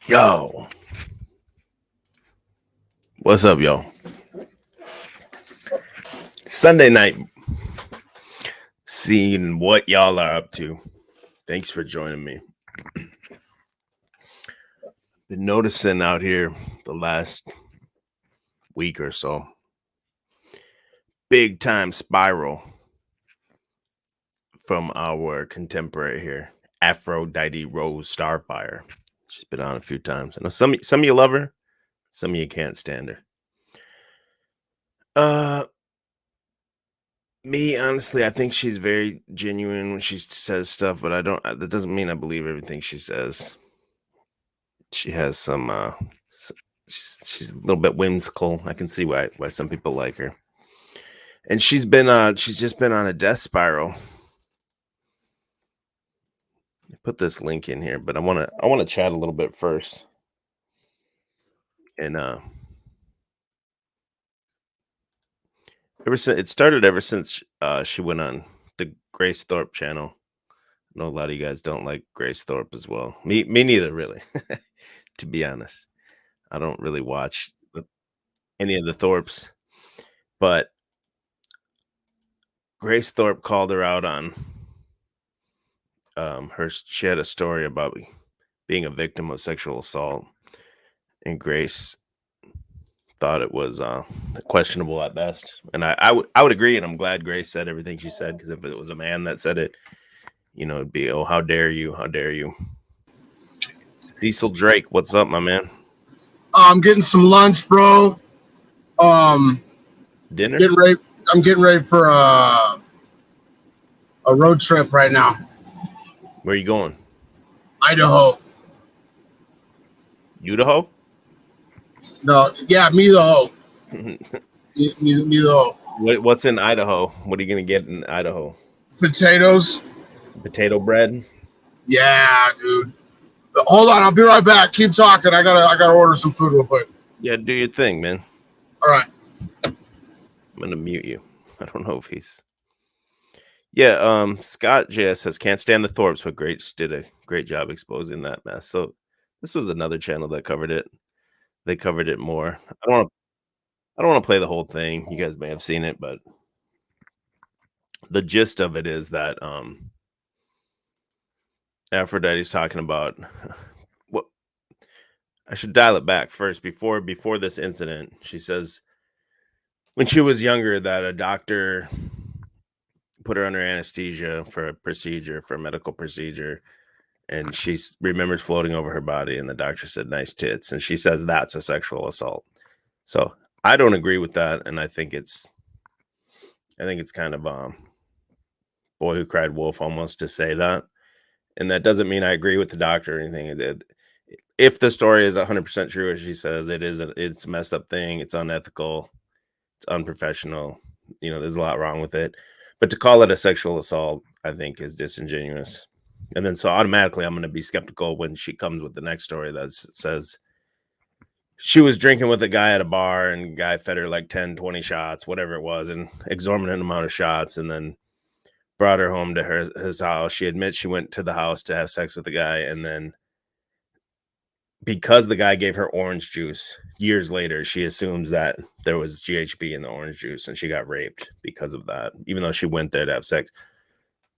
Yo, what's up, yo? Sunday night, seeing what y'all are up to. Thanks for joining me. Been noticing out here the last week or so, big time spiral from our contemporary here, Aphrodite Rose Starfire. She's been on a few times. I know some of you love her, some of you can't stand her. Me, honestly, I think she's very genuine when she says stuff, but that doesn't mean I believe everything she says. She has some, she's a little bit whimsical. I can see why some people like her. And she's just been on a death spiral. I put this link in here, but I want to chat a little bit first. And it started ever since she went on the Grace Thorpe channel. I know a lot of you guys don't like Grace Thorpe as well. Me neither, really. To be honest, I don't really watch any of the Thorpes, but Grace Thorpe called her out on she had a story about being a victim of sexual assault, and Grace thought it was questionable at best. And I would agree, and I'm glad Grace said everything she said, because if it was a man that said it, it'd be, oh, how dare you, how dare you. Cecil Drake, what's up, my man? I'm getting some lunch, bro. Dinner? I'm getting ready for a road trip right now. Where are you going? Idaho. Idaho? No, yeah, me the hoe. me the hoe. What's in Idaho? What are you gonna get in Idaho? Potatoes. Potato bread? Yeah, dude. Hold on, I'll be right back. Keep talking. I gotta order some food real quick. Yeah, do your thing, man. All right. I'm gonna mute you. I don't know if he's. Yeah, Scott JS says can't stand the Thorpes, but Grace did a great job exposing that mess. So this was another channel that covered it. They covered it more. I don't want to play the whole thing. You guys may have seen it, but the gist of it is that Aphrodite's talking about what I should dial it back first before this incident. She says when she was younger that a doctor put her under anesthesia for a medical procedure, and she remembers floating over her body, and the doctor said nice tits, and she says that's a sexual assault. So I don't agree with that, and I think it's kind of Boy Who Cried Wolf almost to say that. And that doesn't mean I agree with the doctor or anything. If the story is 100% true, as she says, it's a messed up thing. It's unethical. It's unprofessional. There's a lot wrong with it. But to call it a sexual assault, I think, is disingenuous. And then so automatically I'm going to be skeptical when she comes with the next story that says she was drinking with a guy at a bar and the guy fed her like 10, 20 shots, whatever it was, an exorbitant amount of shots, and then brought her home to his house. She admits she went to the house to have sex with the guy, and then because the guy gave her orange juice years later, she assumes that there was GHB in the orange juice and she got raped because of that, even though she went there to have sex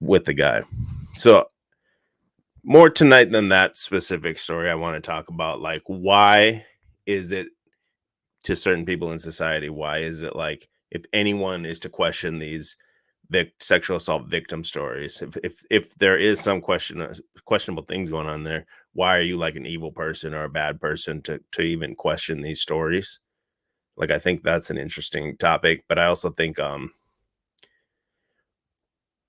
with the guy. So more tonight than that specific story, I want to talk about, like, why is it to certain people in society, why is it like, if anyone is to question these sexual assault victim stories, if there is some questionable things going on there, why are you like an evil person or a bad person to even question these stories? Like, I think that's an interesting topic, but I also think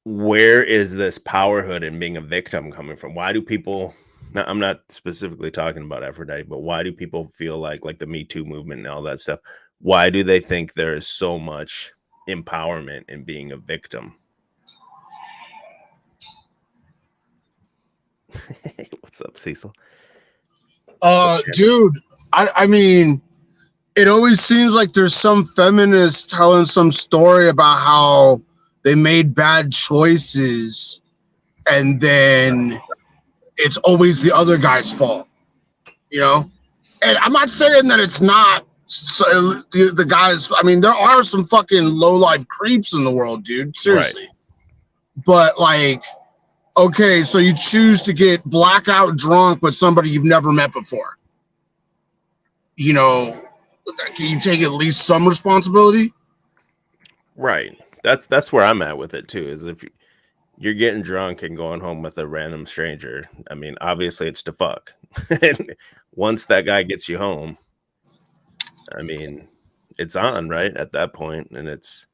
where is this powerhood in being a victim coming from? Why do people, I'm not specifically talking about Aphrodite, but why do people feel like the Me Too movement and all that stuff, why do they think there is so much empowerment in being a victim? What's up, Cecil? Dude, I mean, it always seems like there's some feminist telling some story about how they made bad choices, and then it's always the other guy's fault, And I'm not saying that it's not the guys. I mean, there are some fucking low-life creeps in the world, dude. Seriously. Right. But, like, okay, so you choose to get blackout drunk with somebody you've never met before. Can you take at least some responsibility? Right. That's where I'm at with it too, is if you're getting drunk and going home with a random stranger, I mean, obviously it's to fuck. And once that guy gets you home, I mean, it's on, right? At that point. And it's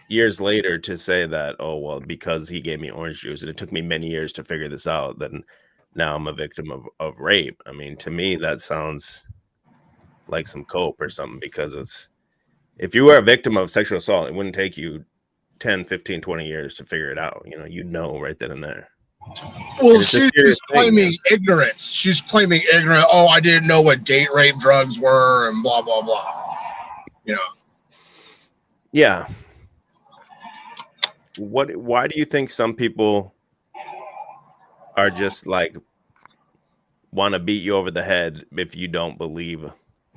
years later to say that, oh, well, because he gave me orange juice and it took me many years to figure this out, then now I'm a victim of rape. I mean, to me, that sounds like some cope or something, because if you were a victim of sexual assault, it wouldn't take you 10, 15, 20 years to figure it out. You'd know right then and there. Well, she's claiming ignorance. She's claiming ignorance. Oh, I didn't know what date rape drugs were and blah, blah, blah. Yeah. Why do you think some people are just like want to beat you over the head if you don't believe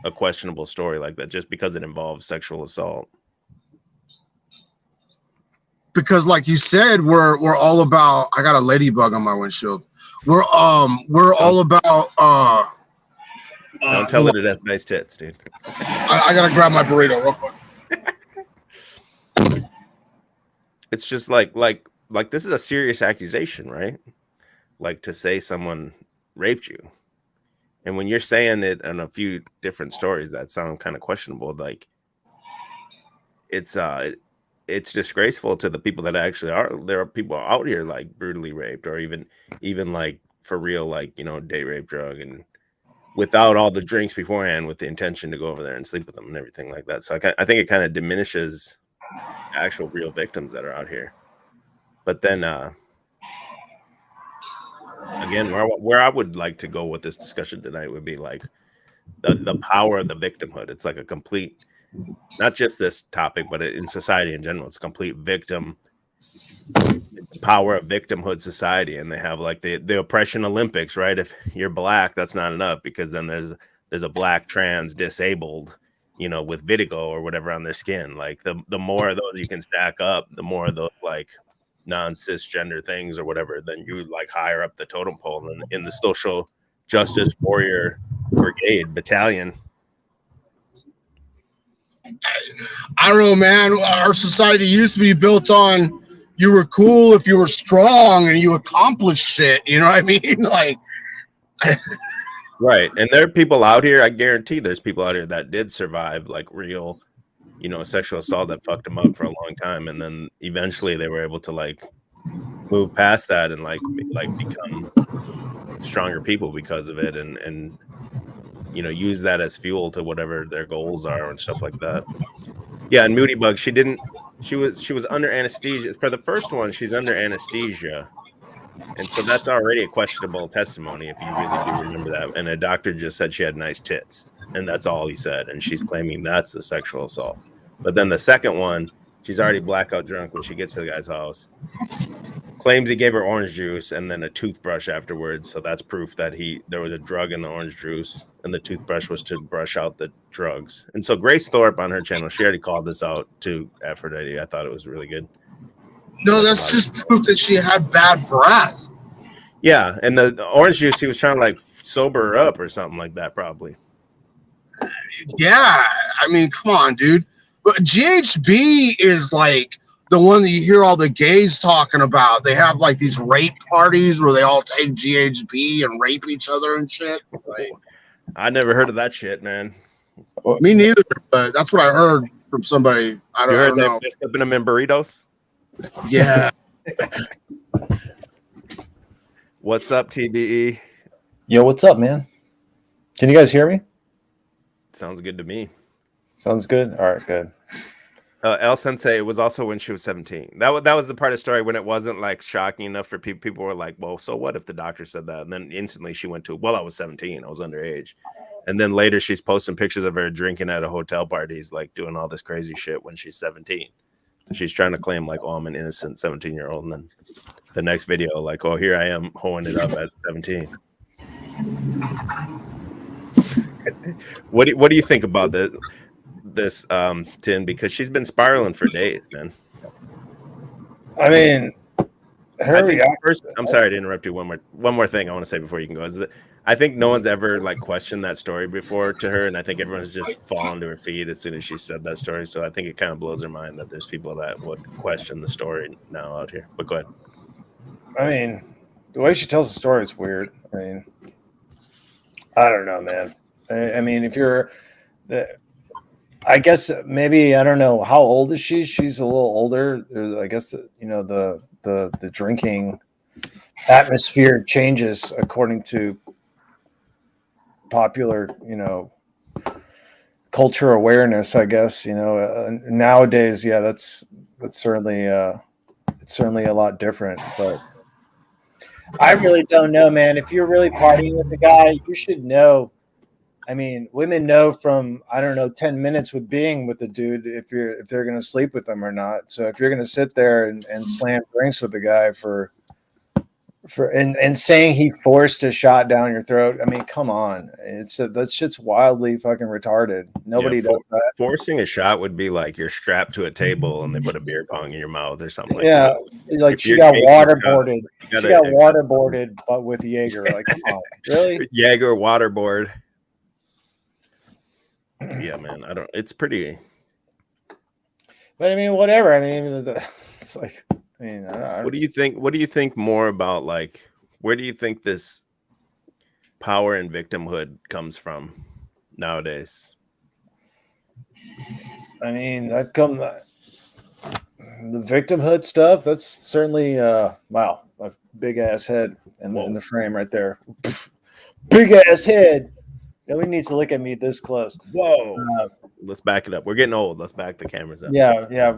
a questionable story like that, just because it involves sexual assault? Because, like you said, we're all about. I got a ladybug on my windshield. We're all about. Don't tell it has nice tits, dude. I gotta grab my burrito real quick. It's just like this is a serious accusation, right? Like, to say someone raped you, and when you're saying it in a few different stories that sound kind of questionable, like it's disgraceful to the people that actually are. There are people out here like brutally raped, or even like for real, like, date rape drug, and without all the drinks beforehand, with the intention to go over there and sleep with them and everything like that. So I think it kind of diminishes actual real victims that are out here. But then again, where I would like to go with this discussion tonight would be like the power of the victimhood. It's like a complete, not just this topic, but in society in general, it's a complete victim power of victimhood society. And they have like the oppression Olympics, right? If you're black, that's not enough, because then there's a black trans disabled, with vitiligo or whatever on their skin. Like the more of those you can stack up, the more of those like non-cisgender things or whatever, then you like higher up the totem pole in the social justice warrior brigade battalion. I don't know, man. Our society used to be built on you were cool if you were strong and you accomplished shit. You know what I mean? Like, right. And there are people out here, I guarantee there's people out here that did survive like real, sexual assault that fucked them up for a long time, and then eventually they were able to like move past that and like become stronger people because of it, and use that as fuel to whatever their goals are and stuff like that. Yeah, and Moody Bug, she was under anesthesia for the first one. She's under anesthesia, and so that's already a questionable testimony if you really do remember that. And a doctor just said she had nice tits, and that's all he said, and she's claiming that's a sexual assault. But then the second one, she's already blackout drunk when she gets to the guy's house, claims he gave her orange juice and then a toothbrush afterwards. So that's proof that there was a drug in the orange juice, and the toothbrush was to brush out the drugs. And so Grace Thorpe on her channel, she already called this out to Aphrodite. I thought it was really good. No, that's just proof that she had bad breath. Yeah, and the orange juice, he was trying to like sober her up or something like that, probably. Yeah, I mean, come on, dude. But GHB is like the one that you hear all the gays talking about. They have like these rape parties where they all take GHB and rape each other and shit. Like, I never heard of that shit, man. Me neither, but that's what I heard from somebody. I don't know. They're slipping them in burritos? Yeah. What's up, TBE? Yo, what's up, man? Can you guys hear me? Sounds good to me. Sounds good. All right, good. El Sensei, it was also when she was 17. That was the part of the story when it wasn't like shocking enough for people. People were like, well, so what if the doctor said that? And then instantly she went to, well, I was 17. I was underage. And then later she's posting pictures of her drinking at a hotel parties, like doing all this crazy shit when she's 17. So she's trying to claim like, oh, I'm an innocent 17-year-old. And then the next video, like, oh, here I am hoeing it up at 17. What do you think about this Tin? Because she's been spiraling for days, man. I mean, first, I'm sorry to interrupt you. One more thing I want to say before you can go is that I think no one's ever like questioned that story before to her, and I think everyone's just fallen to her feet as soon as she said that story. So I think it kind of blows her mind that there's people that would question the story now out here. But go ahead. I mean, the way she tells the story is weird. I mean, I don't know, man. I mean, if you're I guess maybe, I don't know, how old is she? She's a little older. I guess the drinking atmosphere changes according to popular, culture awareness, I guess. Nowadays, yeah, that's certainly it's certainly a lot different. But I really don't know, man. If you're really partying with the guy, you should know. I mean, women know from, 10 minutes with being with the dude if they're going to sleep with them or not. So if you're going to sit there and slam drinks with the guy and saying he forced a shot down your throat, I mean, come on. That's just wildly fucking retarded. Nobody does that. Forcing a shot would be like you're strapped to a table and they put a beer pong in your mouth or something like that. Yeah, like she got waterboarded. She got waterboarded, but with Jaeger. Like, come on, really? Jaeger waterboard. Yeah, man. It's pretty. But I mean, whatever. I mean, it's like, I mean, what do you think? What do you think more about? Like, where do you think this power and victimhood comes from nowadays? I mean, the victimhood stuff. That's certainly wow, a big ass head in the frame right there. Big ass head. Nobody needs to look at me this close. Whoa. Let's back it up. We're getting old. Let's back the cameras up. Yeah.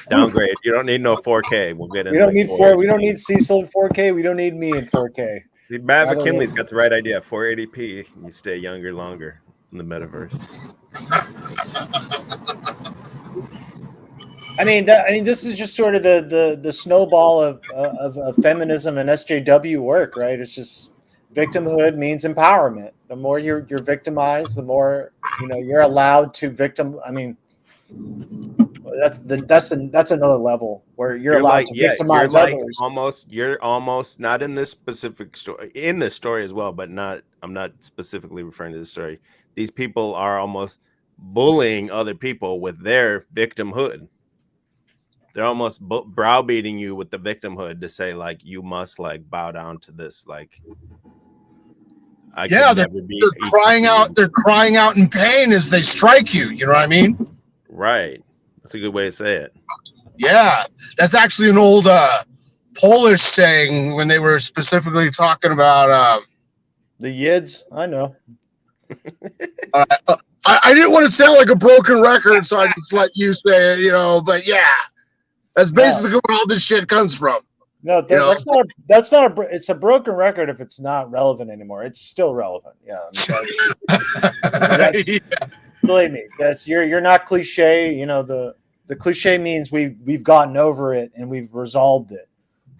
Downgrade. You don't need no 4K. We'll get in. We don't need We don't need Cecil in 4K. We don't need me in 4K. Matt McKinley's got the right idea. 480p. You stay younger longer in the metaverse. I mean, this is just sort of the snowball of feminism and SJW work, right? It's just victimhood means empowerment. The more you're victimized, the more you're allowed to victim. I mean, that's another level where you're allowed to victimize others. You're almost not in this specific story. In this story as well, but not. I'm not specifically referring to this story. These people are almost bullying other people with their victimhood. They're almost browbeating you with the victimhood to say like you must like bow down to this like. They're crying out. They're crying out in pain as they strike you. You know what I mean? Right. That's a good way to say it. Yeah, that's actually an old Polish saying when they were specifically talking about. The yids, I know. I didn't want to sound like a broken record, so I just let you say it, But yeah, that's basically where all this shit comes from. No, that's not. That's not. It's a broken record if it's not relevant anymore. It's still relevant. Yeah. Believe me, that's you're not cliche. The cliche means we've gotten over it and we've resolved it.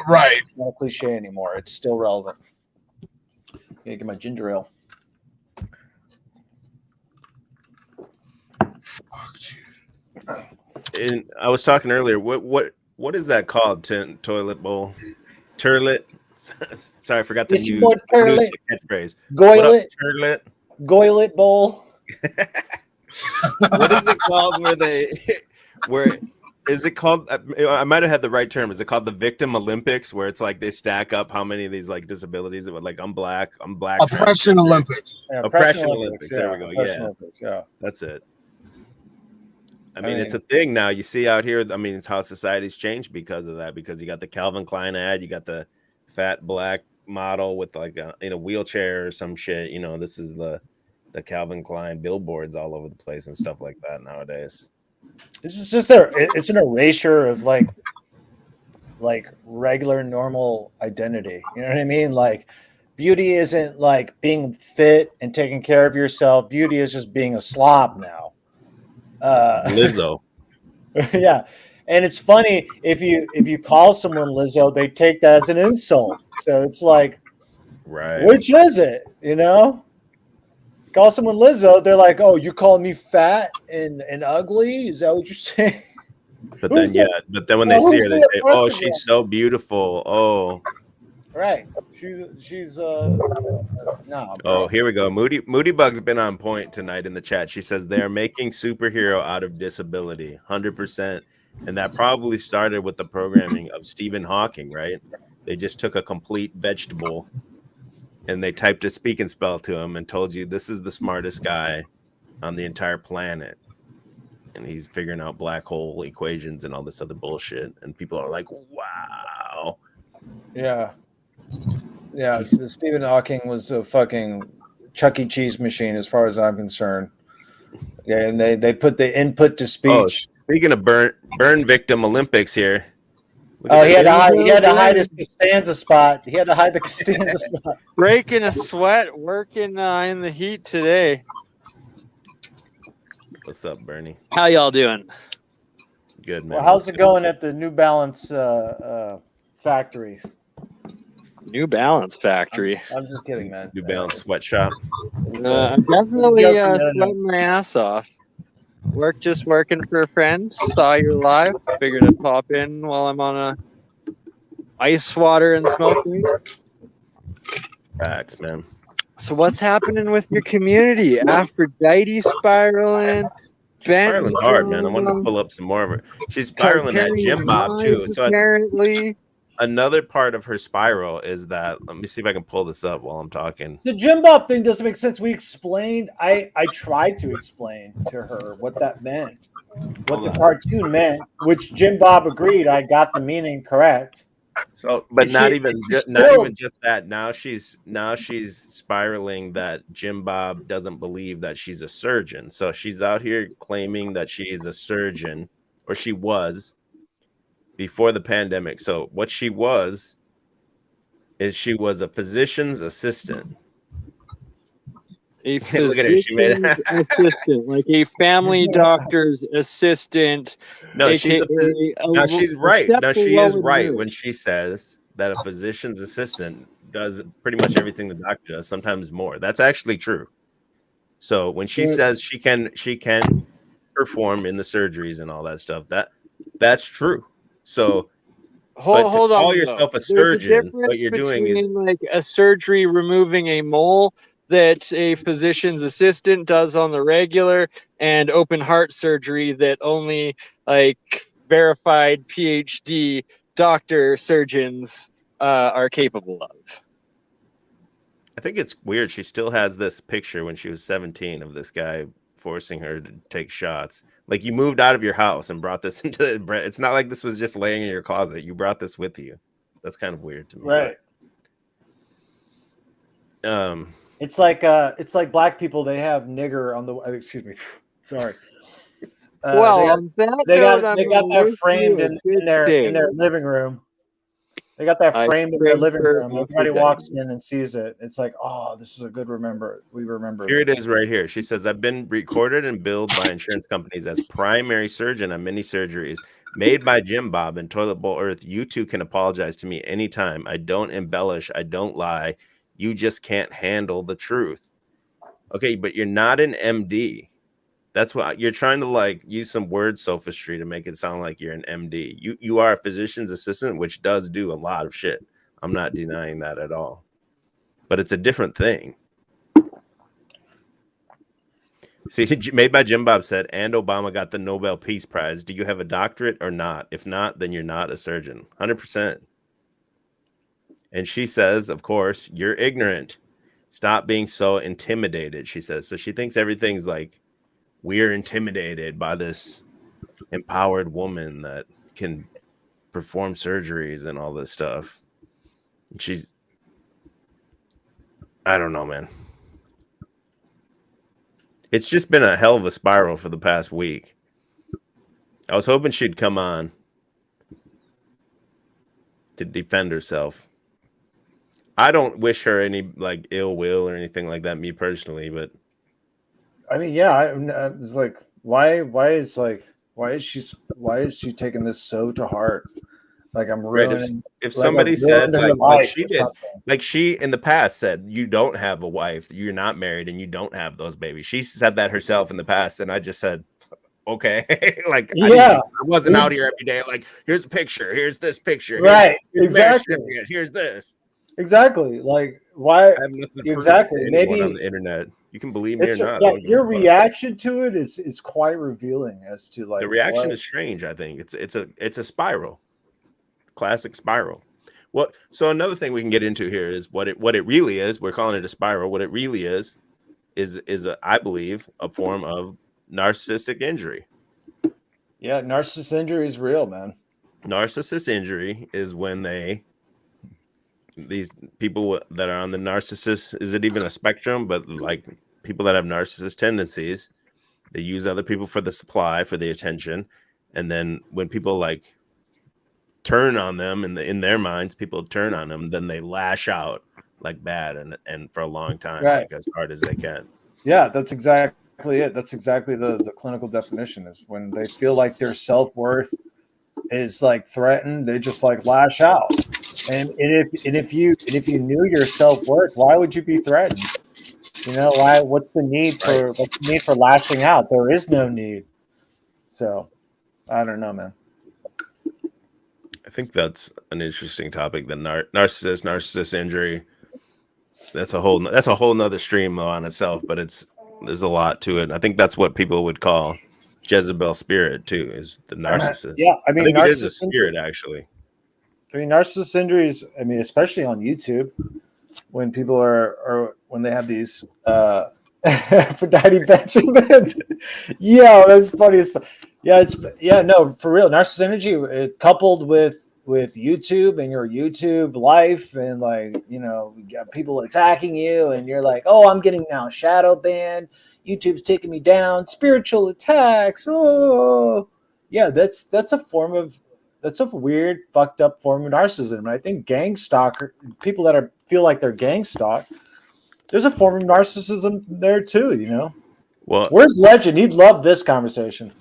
Right. It's not a cliche anymore. It's still relevant. Gotta get my ginger ale. Fuck, And I was talking earlier. What is that called? Toilet bowl, turlet. Sorry, I forgot the new catchphrase. Goilet, turlet, goilet bowl. What is it called? Where is it called? I might have had the right term. Is it called the Victim Olympics, where it's like they stack up how many of these like disabilities? It would like I'm black. Oppression Olympics. Yeah, Oppression Olympics. There we go. Olympics, yeah, that's it. I mean, it's a thing now. You see out here. I mean, it's how society's changed because of that. Because you got the Calvin Klein ad, you got the fat black model with like in a wheelchair or some shit. This is the Calvin Klein billboards all over the place and stuff like that nowadays. It's just it's an erasure of like regular normal identity. You know what I mean? Like beauty isn't like being fit and taking care of yourself. Beauty is just being a slob now. Lizzo. Yeah. And it's funny if you call someone Lizzo, they take that as an insult. So it's like, right, which is it? Call someone Lizzo, they're like, "Oh, you calling me fat and ugly? Is that what you're saying?" But then when they see her, they say, "Oh, she's so beautiful." Oh, right. She's no. Oh, here we go. Moody Bug's been on point tonight in the chat. She says they're making superhero out of disability, 100%, and that probably started with the programming of Stephen Hawking, right? They just took a complete vegetable and they typed a speak and spell to him and told you this is the smartest guy on the entire planet. And he's figuring out black hole equations and all this other bullshit. And people are like, wow. Yeah. Yeah. Stephen Hawking was a fucking Chuck E. Cheese machine as far as I'm concerned. Yeah. And they put the input to speech. Oh, speaking of burn victim Olympics here. Oh, he had to hide his Costanza spot. He had to hide the Costanza spot. Breaking a sweat, working in the heat today. What's up, Bernie? How y'all doing? Good, man. Well, how's it going at the New Balance factory? New Balance factory. I'm just kidding, man. New Balance sweatshop. I'm definitely sweating my ass off. Working for a friend. Saw you live. Figured I'd pop in while I'm on a ice water and smoking. Facts, man. So what's happening with your community? Aphrodite spiraling. She's spiraling hard, man. I wanted to pull up some more of her. She's spiraling at Jim Bob too. So apparently, another part of her spiral is that. Let me see if I can pull this up while I'm talking. The Jim Bob thing doesn't make sense. We explained. I tried to explain to her what that meant, what the cartoon meant, which Jim Bob agreed. I got the meaning correct. So, but not even just that. Now she's spiraling that Jim Bob doesn't believe that she's a surgeon. So she's out here claiming that she is a surgeon, or she was before the pandemic. So what she was is she was a physician's assistant. A physician's assistant, like a family doctor's assistant. No, she's right. No, she is right when she says that a physician's assistant does pretty much everything the doctor does, sometimes more. That's actually true. So when she says she can perform in the surgeries and all that stuff, that's true. So hold on. Call yourself a surgeon, what you're doing is like a surgery removing a mole that a physician's assistant does on the regular, and open heart surgery that only like verified PhD doctor surgeons are capable of. I think it's weird. She still has this picture when she was 17 of this guy forcing her to take shots Like you moved out of your house and brought this into the bread. It's not like this was just laying in your closet. You brought this with you. That's kind of weird to me. Right. But, it's like black people. They have nigger on the. Excuse me. Sorry. Well, on that note, they got that framed in their living room. They got that framed in their living room. Everybody walks in and sees it. It's like, oh, this is a good remember. We remember. Here it is right here. She says, I've been recorded and billed by insurance companies as primary surgeon on many surgeries made by Jim Bob and Toilet Bowl Earth. You two can apologize to me anytime. I don't embellish. I don't lie. You just can't handle the truth. Okay, but you're not an MD. That's what you're trying to like use some word sophistry to make it sound like you're an MD. You are a physician's assistant, which does do a lot of shit. I'm not denying that at all. But it's a different thing. See, made by Jim Bob said, and Obama got the Nobel Peace Prize. Do you have a doctorate or not? If not, then you're not a surgeon. 100%. And she says, of course, you're ignorant. Stop being so intimidated, she says. So she thinks everything's like, we're intimidated by this empowered woman that can perform surgeries and all this stuff. She's, I don't know, man. It's just been a hell of a spiral for the past week. I was hoping she'd come on to defend herself. I don't wish her any like ill will or anything like that, me personally, but I mean, yeah, I was like, why is she taking this so to heart? Like I'm ruining. Right, if somebody said like she did, like she in the past said, you don't have a wife, you're not married, and you don't have those babies. She said that herself in the past, and I just said, okay, like I wasn't out here every day. Like here's a picture, here's this picture, right? Exactly. Here's this. Exactly. Like why? Exactly. Maybe on the internet. You can believe me or not. Yeah, your reaction to it is quite revealing as to like the reaction is strange. I think it's a spiral, classic spiral. Well, so another thing we can get into here is what it really is. We're calling it a spiral. What it really is I believe a form of narcissistic injury. Yeah, narcissist injury is real, man. Narcissist injury is when these people that are on the narcissist, is it even a spectrum? But like people that have narcissist tendencies, they use other people for the supply, for the attention, and then when people like turn on them in their minds, people turn on them, then they lash out like bad and for a long time, like as hard as they can. Yeah, that's exactly it. That's exactly the clinical definition, is when they feel like their self-worth is like threatened, they just like lash out. And if you knew your self-worth, why would you be threatened? You know, why? What's the need for lashing out? There is no need. So, I don't know, man. I think that's an interesting topic. The narcissist injury. That's a whole nother stream though on itself. But there's a lot to it. I think that's what people would call Jezebel spirit too, is the narcissist. Yeah, I mean, it is a spirit actually. I mean, narcissist injuries. I mean, especially on YouTube, when people are when they have these Aphrodite Benjamin. Yeah, that's funny as fuck. Yeah, no, for real. Narcissist energy coupled with YouTube and your YouTube life, and like, you know, you got people attacking you, and you're like, oh, I'm getting now shadow banned. YouTube's taking me down. Spiritual attacks. Oh, yeah, that's a weird, fucked up form of narcissism. And I think gang stalker people that feel like they're gang stalked, there's a form of narcissism there too, you know. Well, where's Legend? He'd love this conversation.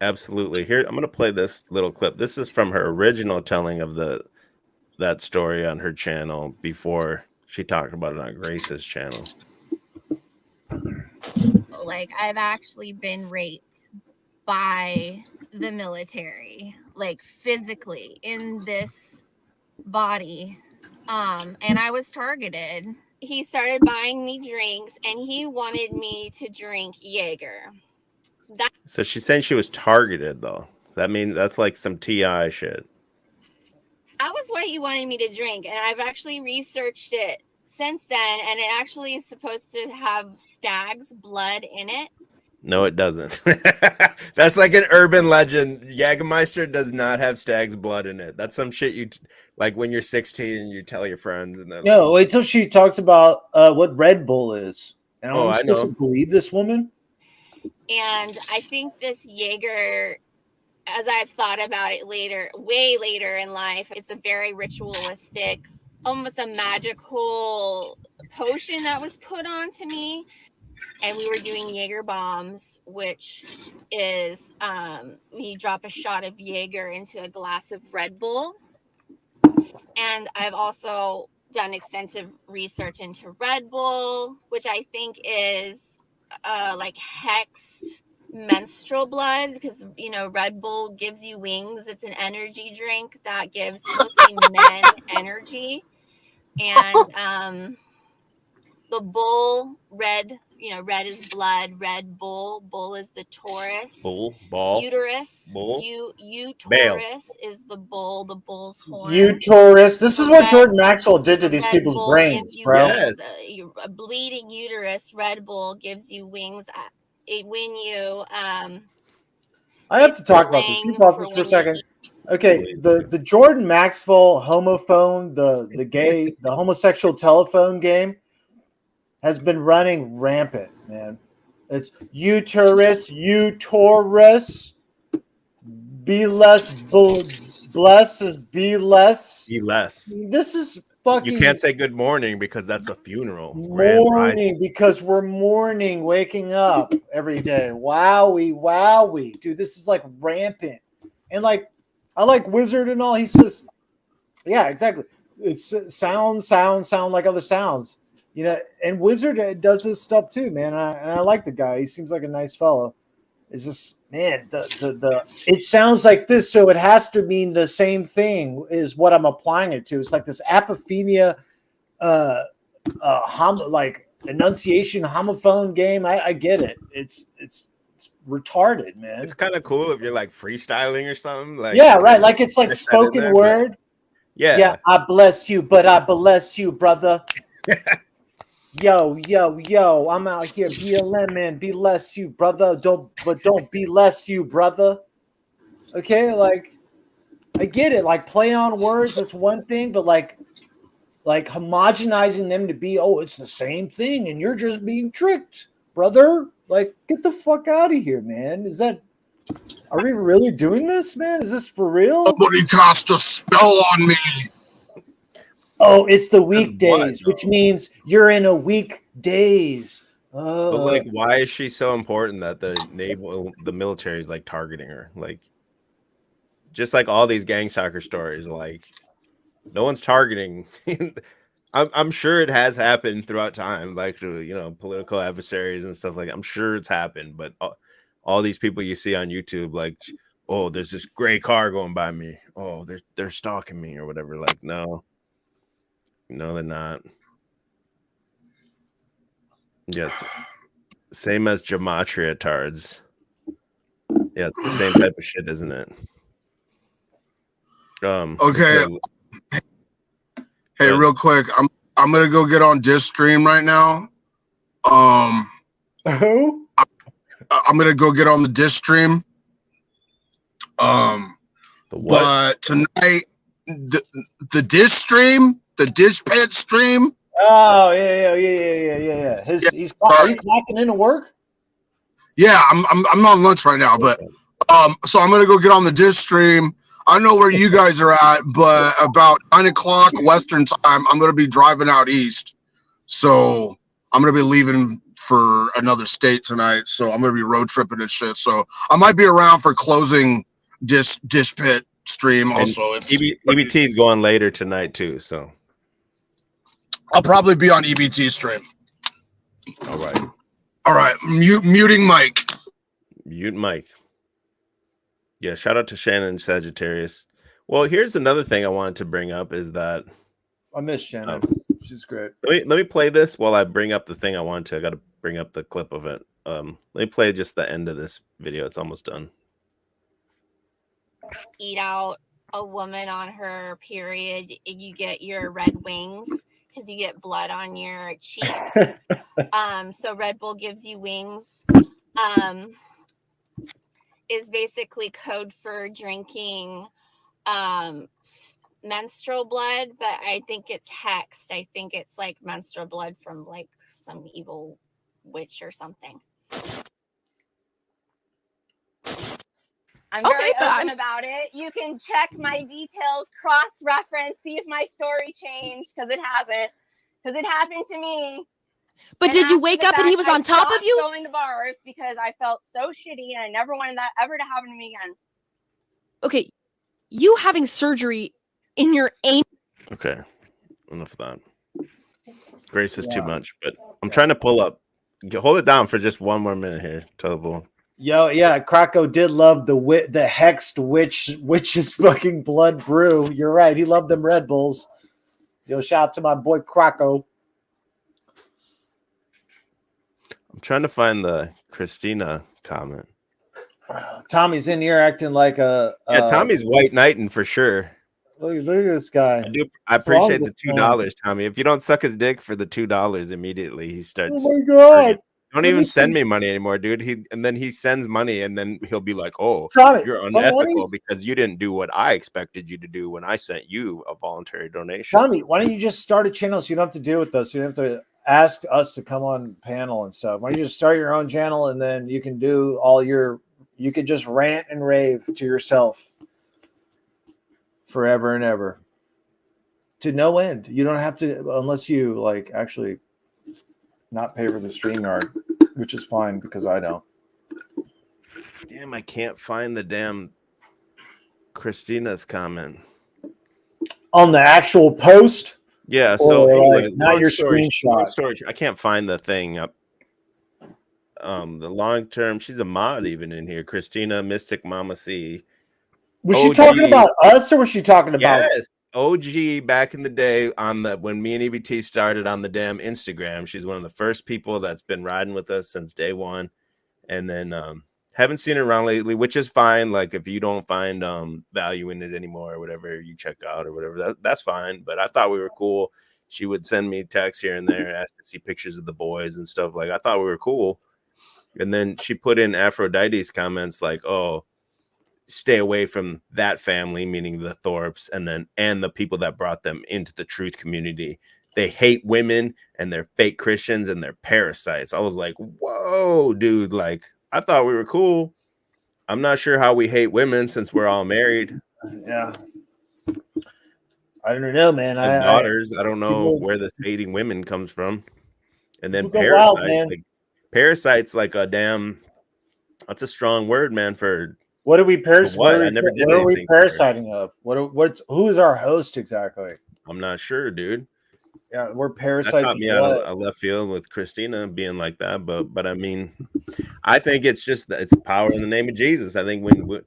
Absolutely. Here, I'm going to play this little clip. This is from her original telling of that story on her channel before she talked about it on Grace's channel. Like, I've actually been raped by the military, like physically in this body. And I was targeted. He started buying me drinks and he wanted me to drink Jaeger. So she's saying she was targeted though. That means that's like some TI shit. That was what he wanted me to drink. And I've actually researched it since then. And it actually is supposed to have stag's blood in it. No, it doesn't. That's like an urban legend. Jägermeister does not have stag's blood in it. That's some shit you like when you're 16 and you tell your friends and they're like, No, wait till she talks about what Red Bull is. And Oh, I'm I supposed know. to believe this woman? And I think this Jaeger, as I've thought about it later, way later in life, it's a very ritualistic, almost a magical potion that was put onto me. And we were doing Jaeger bombs, which is you drop a shot of Jaeger into a glass of Red Bull. And I've also done extensive research into Red Bull, which I think is like hexed menstrual blood, because you know Red Bull gives you wings. It's an energy drink that gives mostly men energy. And the bull, red, you know, red is blood, red bull is the Taurus. Bull, ball, uterus, bull, Taurus is the bull's horn. Taurus. This is what Jordan Maxwell did to these people's Bull brains, gives you bro. Yes. a bleeding uterus. Red Bull gives you wings when you I have to talk about this. Can you pause this for a second? Okay, the Jordan Maxwell homophone, the homosexual telephone game has been running rampant, man. It's uterus, be less, bless is be less. Be less. This is fucking. You can't say good morning because that's a funeral. Morning, because we're mourning, waking up every day. Wowie. Dude, this is like rampant. And like, I like Wizard and all. He says, yeah, exactly. It's sound like other sounds. You know, and Wizard does this stuff too, man. And I like the guy. He seems like a nice fellow. It's just, man, it sounds like this, so it has to mean the same thing is what I'm applying it to. It's like this apophenia, like enunciation homophone game. I get it. It's retarded, man. It's kind of cool if you're like freestyling or something. Like, yeah, right. Like it's like spoken word. Yeah. I bless you, but I bless you, brother. Yo, I'm out here. BLM, man. Be less you, brother. Don't be less you, brother. Okay, like I get it. Like play on words, that's one thing, but like homogenizing them to be, oh, it's the same thing, and you're just being tricked, brother. Like, get the fuck out of here, man. Are we really doing this, man? Is this for real? Somebody cast a spell on me. Oh, it's the weekdays, which means you're in a weekdays. Oh. But like, why is she so important that the military is like targeting her? Like, just like all these gang stalker stories, like no one's targeting. I'm sure it has happened throughout time, like political adversaries and stuff like that. I'm sure it's happened, but all these people you see on YouTube, like, oh, there's this gray car going by me. Oh, they're stalking me or whatever. Like, no, they're not. Yeah, it's same as gematria tards. Yeah, it's the same type of shit, isn't it? Okay. Hey, real quick, I'm gonna go get on this stream right now. Who? I'm gonna go get on the diss stream. The what? But tonight, the diss stream, the dish pit stream. Oh yeah. Are you clocking into work? Yeah, I'm on lunch right now, but so I'm gonna go get on the dish stream. I know where you guys are at, but about 9 o'clock Western time, I'm gonna be driving out east. So I'm gonna be leaving for another state tonight. So I'm gonna be road tripping and shit. So I might be around for closing dish pit stream also. EBT is going later tonight too, so I'll probably be on EBT stream. All right. Muting Mike. Mute Mike. Yeah, shout out to Shannon Sagittarius. Well, here's another thing I wanted to bring up is that I miss Shannon. She's great. Let me play this while I bring up the thing I wanted to. I got to bring up the clip of it. Let me play just the end of this video. It's almost done. Eat out a woman on her period, you get your red wings because you get blood on your cheeks. So Red Bull gives you wings. is basically code for drinking menstrual blood, but I think it's hexed. I think it's like menstrual blood from like some evil witch or something. I'm very open about it. You can check my details, cross-reference, see if my story changed, because it hasn't. Because it happened to me. But did you wake up and he was on top of you? I stopped going to bars because I felt so shitty and I never wanted that ever to happen to me again. Okay, you having surgery in your anus. Okay, enough of that. Grace is too much, but I'm trying to pull up. Hold it down for just one more minute here, Total. Yo, yeah, Krakow did love the hexed witch's fucking blood brew. You're right. He loved them Red Bulls. Yo, shout out to my boy Krakow. I'm trying to find the Christina comment. Tommy's in here acting like a Tommy's white knighting for sure. Look at this guy. I appreciate the $2, Tommy. If you don't suck his dick for the $2 immediately, he starts. Oh my god! Don't even send me money anymore, dude. And then he sends money, and then he'll be like, "Oh, Tommy, you're unethical because you didn't do what I expected you to do when I sent you a voluntary donation." Tommy, why don't you just start a channel so you don't have to deal with us? You don't have to ask us to come on panel and stuff. Why don't you just start your own channel and then you can do you could just rant and rave to yourself forever and ever to no end. You don't have to, unless you like actually not pay for the StreamYard, which is fine because I don't. Damn, I can't find the damn Christina's comment on the actual post. Yeah, so anyway, not your screenshot. I can't find the thing up. The long term, she's a mod even in here. Christina Mystic Mama C. Was she talking about us or was she talking about? Yes, OG back in the day when me and EBT started on the damn Instagram. She's one of the first people that's been riding with us since day one, and then haven't seen her around lately, which is fine. Like if you don't find value in it anymore or whatever, you check out or whatever, that's fine. But I thought we were cool. She would send me texts here and there, ask to see pictures of the boys and stuff. Like I thought we were cool. And then she put in Aphrodite's comments like, "Oh, stay away from that family," meaning the Thorpes, and the people that brought them into the truth community. They hate women and they're fake Christians and they're parasites. I was like, whoa, dude, like I thought we were cool. I'm not sure how we hate women since we're all married. Yeah. I don't know, man. I don't know where this hating women comes from. And then parasites, like a damn, that's a strong word, man, for what are we parasiting? What? I never did. What are we parasiting of? Who is our host exactly? I'm not sure, dude. Yeah, we're parasites. That caught me out of left field with Christina being like that, but I mean, I think it's just that it's power in the name of Jesus. I think when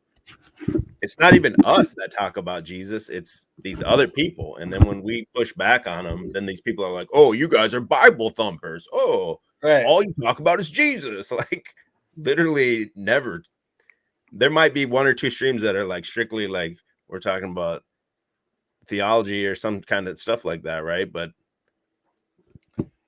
it's not even us that talk about Jesus, it's these other people, and then when we push back on them, then these people are like, "Oh, you guys are Bible thumpers. Oh, right. All you talk about is Jesus." Like, literally, never. There might be one or two streams that are like strictly like we're talking about theology or some kind of stuff like that, right? But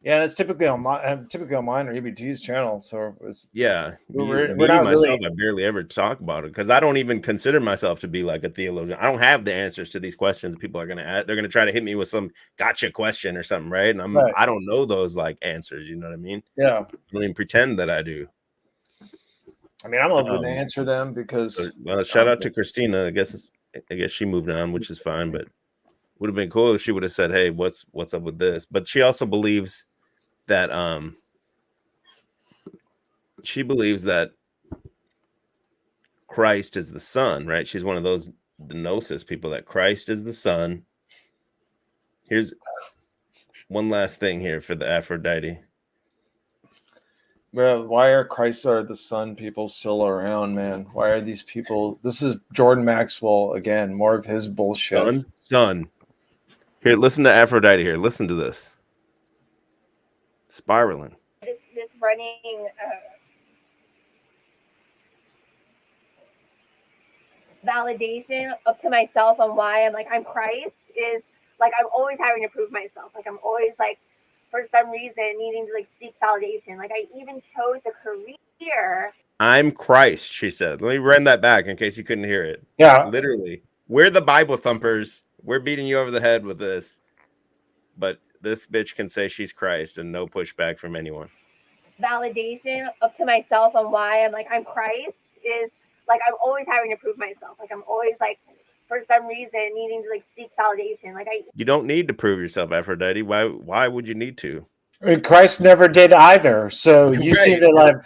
yeah, that's typically on mine or EBT's channel. So we're not myself. I barely ever talk about it because I don't even consider myself to be like a theologian. I don't have the answers to these questions. People are they're gonna try to hit me with some gotcha question or something, right? And I don't know those like answers. You know what I mean? Yeah. I don't even pretend that I do. I mean, I'm open to answer them because. Well, shout out to Christina. I guess she moved on, which is fine. But would have been cool if she would have said, "Hey, what's up with this?" But she also believes that Christ is the Son, right? She's one of those gnosis people that Christ is the Son. Here's one last thing here for the Aphrodite. Bro, why are Christ are the Son people still around, man? Why are these people? This is Jordan Maxwell again. More of his bullshit. Son. Here, listen to Aphrodite here. Listen to this. Spiraling. This running validation up to myself on why I'm Christ is like I'm always having to prove myself. Like I'm always like for some reason needing to like seek validation. Like I even chose a career Here. I'm Christ, she said. Let me run that back in case you couldn't hear it. Yeah. Literally. We're the Bible thumpers. We're beating you over the head with this. But this bitch can say she's Christ and no pushback from anyone. Validation up to myself on why I'm like, I'm Christ is like, I'm always having to prove myself. Like, I'm always like, for some reason, needing to like seek validation. Like, You don't need to prove yourself, Aphrodite. Why would you need to? I mean, Christ never did either. So you Right. seem to like,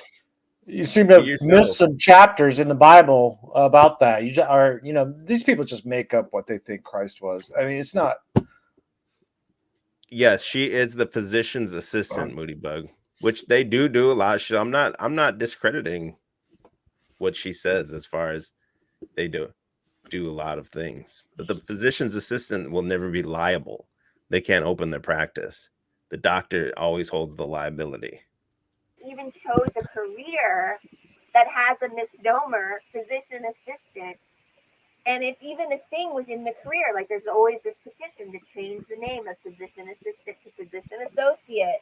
you seem to Yourself. miss some chapters in the Bible about that. You just are, you know, these people just make up what they think Christ was. I mean, it's not. Yes, she is the physician's assistant, Moody Bug, which they do a lot. I'm not discrediting what she says as far as they do a lot of things. But the physician's assistant will never be liable. They can't open their practice. The doctor always holds the liability. even chose a career that has a misnomer, physician assistant. And it's even a thing within the career. Like there's always this petition to change the name of physician assistant to physician associate,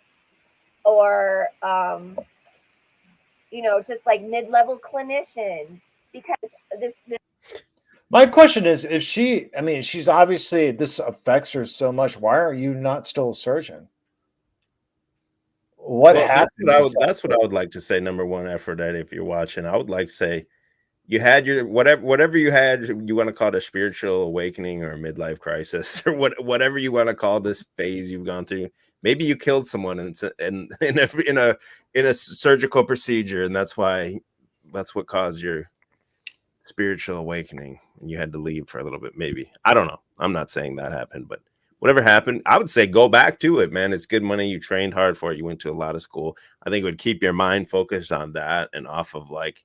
or just like mid-level clinician, because this. My question is, if she, I mean, she's obviously, this affects her so much. Why are you not still a surgeon? What happened? That's what I would like to say. Number one, Aphrodite, if you're watching, I would like to say, you had your whatever you had, you want to call it a spiritual awakening or a midlife crisis or whatever you want to call this phase you've gone through. Maybe you killed someone in a surgical procedure, and that's what caused your spiritual awakening, and you had to leave for a little bit. Maybe, I don't know. I'm not saying that happened, but whatever happened, I would say go back to it, man. It's good money. You trained hard for it. You went to a lot of school. I think it would keep your mind focused on that and off of like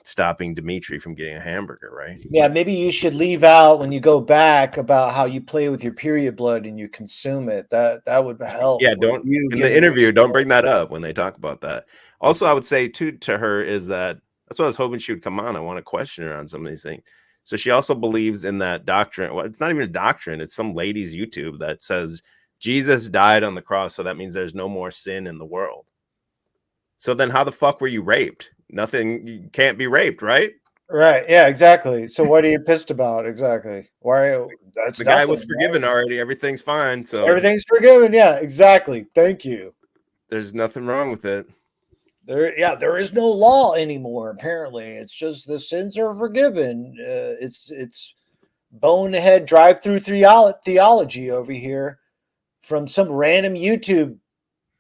stopping Dimitri from getting a hamburger, right? Yeah, maybe you should leave out when you go back about how you play with your period blood and you consume it. That would help. Yeah, don't in the interview, don't bring that up when they talk about that. Also, I would say to her is that that's what I was hoping she would come on. I want to question her on some of these things. So she also believes in that doctrine. Well, it's not even a doctrine. It's some lady's YouTube that says Jesus died on the cross, so that means there's no more sin in the world. So then how the fuck were you raped? Nothing, you can't be raped, right? Right. Yeah, exactly. So what are you pissed about? Exactly. Why? That's the guy was forgiven already. Everything's fine. So everything's forgiven. Yeah, exactly. Thank you. There's nothing wrong with it. There is no law anymore. Apparently, it's just the sins are forgiven. It's bonehead drive-through theology over here from some random YouTube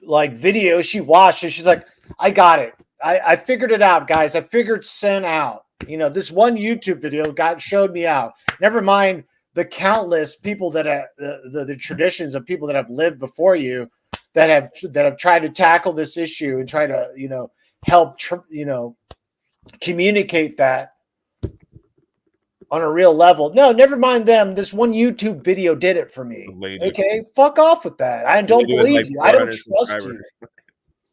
like video she watched, and she's like, "I got it. I figured it out, guys. I figured sin out. You know, this one YouTube video showed me out. Never mind the countless people that the traditions of people that have lived before you that have tried to tackle this issue and try to help communicate that on a real level. No, never mind them. This one YouTube video did it for me. Okay, fuck off with that. I don't believe you. I don't trust you.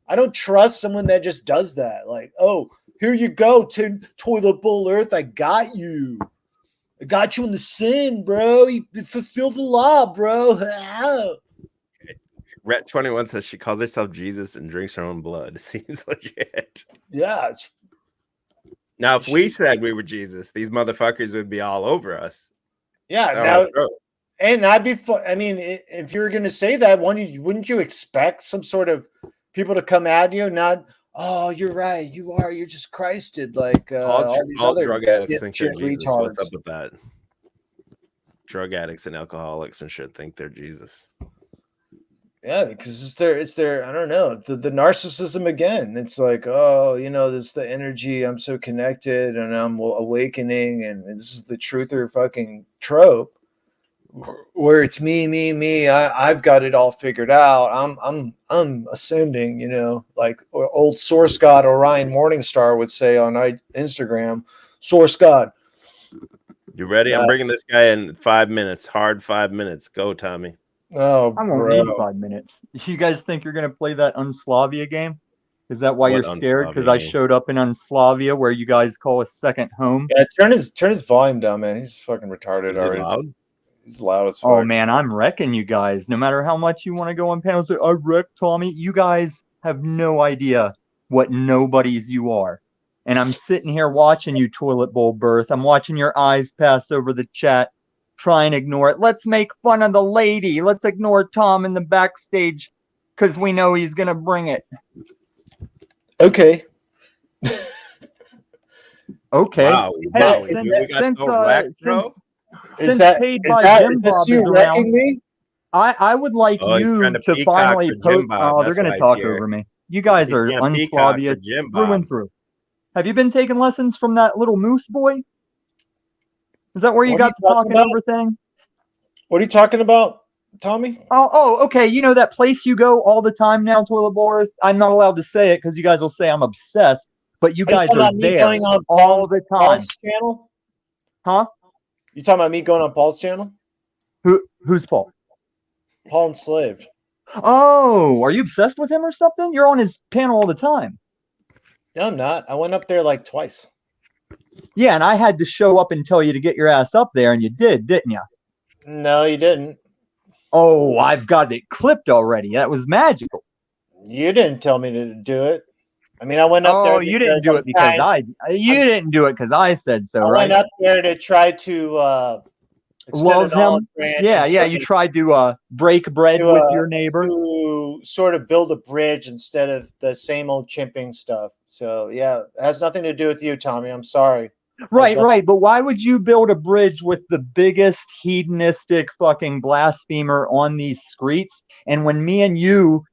I don't trust someone that just does that. Like, oh, here you go, toilet bowl earth. I got you. I got you in the sin, bro. You fulfill the law, bro. Ret 21 says she calls herself Jesus and drinks her own blood. Seems legit. Yeah. Now, if we said we were Jesus, these motherfuckers would be all over us. Yeah. And I'd be. I mean, if you were going to say that, wouldn't you expect some sort of people to come at you? Not, oh, you're right. You are. You're just Christed. Like all drug addicts think they're Jesus. What's up with that? Drug addicts and alcoholics and shit think they're Jesus. Yeah, because it's their I don't know, the narcissism again. It's like, oh, this is the energy. I'm so connected and I'm awakening, and this is the truther fucking trope where it's me. I've got it all figured out. I'm ascending. Like old source god Orion Morningstar would say on Instagram, source god. You ready? I'm bringing this guy in 5 minutes. Hard 5 minutes. Go, Tommy. Oh, I won't need 5 minutes. You guys think you're going to play that Unslavia game? Is that why you're scared? Because I showed up in Unslavia, where you guys call a second home. Yeah, turn his volume down, man. He's fucking retarded. Is it loud? He's loud as fuck. Oh man, I'm wrecking you guys. No matter how much you want to go on panels, I wreck Tommy. You guys have no idea what nobodies you are. And I'm sitting here watching you, toilet bowl birth. I'm watching your eyes pass over the chat. Try and ignore it. Let's make fun of the lady. Let's ignore Tom in the backstage because we know he's going to bring it. Okay. Okay. Wow. Hey, Wow. since- We got since, so wrecked, bro. Since paid by Jim Bob you is wrecking around, me? I would like Oh, he's you trying to to peacock finally for Jim post. Bob. Oh, they're That's going why to he's talk here. over me. You guys He's are trying to peacock for unslavia Jim through Bob. and through. Have you been taking lessons from that little moose boy? Is that where you What got are the you talking talking over thing? What are you talking about, Tommy? Oh, okay. You know that place you go all the time now, Toilet Boris? I'm not allowed to say it because you guys will say I'm obsessed, but you guys talking are about me there going on all the time. Paul's channel? Huh? You talking about me going on Paul's channel? Who's Paul? Paul Enslaved. Oh, are you obsessed with him or something? You're on his panel all the time. No, I'm not. I went up there like twice. Yeah, and I had to show up and tell you to get your ass up there, and you did, didn't you? No, you didn't. Oh, I've got it clipped already. That was magical. You didn't tell me to do it. I mean, I went up there. Oh, you didn't do it because you didn't do it because I said so, I right? went up there to try to Love him. Yeah. You tried to break bread with your neighbor. To sort of build a bridge instead of the same old chimping stuff. So yeah, it has nothing to do with you, Tommy. I'm sorry. Right. But why would you build a bridge with the biggest hedonistic fucking blasphemer on these streets? And when me and you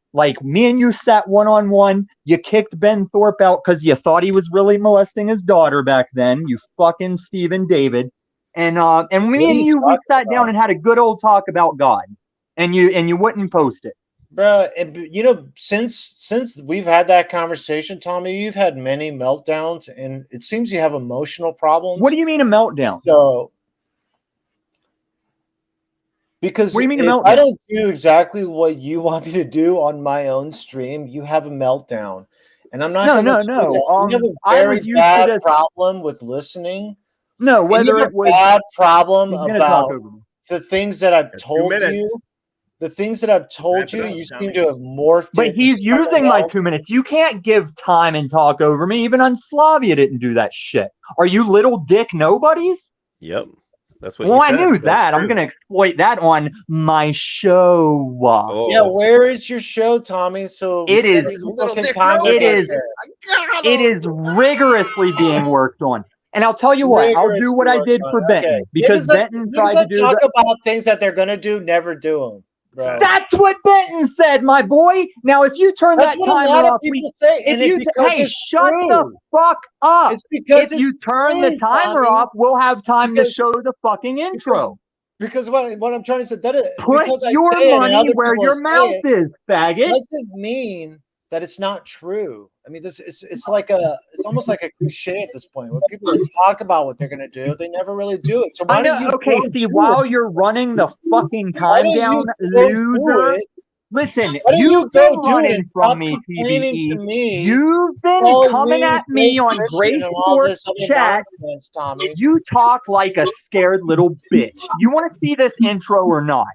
sat one-on-one, you kicked Ben Thorpe out because you thought he was really molesting his daughter back then, you fucking Stephen David. And me and you, we sat down and had a good old talk about God. And you wouldn't post it. Bro, you know, since we've had that conversation, Tommy, you've had many meltdowns, and it seems you have emotional problems. What do you mean a meltdown? So, because what do you mean a if meltdown? I don't do exactly what you want me to do on my own stream, you have a meltdown, and I'm not going to. No. You have a very bad problem with listening. No, whether it was a bad problem about the things that I've told you. The things that I've told you, you seem to have morphed. But he's using my 2 minutes. You can't give time and talk over me. Even Unslavia didn't do that shit. Are you little dick nobodies? Yep. That's what well, you said. I knew that. I'm going to exploit that on my show. Oh. Yeah, where is your show, Tommy? So it is rigorously being worked on. And I'll tell you what, I'll do what I did for Benton. Because Benton tried to do talk about things that they're going to do, never do them. Bro. That's what Benton said, my boy. Now, if you turn that timer off, hey, shut the fuck up. It's because if you turn the timer off, we'll have time to show the fucking intro. Because what I'm trying to say, put your money where your mouth is, faggot. Doesn't mean that it's not true. I mean, it's almost like a cliche at this point. When people talk about what they're going to do, they never really do it. So why don't you? Okay, see, while you're running the fucking time down, loser. Listen, you've been running from me, TVE. You've been coming at me on Grace Sports Chat. You talk like a scared little bitch. You want to see this intro or not?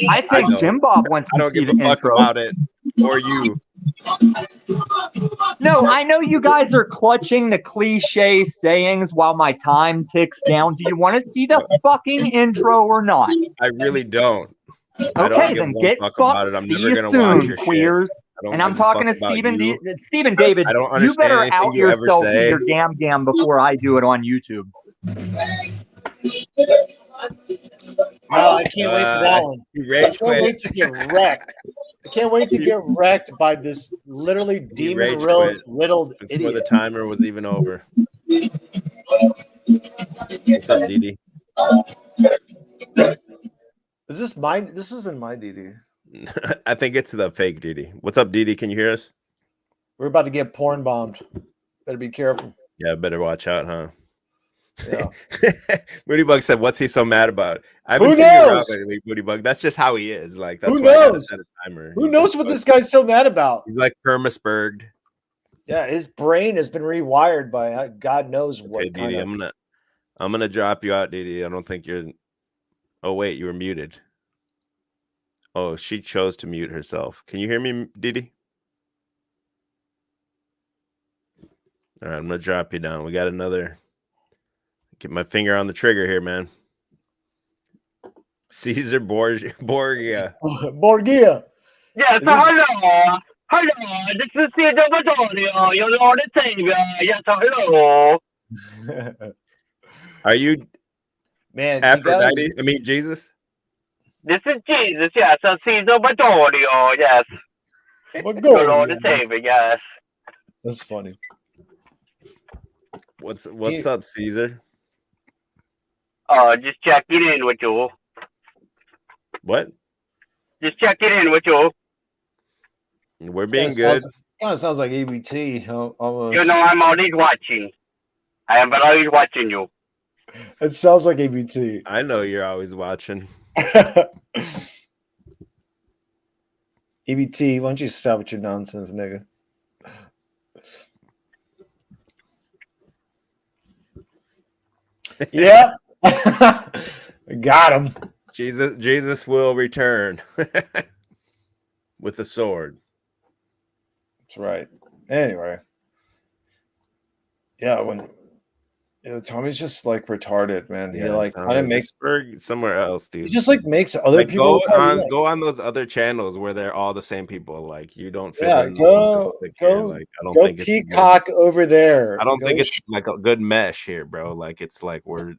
I think Jim Bob wants to see the intro. About it or you. No, I know you guys are clutching the cliche sayings while my time ticks down. Do you want to see the fucking intro or not? I really don't. Okay, then get fucked. See you soon, queers. And I'm talking to Stephen David. You better out yourself in your gam before I do it on YouTube. Oh, I can't wait for that one. I can't wait to get wrecked. I can't wait to get wrecked by this literally demon-riddled idiot. Before the timer was even over. What's up, Didi? Is this mine? This isn't my Didi. I think it's the fake Didi. What's up, Didi? Can you hear us? We're about to get porn bombed. Better be careful. Yeah, better watch out, huh? Yeah. Moody Bug said, "What's he so mad about?" I haven't Who seen knows? you around lately, Moody Bug. That's just how he is. Like that's who why knows? I gotta set a timer. Who knows what this guy's so mad about? He's like Permasburg. Yeah, his brain has been rewired by God knows what. Okay, Didi, I'm gonna drop you out, Didi. I don't think you're. Oh wait, you were muted. Oh, she chose to mute herself. Can you hear me, Didi? All right, I'm gonna drop you down. We got another. Get my finger on the trigger here, man. Caesar Borgia. Borgia. Yes, Is this- hello. Hello, this is Caesar Borgia, your Lord and Savior. Yes, hello. Are you Man, Aphrodite? I mean Jesus. This is Jesus, yes, Caesar Borgia, yes. Your Lord and Savior, yes. That's funny. What's up, Caesar? Just checking in with you. What? Just checking in with you. We're being good. Kind of sounds like ABT. Almost. You know, I'm always watching. I am always watching you. It sounds like ABT. I know you're always watching. EBT, why don't you stop with your nonsense, nigga? Yep. Got him. Jesus will return with a sword. That's right. Anyway. Yeah, Tommy's just like retarded, man. He like kind of makes somewhere else, dude. He just like makes other like, people go on those other channels where they're all the same people. Like you don't fit in. Go like, I don't go think Peacock it's over there. I don't think it's like a good mesh here, bro. Like it's like we're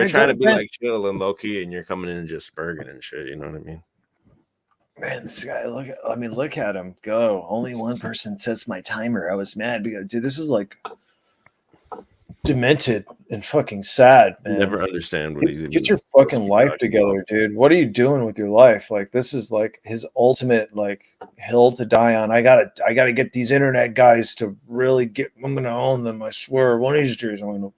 trying to be like chill and low key, and you're coming in and just spurging and shit. You know what I mean? Man, this guy, look at him go. Only one person sets my timer. I was mad because, dude, this is like demented and fucking sad, man. Never understand what he's Get your fucking life together, dude. What are you doing with your life? Like, this is like his ultimate like hill to die on. I gotta get these internet guys to really I'm gonna own them. I swear. One of these days I'm gonna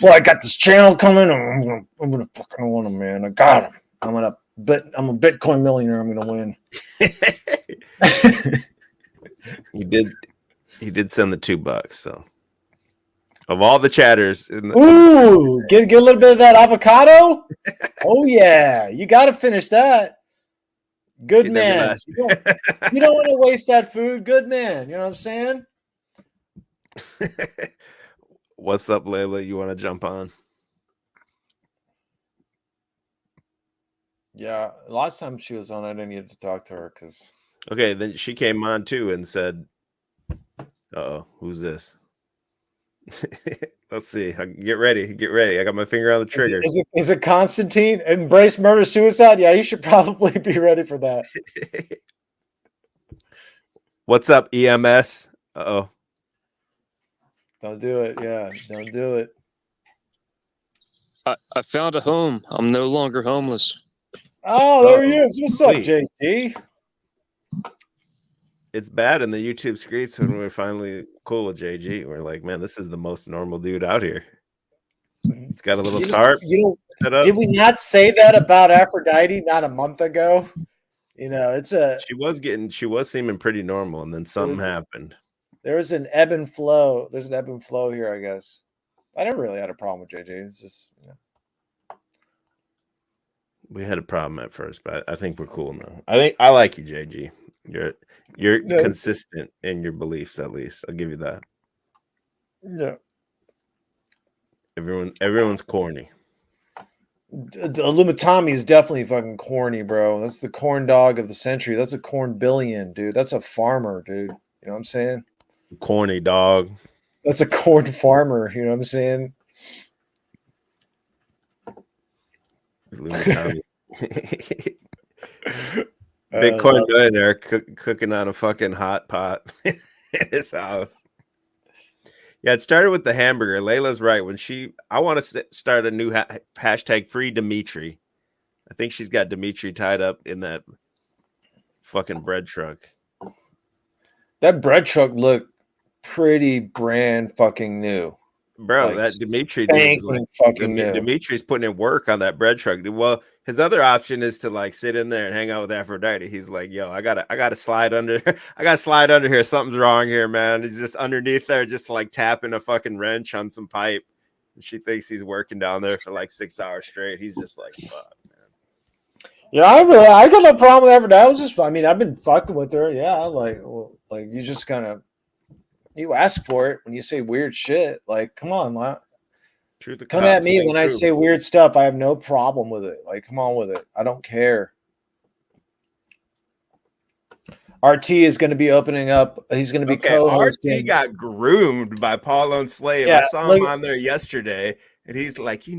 well, I got this channel coming. I'm gonna fucking own them, man. I got him. I'm a Bitcoin millionaire. I'm gonna win. He did send the $2. So of all the chatters, get a little bit of that avocado. Oh yeah, you got to finish that. Good man. You don't want to waste that food. Good man. You know what I'm saying? What's up, Layla? You want to jump on? Yeah, last time she was on, I didn't get to talk to her because. Okay, then she came on too and said, "Uh-oh, who's this?" Let's see. Get ready. I got my finger on the trigger. Is it Constantine? Embrace murder suicide? Yeah, you should probably be ready for that. What's up, EMS? Uh-oh. Don't do it. Yeah, don't do it. I found a home. I'm no longer homeless. Oh, there he is. What's up, JG? It's bad in the YouTube streets when we're finally cool with JG. We're like, man, this is the most normal dude out here. It's got a little tarp. Did we not say that about Aphrodite not a month ago? You know, she was seeming pretty normal, and then something happened. There's an ebb and flow. There's an ebb and flow here, I guess. I never really had a problem with JJ. It's just, we had a problem at first, but I think we're cool now. I like you, JG. You're consistent in your beliefs, at least. I'll give you that. Yeah. Everyone's corny. Illumitami is definitely fucking corny, bro. That's the corn dog of the century. That's a corn billion, dude. That's a farmer, dude. You know what I'm saying? Corny dog. That's a corn farmer. You know what I'm saying? Bitcoin millionaire cooking on a fucking hot pot in his house. Yeah, it started with the hamburger. Layla's right. I want to start a new hashtag free Dimitri. I think she's got Dimitri tied up in that fucking bread truck. That bread truck looked pretty brand fucking new. Bro, like, that Dimitri Dimitri's putting in work on that bread truck. Well, his other option is to like sit in there and hang out with Aphrodite. He's like, yo, I gotta slide under. I gotta slide under here. Something's wrong here, man. He's just underneath there, just like tapping a fucking wrench on some pipe. And she thinks he's working down there for like 6 hours straight. He's just like, fuck, man. Yeah, I got no problem with Aphrodite. I've been fucking with her. Yeah, like you just kind of You ask for it when you say weird shit. Like, come on, man. Truth or Come cop, at me stay when I true. say weird stuff. I have no problem with it. Like, come on with it. I don't care. RT is going to be opening up. He's going to be Okay, co-hosting. RT got groomed by Paul on Slave. Yeah, I saw him on there yesterday, and he's like, you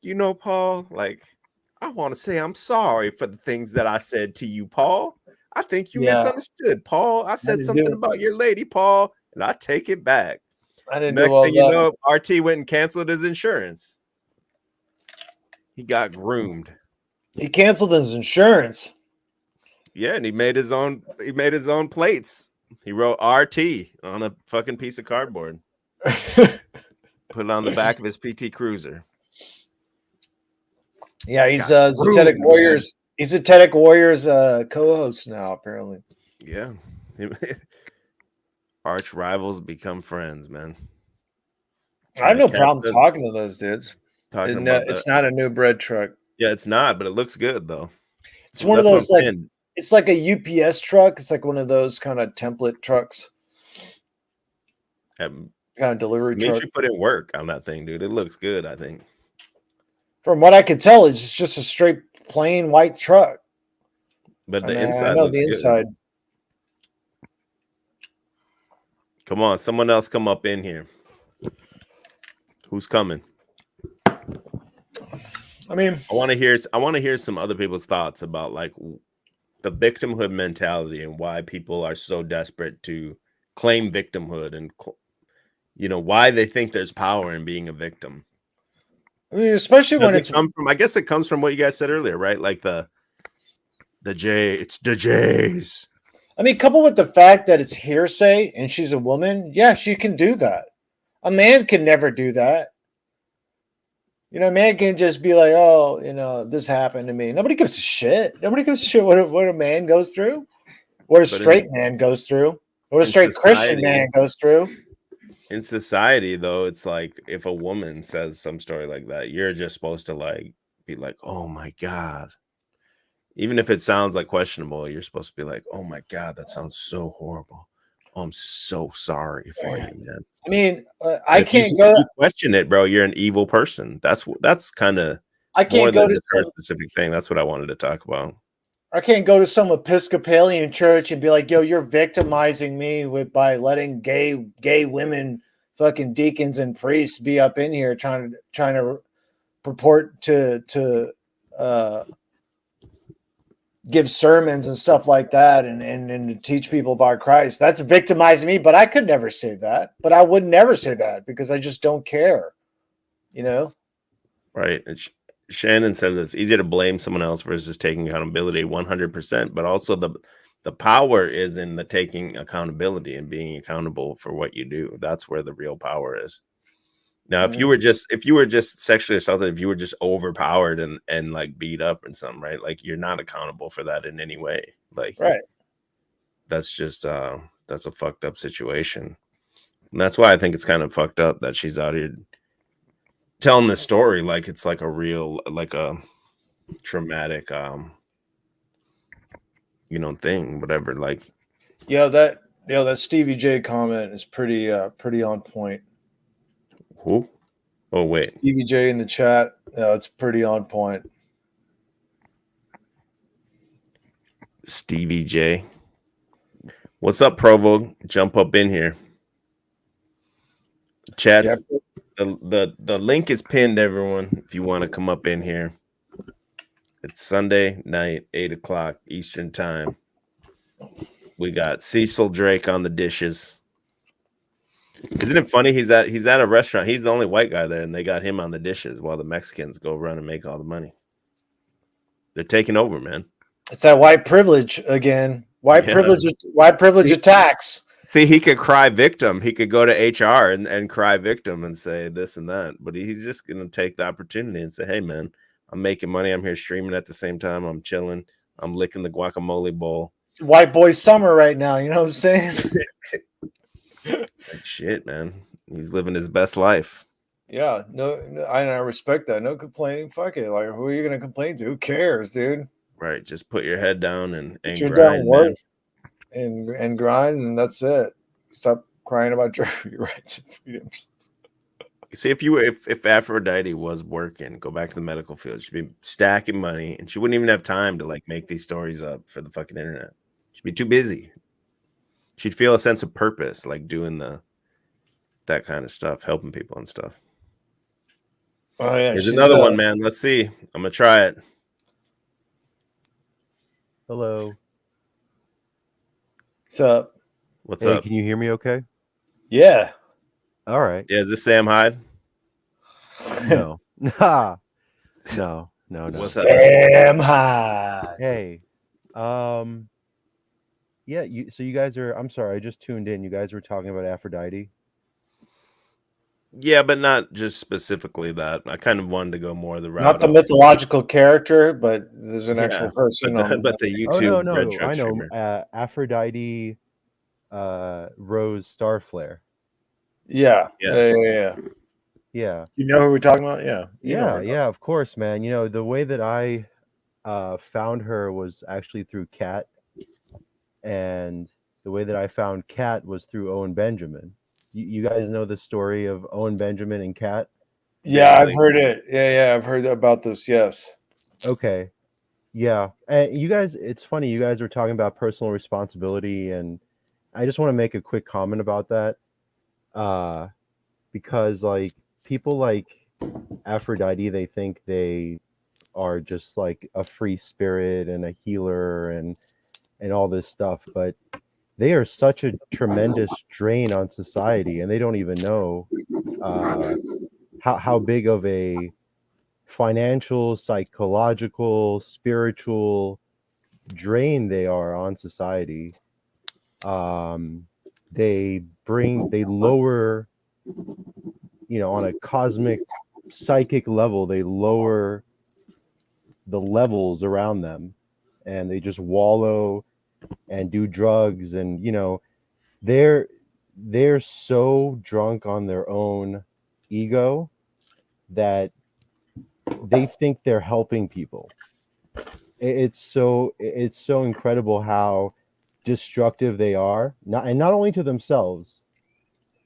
know, Paul, like, I want to say I'm sorry for the things that I said to you, Paul. I think you Yeah. misunderstood, Paul. I said didn't something do it. about your lady, Paul, and I take it back. I didn't do Next all thing you that. know, RT went and canceled his insurance. He got groomed. He canceled his insurance. Yeah, and he made his own plates. He wrote RT on a fucking piece of cardboard. Put it on the back of his PT Cruiser. Yeah, he's Got Zetetic groomed, Warriors. He's Zetetic Warriors co-host now, apparently. Yeah. Arch rivals become friends, man. I have no Cat problem says- talking to those dudes. Talking And, about it's not a new bread truck. Yeah, it's not, but it looks good though. It's one of That's what those I'm like saying. it's like a UPS truck. It's like one of those kind of template trucks, kind of delivery truck. Dimitri put in work on that thing, dude. It looks good, I think. From what I could tell, it's just a straight plain white truck. But the I inside know looks the good. inside. Come on, someone else come up in here. Who's coming? I mean, I want to hear some other people's thoughts about like the victimhood mentality and why people are so desperate to claim victimhood and why they think there's power in being a victim. I mean, especially when it's I guess it comes from what you guys said earlier, right? Like it's the Jays. I mean, coupled with the fact that it's hearsay and she's a woman, yeah, she can do that. A man can never do that. You know, a man can just be like, oh, this happened to me. Nobody gives a shit. Nobody gives a shit what a man goes through, what a straight man goes through, what a straight Christian man goes through. In society, though, it's like if a woman says some story like that, you're just supposed to like be like, oh my God. Even if it sounds like questionable, you're supposed to be like, oh my God, that sounds so horrible. Oh, I'm so sorry for you, man. I mean, I can't go. You question it, bro. You're an evil person. That's kind of more than just her specific thing. That's what I wanted to talk about. I can't go to some Episcopalian church and be like, yo, you're victimizing me by letting gay women, fucking deacons and priests be up in here trying to purport to give sermons and stuff like that and to teach people about Christ. That's victimizing me, but I could never say that. But I would never say that because I just don't care, Right. Shannon says it's easier to blame someone else versus taking accountability 100%, but also the power is in the taking accountability and being accountable for what you do. That's where the real power is. Now, if you were just sexually assaulted, if you were just overpowered and like beat up and something, right? Like you're not accountable for that in any way. Like, right. That's just that's a fucked up situation. And that's why I think it's kind of fucked up that she's out here telling this story like it's like a real, like a traumatic thing, whatever. Like that Stevie J comment is pretty on point. Who? Oh wait, Stevie J in the chat. Yeah, it's pretty on point. Stevie J. What's up, Provo? Jump up in here. Chat. Yep. The link is pinned, everyone. If you want to come up in here, it's Sunday night, 8:00 Eastern time. We got Cecil Drake on the dishes. Isn't it funny? He's at a restaurant. He's the only white guy there, and they got him on the dishes while the Mexicans go run and make all the money. They're taking over, man. It's that white privilege again. White privilege attacks. See, he could cry victim. He could go to HR and cry victim and say this and that. But he's just going to take the opportunity and say, hey, man, I'm making money. I'm here streaming at the same time. I'm chilling. I'm licking the guacamole bowl. It's white boy summer right now. You know what I'm saying? Like, shit, man. He's living his best life. Yeah. No, I respect that. No complaining. Fuck it. Like, who are you going to complain to? Who cares, dude? Right. Just put your head down and grind, work and grind, and that's it. Stop crying about your rights and freedoms. See, if Aphrodite was working, go back to the medical field, she'd be stacking money, and she wouldn't even have time to like make these stories up for the fucking internet. She'd be too busy. She'd feel a sense of purpose, like doing that kind of stuff, helping people and stuff. Oh yeah, Here's another one, man. Let's see. I'm gonna try it. Hello. What's up? What's Hey, up? can you hear me okay? Yeah. All right. Yeah, is this Sam Hyde? No. no. No. What's up? Sam Hyde. Hey. Yeah, so you guys are, I'm sorry, I just tuned in. You guys were talking about Aphrodite. Yeah, but not just specifically that. I kind of wanted to go more the route. Not the of, mythological character, but there's an actual person. but the YouTube. Oh no, Red Truck I know. streamer. Aphrodite Rose Starflare. Yeah. Yes. Yeah. You know who we're talking about? Yeah. Yeah, of course, man. You know, the way that I found her was actually through Kat, and the way that I found Kat was through Owen Benjamin. You guys know the story of Owen Benjamin and Kat? Yeah, I've heard it. Yeah, I've heard about this. Yes. Okay. Yeah. And you guys, it's funny, you guys were talking about personal responsibility, and I just want to make a quick comment about that. Because like people like Aphrodite, they think they are just like a free spirit and a healer and all this stuff, but they are such a tremendous drain on society, and they don't even know how big of a financial, psychological, spiritual drain they are on society. They lower, you know, on a cosmic psychic level, they lower the levels around them, and they just wallow and do drugs, and you know, they're so drunk on their own ego that they think they're helping people. It's so incredible how destructive they are, not only to themselves,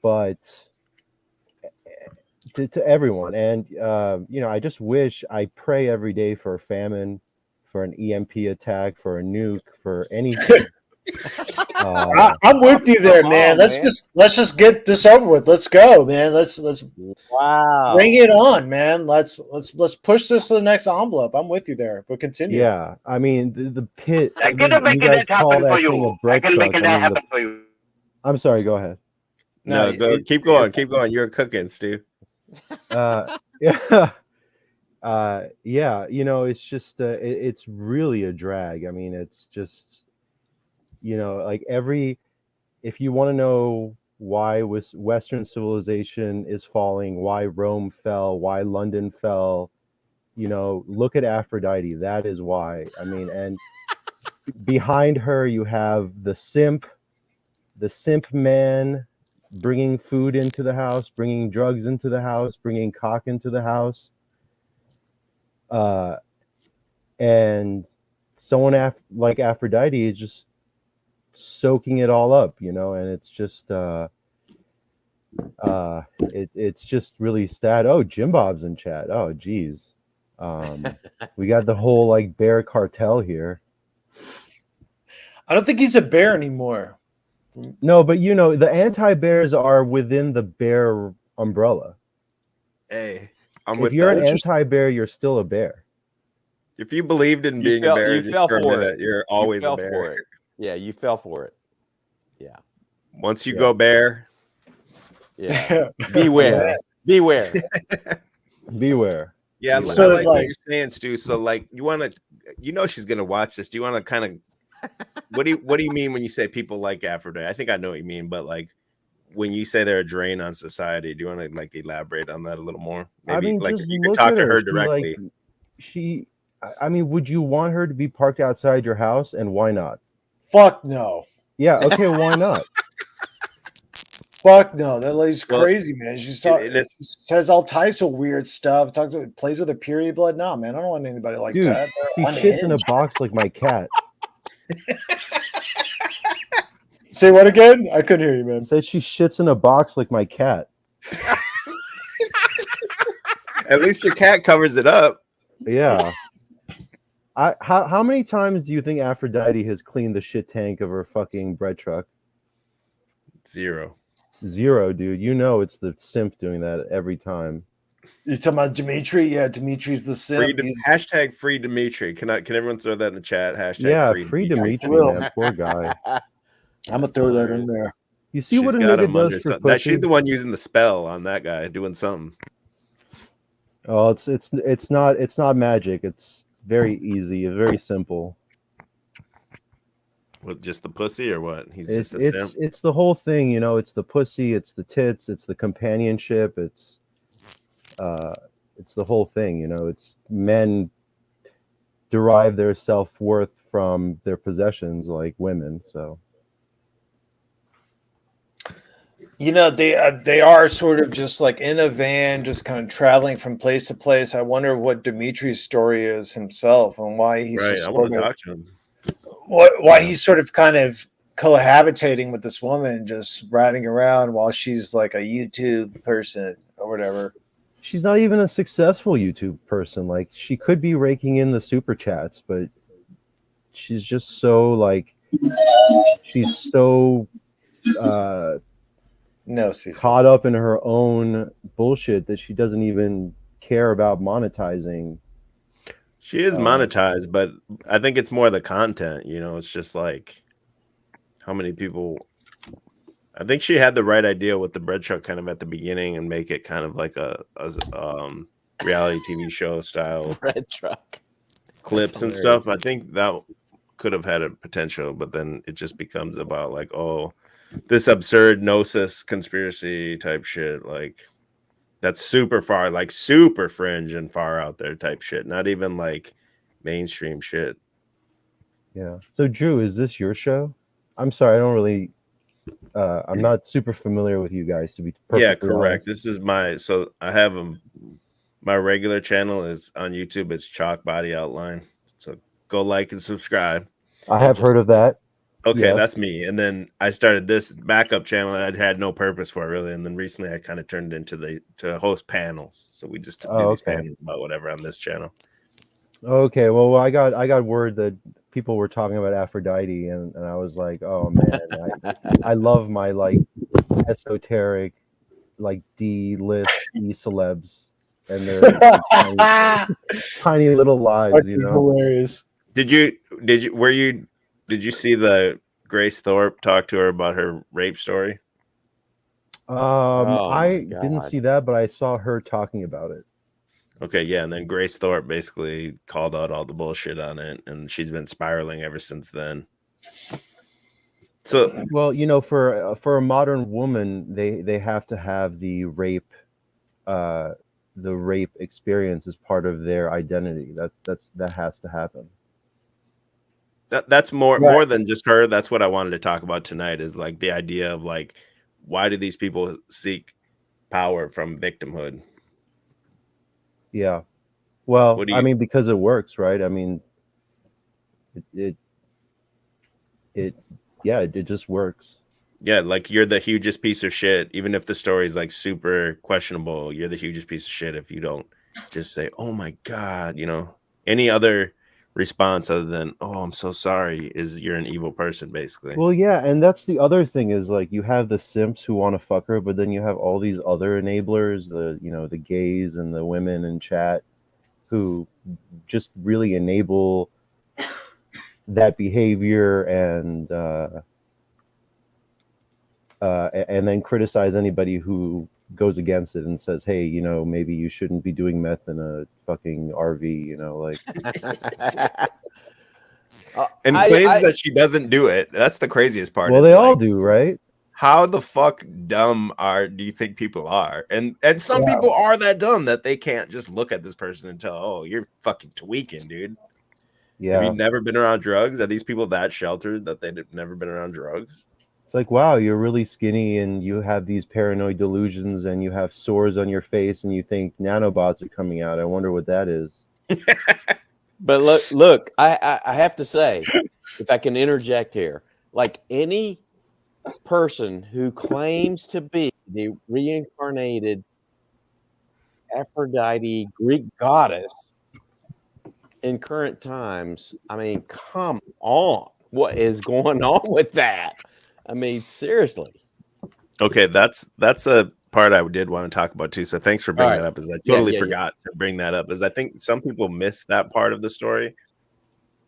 but to everyone. And you know, I just wish, I pray every day for a famine, for an EMP attack, for a nuke, for anything. I'm with you there, man. Let's just get this over with. Let's go, man. Let's bring it on, man. Let's push this to the next envelope. I'm with you there, but continue. Yeah, I mean the pit. I can make that happen for you. I can make that happen for you. I'm sorry. Go ahead. No, keep going. Keep going. You're cooking, Stu. Yeah. Yeah, you know, it's just it's really a drag. I mean, it's just, you know, like if you want to know why Western civilization is falling, why Rome fell, why London fell, you know, look at Aphrodite. That is why. I mean, and behind her you have the simp man, bringing food into the house, bringing drugs into the house, bringing cock into the house. And someone like Aphrodite is just soaking it all up, you know, and it's just it's just really sad. Oh, Jim Bob's in chat. Oh, geez. We got the whole like bear cartel here. I don't think he's a bear anymore. No, but you know, the anti-bears are within the bear umbrella. Hey, if you're an anti-bear, you're still a bear. If you believed in being a bear just for a minute, you're always a bear. For it. Yeah, you fell for it. Yeah. Once you go bear. Yeah. Beware. Beware. Beware. Yeah, so I like what you're saying, Stu. So like you want to, you know, she's gonna watch this. Do you want to kind of what do you mean when you say people like Aphrodite? I think I know what you mean, but like when you say they're a drain on society, do you want to like elaborate on that a little more? Maybe I mean, like just you could talk to her She, directly. Like, I mean, would you want her to be parked outside your house, and why not? Fuck no. Yeah, okay, why not? Fuck no. That lady's crazy, man. She says all types of weird stuff. Plays with her period blood. Nah, man, I don't want anybody like Dude, that. She shits in a box like my cat. Say what again? I couldn't hear you, man. Said she shits in a box like my cat. At least your cat covers it up. Yeah. How many times do you think Aphrodite has cleaned the shit tank of her fucking bread truck? 0. 0, dude. You know it's the simp doing that every time. You talking about Dimitri? Yeah, Dimitri's the simp. Hashtag free Dimitri. Can everyone throw that in the chat? Hashtag Yeah, free free Dimitri. Dimitri, man. Poor guy. I'm gonna throw that in there. You see what a She's got nigga him under does for that. pussy? She's the one using the spell on that guy, doing something. Oh, it's not magic. It's very easy. It's very simple. With just the pussy or what? He's It's just a simp. it's the whole thing, you know. It's the pussy. It's the tits. It's the companionship. It's the whole thing, you know. It's men derive their self-worth from their possessions, like women. So. You know, they are sort of just like in a van, just kind of traveling from place to place. I wonder what Dimitri's story is himself and why he's Right. just I want to sort of- talk to him. why he's sort of kind of cohabitating with this woman, just riding around while she's like a YouTube person or whatever. She's not even a successful YouTube person. Like, she could be raking in the super chats, but she's just so like, she's so no, Cecil. caught up in her own bullshit that she doesn't even care about monetizing. She is monetized, but I think it's more the content. You know, it's just like how many people. I think she had the right idea with the bread truck kind of at the beginning and make it kind of like a reality TV show style Bread truck clips and stuff. I think that could have had a potential, but then it just becomes about like, oh, this absurd gnosis conspiracy type shit. Like, that's super far, like super fringe and far out there type shit. Not even like mainstream shit. Yeah. So, Drew, is this your show? I'm sorry, I don't really. I'm not super familiar with you guys, to be perfectly Yeah, correct. honest. This is my I have my regular channel is on YouTube. It's Chalk Body Outline. So go like and subscribe. I have heard of that. Okay, Yes. that's me. And then I started this backup channel that I had no purpose for really. And then recently I kind of turned it into to host panels. So we just do these panels about whatever on this channel. Okay, well, I got word that people were talking about Aphrodite, and I was like, oh man, I love my like esoteric, like D-list E-celebs and their tiny little lives, you know. Hilarious. Did you see the Grace Thorpe talk to her about her rape story? I didn't see that, but I saw her talking about it. Okay, yeah, and then Grace Thorpe basically called out all the bullshit on it, and she's been spiraling ever since then. So, well, you know, for a modern woman, they have to have the rape experience as part of their identity. That has to happen. That's more than just her. That's what I wanted to talk about tonight. Is like the idea of like, why do these people seek power from victimhood? Yeah. Well, I mean, because it works, right? I mean, it just works. Yeah, like you're the hugest piece of shit. Even if the story is like super questionable, you're the hugest piece of shit if you don't just say, "Oh my God," you know. Any other response other than, "Oh, I'm so sorry," is you're an evil person, basically. Well, yeah, and that's the other thing is like you have the simps who want to fuck her, but then you have all these other enablers, the gays and the women in chat who just really enable that behavior and then criticize anybody who goes against it and says, hey, you know, maybe you shouldn't be doing meth in a fucking RV, you know, like. And claims that she doesn't do it. That's the craziest part. Well, they all do, right? How the fuck dumb do you think people are? And some people are that dumb that they can't just look at this person and tell, oh, you're fucking tweaking, dude. Yeah. Have you never been around drugs? Are these people that sheltered that they've never been around drugs? It's like, wow, you're really skinny and you have these paranoid delusions and you have sores on your face and you think nanobots are coming out. I wonder what that is. But look, I have to say, if I can interject here, like any person who claims to be the reincarnated Aphrodite Greek goddess in current times, I mean, come on. What is going on with that? I mean, seriously. Okay, that's a part I did want to talk about too. So thanks for bringing that up. Is I totally forgot to bring that up. Is I think some people miss that part of the story.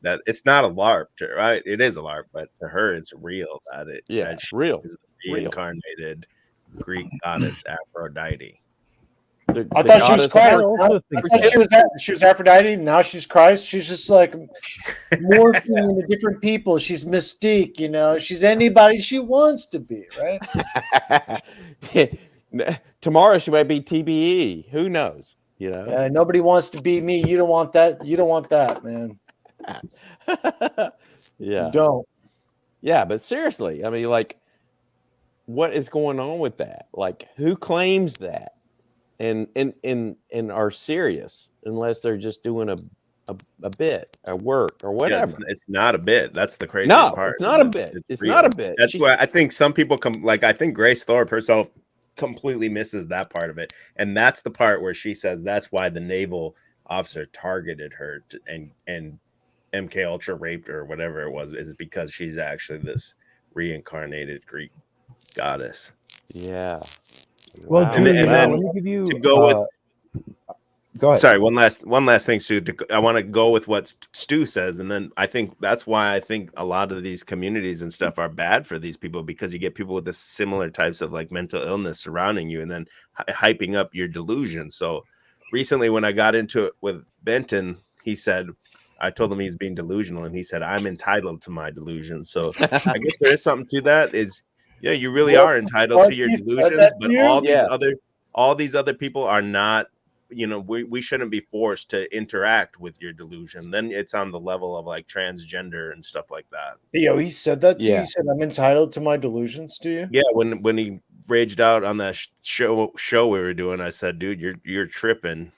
That it's not a LARP, right? It is a LARP, but to her, it's real. That she real, is the reincarnated Greek goddess Aphrodite. I thought she was Christ. I thought she was Aphrodite. Now she's Christ. She's just like morphing into different people. She's Mystique, you know. She's anybody she wants to be, right? Tomorrow she might be TBE. Who knows? You know. Nobody wants to be me. You don't want that. You don't want that, man. Yeah. You don't. Yeah, but seriously, I mean, like, what is going on with that? Like, who claims that? And are serious unless they're just doing a bit, a work, or whatever. Yeah, it's not a bit. That's the craziest part. It's not a bit. It's not a bit. That's why I think some people I think Grace Thorpe herself completely misses that part of it, and that's the part where she says that's why the naval officer targeted her and MK Ultra raped her or whatever it was, is because she's actually this reincarnated Greek goddess. Yeah. Well, and then let me give you to go with. Go ahead. Sorry, one last thing, Stu. I want to go with what Stu says, and then I think that's why I think a lot of these communities and stuff are bad for these people, because you get people with the similar types of like mental illness surrounding you, and then hyping up your delusion. So recently, when I got into it with Benton, he said, I told him he's being delusional, and he said, I'm entitled to my delusion. So I guess there is something to that. Yeah, you really are entitled to your delusions, but all these other people are not. You know, we shouldn't be forced to interact with your delusion. Then it's on the level of like transgender and stuff like that. Yo, he said that to you. He said, I'm entitled to my delusions, do you? Yeah, when he raged out on that show we were doing, I said, dude, you're tripping.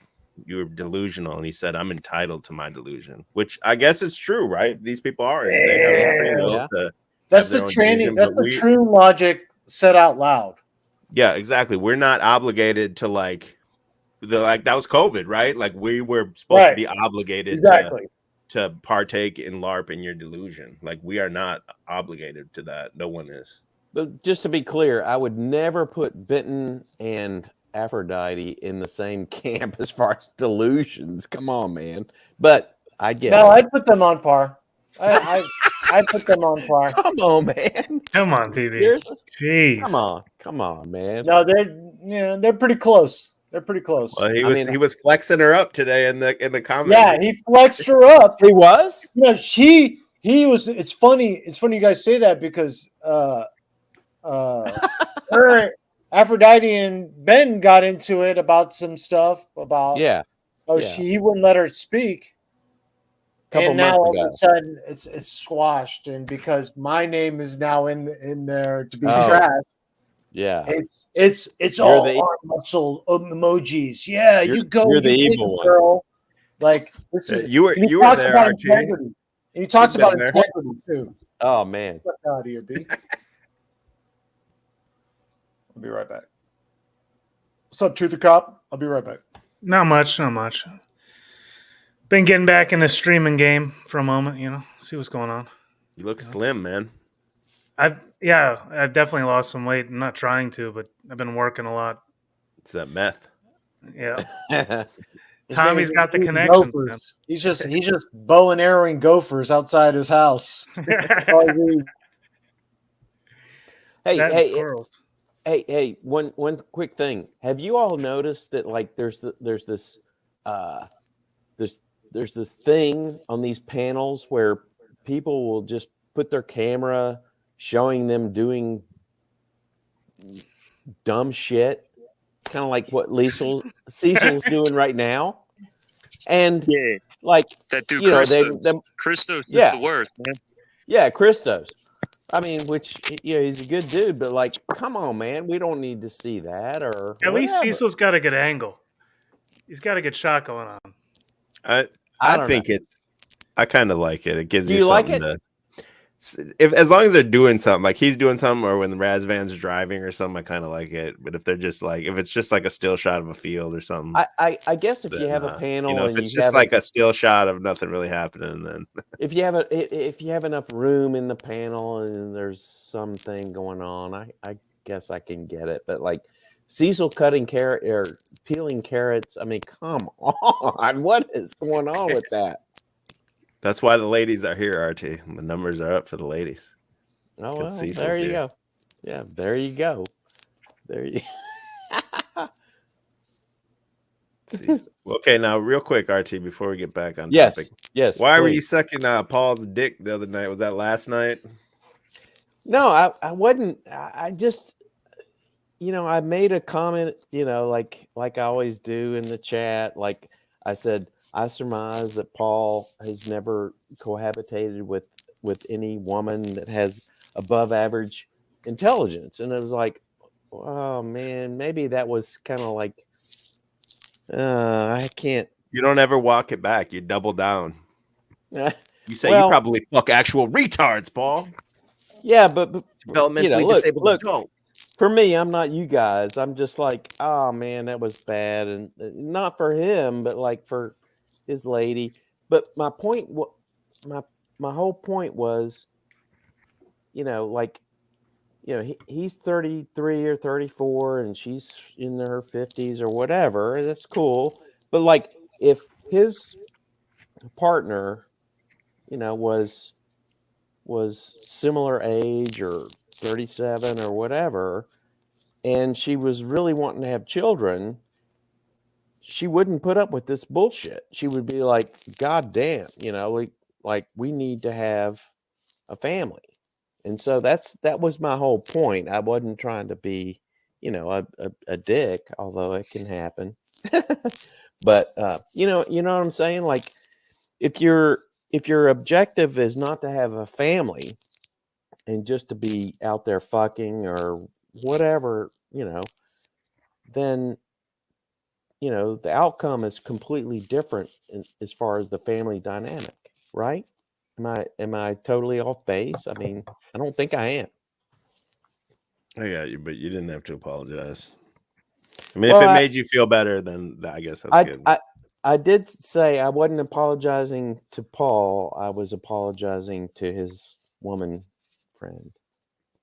You're delusional. And he said, I'm entitled to my delusion, which I guess is true, right? These people are. They have free will to That's the training. That's the true logic said out loud. Yeah, exactly. We're not obligated to like that was COVID, right? Like we were supposed to be obligated to partake in LARP in your delusion. Like we are not obligated to that. No one is. But just to be clear, I would never put Benton and Aphrodite in the same camp as far as delusions. Come on, man. But I get it. I'd put them on par. I put them on par. Come on, man. Come on, TV. Jeez. Come on, man. No, they're pretty close. They're pretty close. Well, he was flexing her up today in the comments. Yeah, he flexed her up. He was? You know, he was. It's funny. It's funny you guys say that because her, Aphrodite and Ben got into it about some stuff about he wouldn't let her speak. And now all of a sudden it's squashed, and because my name is now in there to be trashed. Yeah, it's all arm muscle emojis. Yeah, you go. You're the evil one, girl. Like this is you were there, about Archie. integrity. And he talks about integrity too. Oh man, get out of here, B. I'll be right back. What's up, Truther Cop? I'll be right back. Not much. Been getting back in the streaming game for a moment, see what's going on. You look slim, man. I've definitely lost some weight. I'm not trying to, but I've been working a lot. It's that meth. Yeah. Tommy's got the connections. Man. He's just bow and arrowing gophers outside his house. Hey, one quick thing. Have you all noticed that like there's this thing on these panels where people will just put their camera showing them doing dumb shit, kind of like what Cecil's doing right now, and like that dude, Christos is the worst, man. Yeah, Christos. I mean, which he's a good dude, but like, come on, man, we don't need to see that. Or at least Cecil's got a good angle. He's got a good shot going on. I think I kind of like it. It gives you like something it? if as long as they're doing something, like he's doing something, or when the Raz Van's driving or something, I kind of like it. But if they're just like, if it's just like a still shot of a field or something, I guess if you then, have a panel, you know, if and it's you just have like a still shot of nothing really happening, then if you have enough room in the panel and there's something going on, I guess I can get it. But like Cecil cutting carrot or peeling carrots, I mean, come on, what is going on with that? that's why the ladies are here, RT. The numbers are up for the ladies. Oh, well, there you go. Yeah, there you go. There you Okay, now real quick, RT, before we get back on Yes, topic. yes, Why were please. you sucking Paul's dick the other night? Was that last night? No, I wasn't. I just, you know, I made a comment, you know, like I always do in the chat. Like I said, I surmise that Paul has never cohabitated with any woman that has above average intelligence. And it was like, oh man, maybe that was kind of like, I can't. You don't ever walk it back. You double down. You say Well, you probably fuck actual retards, Paul. Yeah, but developmentally you know, disabled look, adult. For me, I'm not you guys. I'm just like, oh man, that was bad, and not for him, but like for his lady. But my point, my whole point was, you know, like, you know, he's 33 or 34, and she's in her 50s or whatever. That's cool. But like, if his partner, you know, was similar age or 37 or whatever, and she was really wanting to have children, she wouldn't put up with this bullshit. She would be like, God damn, you know, like we need to have a family. And so that was my whole point. I wasn't trying to be, you know, a dick, although it can happen. But you know what I'm saying? Like if your objective is not to have a family and just to be out there fucking or whatever, you know, then, you know, the outcome is completely different as far as the family dynamic, right? Am I totally off base? I mean, I don't think I am. I got you, but you didn't have to apologize. I mean, Well, if it made you feel better, then I guess that's good. I did say I wasn't apologizing to Paul. I was apologizing to his woman friend.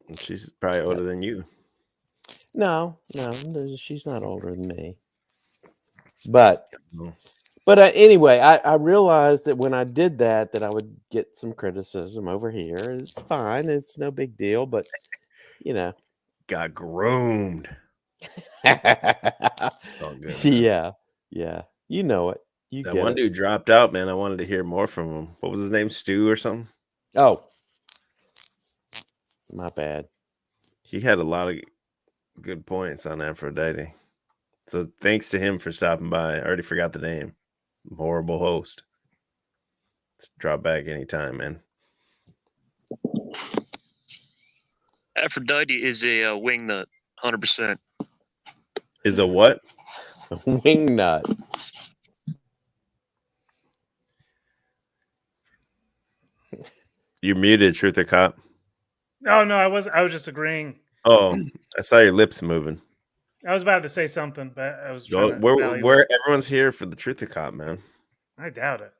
And she's probably older than you. No, she's not older than me. But anyway, I realized that when I did that I would get some criticism over here. It's fine. It's no big deal. But, you know. Got groomed. All good, man. Yeah. You know it. That one dude dropped out, man. I wanted to hear more from him. What was his name? Stu or something? Oh. My bad. He had a lot of good points on Aphrodite. So thanks to him for stopping by. I already forgot the name. Horrible host. Just drop back anytime, man. Aphrodite is a wingnut, 100%. Is a what? A wingnut. You're muted, Truth or Cop. Oh no, I was just agreeing. Oh, I saw your lips moving. I was about to say something, but I was trying where everyone's here for the Truth or Cop, man. I doubt it.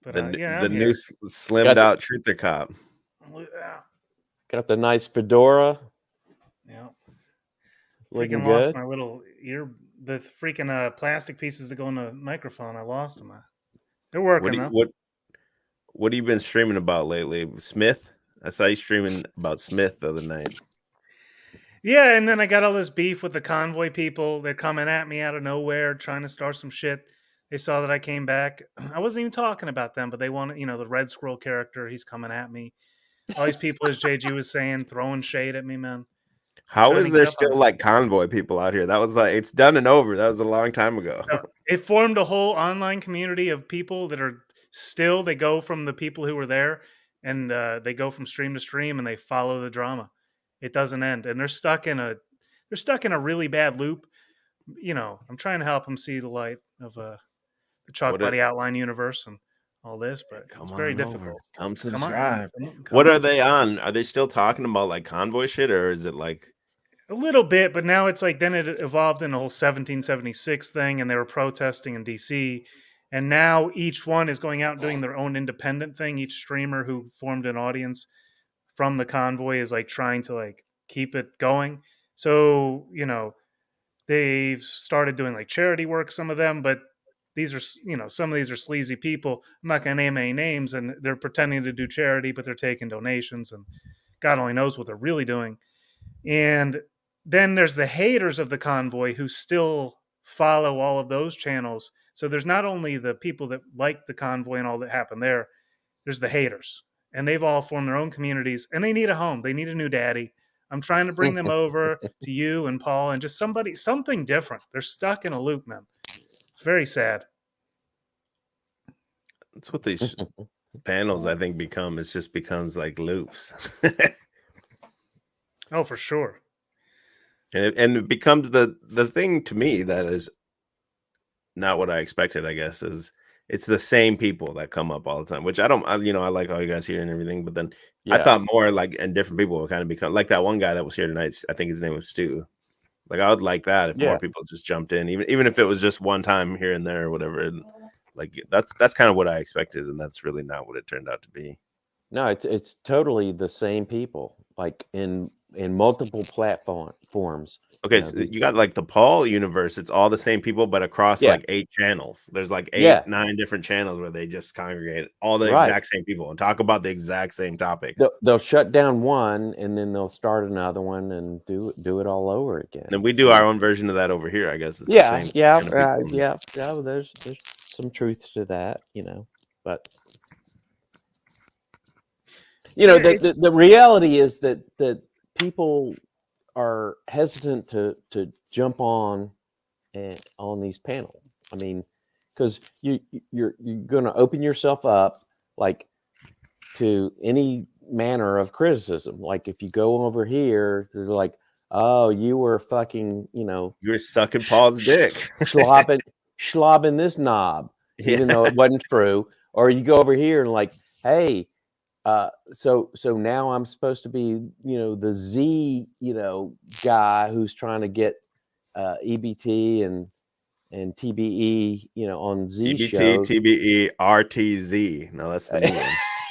But the new slimmed out Truth or Cop. Got the nice fedora. Yeah. Looking freaking good. Lost my little ear. The freaking plastic pieces that go in the microphone. I lost them. They're working though. What have you been streaming about lately? Smith? I saw you streaming about Smith the other night. Yeah, and then I got all this beef with the Convoy people. They're coming at me out of nowhere, trying to start some shit. They saw that I came back. I wasn't even talking about them, but they wanted, the Red Squirrel character. He's coming at me. All these people, as JG was saying, throwing shade at me, man. How is there still like Convoy people out here? That was like, it's done and over. That was a long time ago. It formed a whole online community of people that are still, they go from the people who were there and they go from stream to stream and they follow the drama. It doesn't end. And they're stuck in a really bad loop. I'm trying to help them see the light of the Chalk Buddy Outline universe. And all this, but Come it's very on difficult. over. Come Come subscribe. on, What come are they on? Are they still talking about like convoy shit, or is it like a little bit, but now it's like then it evolved in a whole 1776 thing, and they were protesting in DC, and now each one is going out and doing their own independent thing. Each streamer who formed an audience from the convoy is like trying to like keep it going. So, you know, they've started doing like charity work, some of them, but these are, you know, some of these are sleazy people. I'm not going to name any names, and they're pretending to do charity, but they're taking donations, and God only knows what they're really doing. And then there's the haters of the convoy who still follow all of those channels. So there's not only the people that like the convoy and all that happened there, there's the haters. And they've all formed their own communities, and they need a home. They need a new daddy. I'm trying to bring them over to you and Paul and just something different. They're stuck in a loop, man. It's very sad. that's what these panels I think become? It just becomes like loops. Oh, for sure. And it becomes the thing to me that is not what I expected, I guess, is it's the same people that come up all the time, which I like all you guys here and everything, but then I thought more like, and different people would kind of become like that one guy that was here tonight. I think his name was Stu. Like I would like that if more people just jumped in, even if it was just one time here and there or whatever. And like that's kind of what I expected, and that's really not what it turned out to be. No, it's totally the same people, like in multiple platforms. Okay, so you got like the Paul universe. It's all the same people, but across like 8 channels. There's like 9 different channels where they just congregate all the exact same people and talk about the exact same topics. They'll shut down one, and then they'll start another one and do it all over again. And we do our own version of that over here. I guess it's the same yeah. There's some truth to that, you know, but. You know, the reality is that people are hesitant to jump on these panels. I mean, because you're going to open yourself up like to any manner of criticism. Like if you go over here, they're like, "Oh, you were fucking, you know, you're sucking Paul's dick, slobbing this knob," even though it wasn't true. Or you go over here and like, "Hey." So now I'm supposed to be, you know, the Z, you know, guy who's trying to get EBT and TBE, you know, on Z EBT, show. TBE, RTZ. No, that's the new one.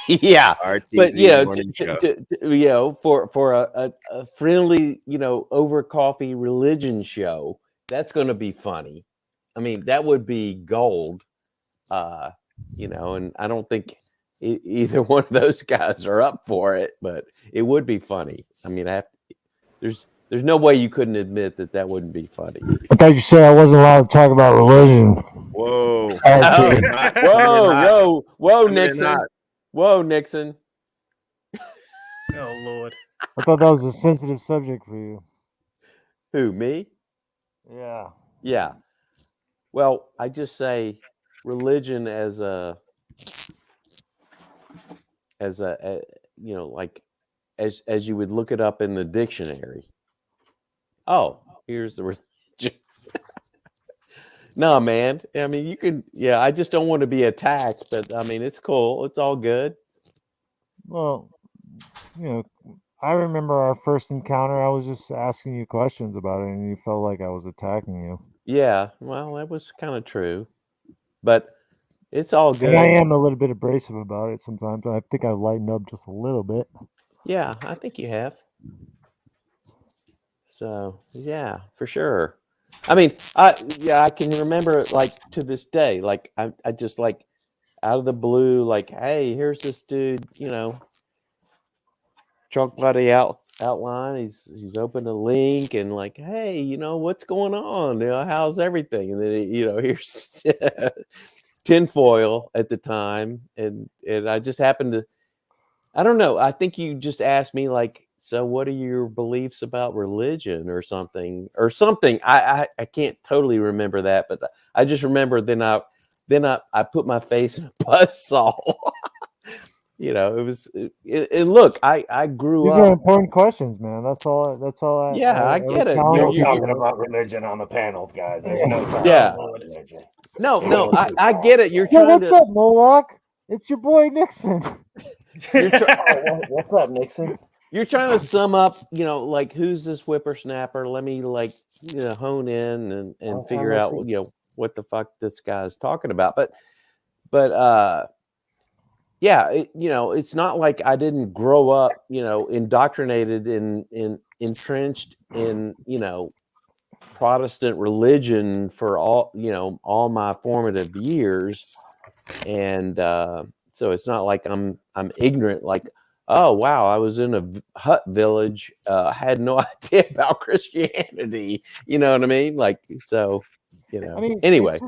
Yeah, RTZ, but you know, for a friendly, you know, over coffee religion show, that's going to be funny. I mean, that would be gold. You know, and I don't think either one of those guys are up for it, but it would be funny. I mean, there's no way you couldn't admit that wouldn't be funny. I thought you said I wasn't allowed to talk about religion. Whoa. Whoa, Nixon. Whoa, Nixon. Oh, Lord. I thought that was a sensitive subject for you. Who, me? Yeah. Yeah. Well, I just say religion as a you know, like as you would look it up in the dictionary. Oh, here's the religion. No, man. I mean, you can. Yeah, I just don't want to be attacked, but I mean, it's cool. It's all good. Well, you know, I remember our first encounter. I was just asking you questions about it, and you felt like I was attacking you. Yeah, well, that was kind of true, but it's all good. And I am a little bit abrasive about it sometimes. I think I've lightened up just a little bit. Yeah, I think you have. So yeah, for sure. I mean, I can remember like to this day, like I just like out of the blue, like, hey, here's this dude, you know, chalk body outline. He's opened a link and like, hey, you know, what's going on? You know, how's everything? And then you know, here's tinfoil at the time, and I just happened to, I don't know. I think you just asked me like, so what are your beliefs about religion or something? I can't totally remember that, but I just remember then I put my face in a buzzsaw. You know, it was. Look, I grew up. These are important questions, man. That's all. I get it. You're talking about religion on the panels, guys. There's no religion. No, I get it. You're trying what's to. up, Moloch? It's your boy Nixon. What's up, Nixon? You're trying to sum up, like who's this whippersnapper? Let me hone in and figure out, what the fuck this guy's talking about. But yeah, it's not like I didn't grow up, indoctrinated in entrenched in, Protestant religion for all my formative years. And so it's not like I'm ignorant, like, oh wow, I was in a hut village, had no idea about Christianity. You know what I mean? Like, so, I mean, anyway.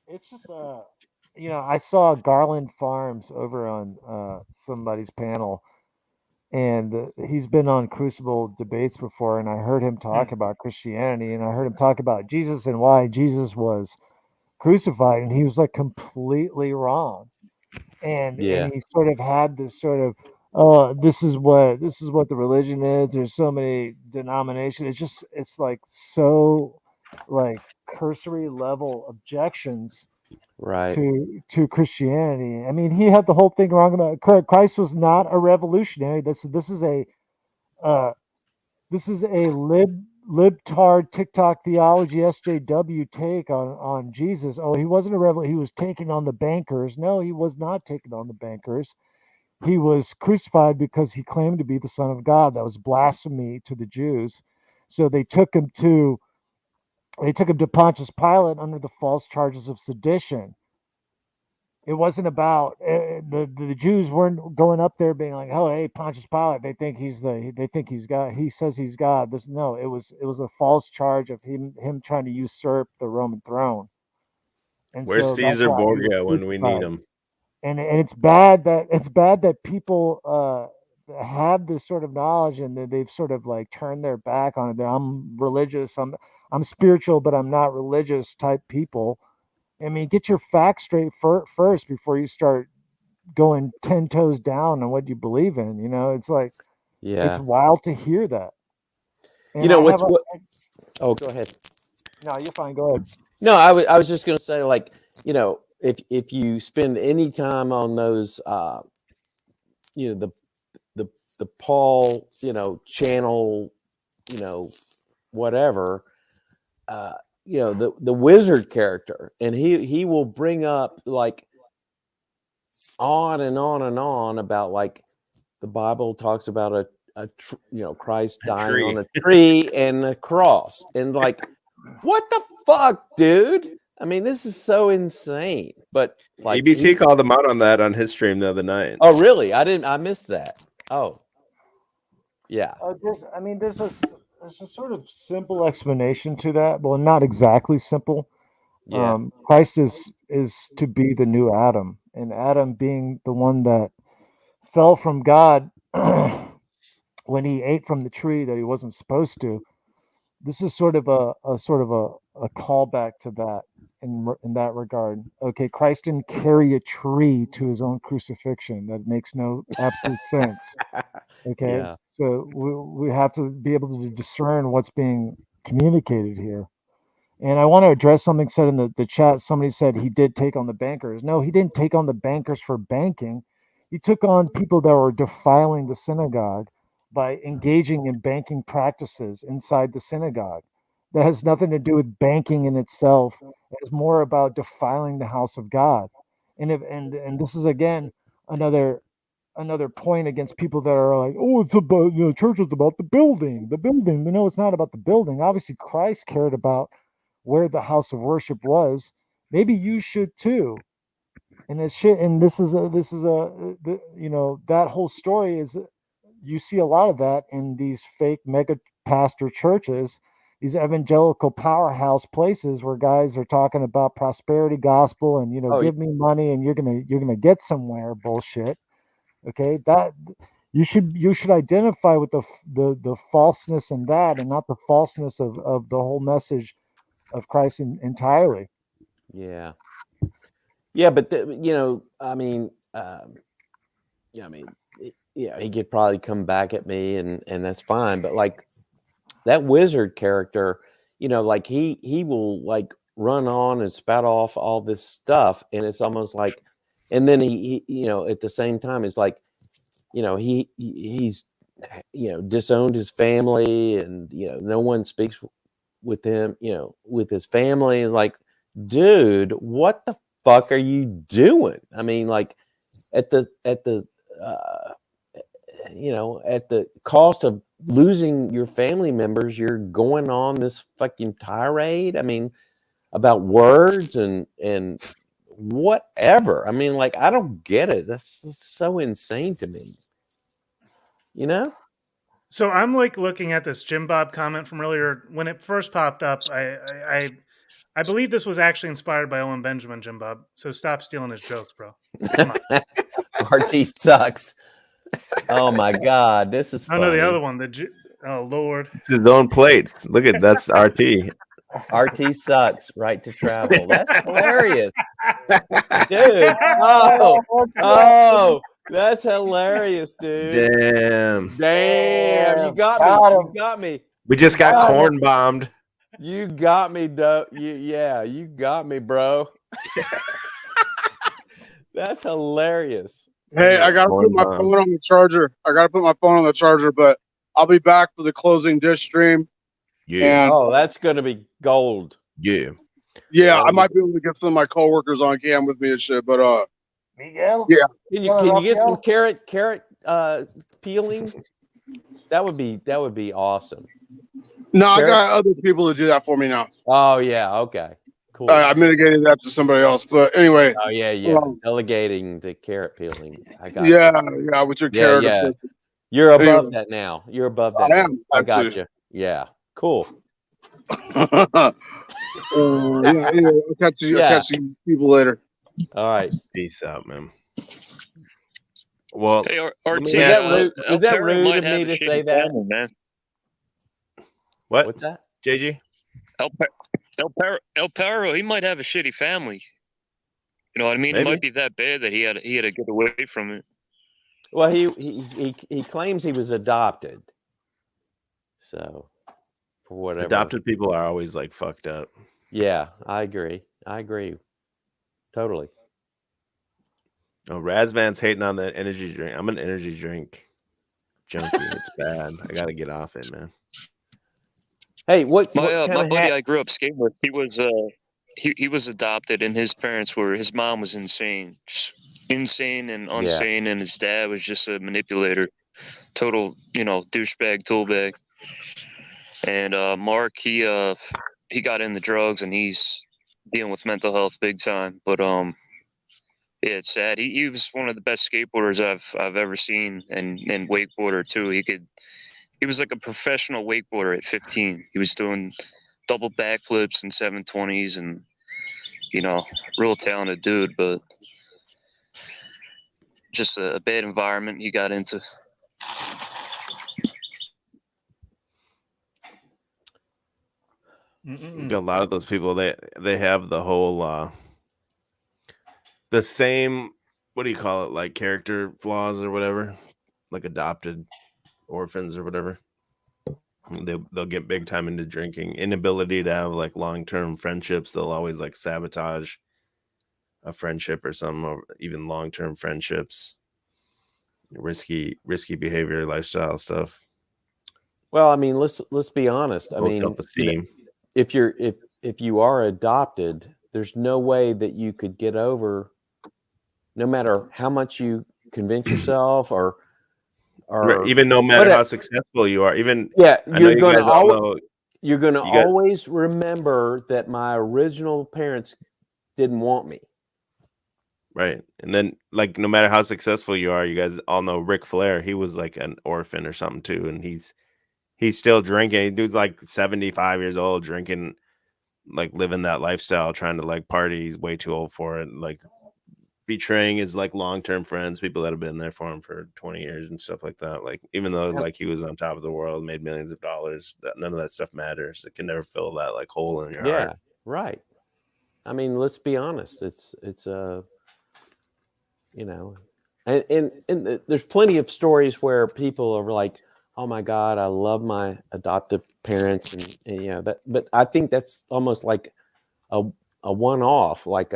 it's just I saw Garland Farms over on somebody's panel, and he's been on Crucible debates before, and I heard him talk about Christianity, and I heard him talk about Jesus and why Jesus was crucified, and he was like completely wrong. And he sort of had this sort of, oh, this is what the religion is. There's so many denominations. It's like so like cursory level objections right to Christianity. I mean, he had the whole thing wrong about Christ was not a revolutionary. This is a libtard TikTok theology SJW take on Jesus. Oh, he wasn't a revolutionary. He was taking on the bankers. No, he was not taking on the bankers. He was crucified because he claimed to be the Son of God. That was blasphemy to the Jews. So they took him to Pontius Pilate under the false charges of sedition. It wasn't about the Jews weren't going up there being like, oh, hey, Pontius Pilate, they think he's God. He says he's God. It was a false charge of him trying to usurp the Roman throne. And where's so Caesar Borgia when we need him? And it's bad that people have this sort of knowledge and that they've sort of like turned their back on it. I'm religious. I'm spiritual, but I'm not religious type people. I mean, get your facts straight first before you start going 10 toes down on what you believe in. It's like, it's wild to hear that. And oh, go ahead. No, you're fine. Go ahead. No, I was just going to say, like, if you spend any time on those, the Paul, channel, whatever, the wizard character, and he will bring up like on and on and on about like the Bible talks about Christ dying on a tree and a cross, and like, what the fuck, dude? I mean, this is so insane. But like, EBT called him out on that on his stream the other night. Oh, really? I missed that. Oh, yeah. There's a sort of simple explanation to that. Well, not exactly simple. Yeah. Christ is to be the new Adam, and Adam being the one that fell from God when he ate from the tree that he wasn't supposed to. This is sort of a callback to that in that regard. Okay, Christ didn't carry a tree to his own crucifixion. That makes no absolute sense. Okay, Yeah. so we have to be able to discern what's being communicated here. And I want to address something said in the chat. Somebody said he did take on the bankers. No, he didn't take on the bankers for banking. He took on people that were defiling the synagogue by engaging in banking practices inside the synagogue. That has nothing to do with banking in itself. It's more about defiling the house of God. And this is again another point against people that are like, oh, it's about church is about the building. No, it's not about the building. Obviously, Christ cared about where the house of worship was. Maybe you should too. And this is that whole story is, you see a lot of that in these fake mega pastor churches, these evangelical powerhouse places where guys are talking about prosperity gospel and give me money and you're gonna get somewhere bullshit. Okay, that you should identify with the falseness in that, and not the falseness of the whole message of Christ entirely. Yeah. Yeah, but I mean, he could probably come back at me, and that's fine. But like that wizard character, like he will like run on and spout off all this stuff, and it's almost like And then he you know, at the same time, it's like, you know, he's, you know, disowned his family, and, you know, no one speaks with him, you know, with his family. Like, dude, what the fuck are you doing? I mean, like, at the you know, at the cost of losing your family members, you're going on this fucking tirade. I mean, about words and whatever. I mean, like, I don't get it. That's so insane to me. You know? So I'm like looking at this Jim Bob comment from earlier when it first popped up. I believe this was actually inspired by Owen Benjamin, Jim Bob. So stop stealing his jokes, bro. Come on. RT sucks. Oh my God, this is I funny. know the other one. Oh Lord, It's his own plates. Look at that's RT. RT sucks. Right to travel. That's hilarious, dude. Oh, that's hilarious, dude. Damn. You got me. You got me. We just got corn bombed. You got me, yeah, you got me, bro. That's hilarious. Hey, I gotta put my phone on the charger. But I'll be back for the closing dish stream. Yeah. And, oh, that's gonna be gold. Yeah. Yeah, I might be able to get some of my coworkers on cam with me and shit. But Miguel? Yeah. Can you get some carrot peeling? That would be awesome. No, I got other people to do that for me now. Oh yeah, okay. Cool. I mitigated that to somebody else. But anyway. Oh yeah. Delegating the carrot peeling. I got yeah, you. Yeah, with your carrot. Yeah. You're above that now. You're above that. I am. I got you. Yeah. Cool. Yeah, I'll catch you people later. All right. Peace out, man. Well, hey, RT, was that rude of me to say that? Family, man. What's that? JG? El Perro, he might have a shitty family. You know what I mean? Maybe. It might be that bad that he had to get away from it. Well, he claims he was adopted. So, for whatever. Adopted people are always like fucked up. Yeah, I agree. Totally. Oh, Razvan's hating on that energy drink. I'm an energy drink junkie. It's bad. I gotta get off it, man. Hey, my buddy I grew up skating with, he was adopted, and his mom was insane, just insane and unsane, and his dad was just a manipulator, total, you know, douchebag, toolbag. And Mark, he got into drugs, and he's dealing with mental health big time. But yeah, it's sad. He was one of the best skateboarders I've ever seen, and wakeboarder too. He was like a professional wakeboarder at 15. He was doing double backflips and 720s, and, you know, real talented dude, but just a bad environment he got into. A lot of those people, they have the whole the same, what do you call it, like character flaws or whatever, like adopted orphans or whatever. They'll get big time into drinking, inability to have like long-term friendships. They'll always like sabotage a friendship or something, or even long-term friendships. Risky behavior, lifestyle stuff. Well, I mean, let's be honest. I mean, self-esteem. If you are adopted, there's no way that you could get over, no matter how much you convince yourself or even no matter how successful you are, even you're going to always remember that my original parents didn't want me. Right. And then, like, no matter how successful you are, you guys all know Ric Flair. He was like an orphan or something too, and he's still drinking. Dude's like 75 years old, drinking, like living that lifestyle, trying to like party. He's way too old for it. Like betraying his like long-term friends, people that have been there for him for 20 years and stuff like that. Like, even though like he was on top of the world, made millions of dollars, none of that stuff matters. It can never fill that like hole in your heart. Right. I mean, let's be honest. It's you know, and there's plenty of stories where people are like, oh my God, I love my adoptive parents, and you know that. But I think that's almost like a one-off. Like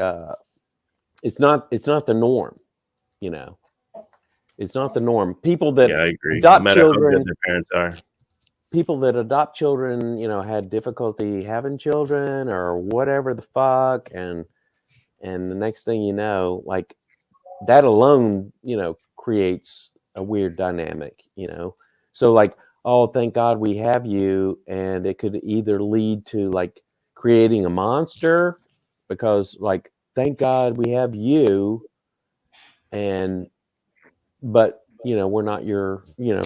it's not the norm, you know. It's not the norm. People that Yeah, I agree. No adopt matter how good children, their parents are. people that adopt children, you know, had difficulty having children or whatever the fuck, and the next thing you know, like that alone, you know, creates a weird dynamic, you know. So like, oh, thank God we have you, and it could either lead to like creating a monster, because like, thank God we have you, and but you know, we're not your, you know,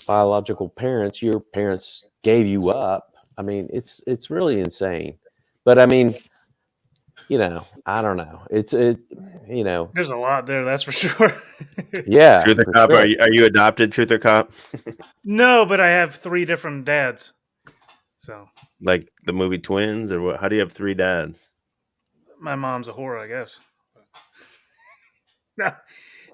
biological parents. Your parents gave you up. I mean, it's really insane. But I mean, you know, I don't know. You know, There's a lot there, that's for sure. yeah. Truth or For Cop, sure. are you adopted, Truth or Cop? No, but I have 3 different dads. So Like the movie Twins, or what? How do you have 3 dads? my mom's a whore, I guess. No,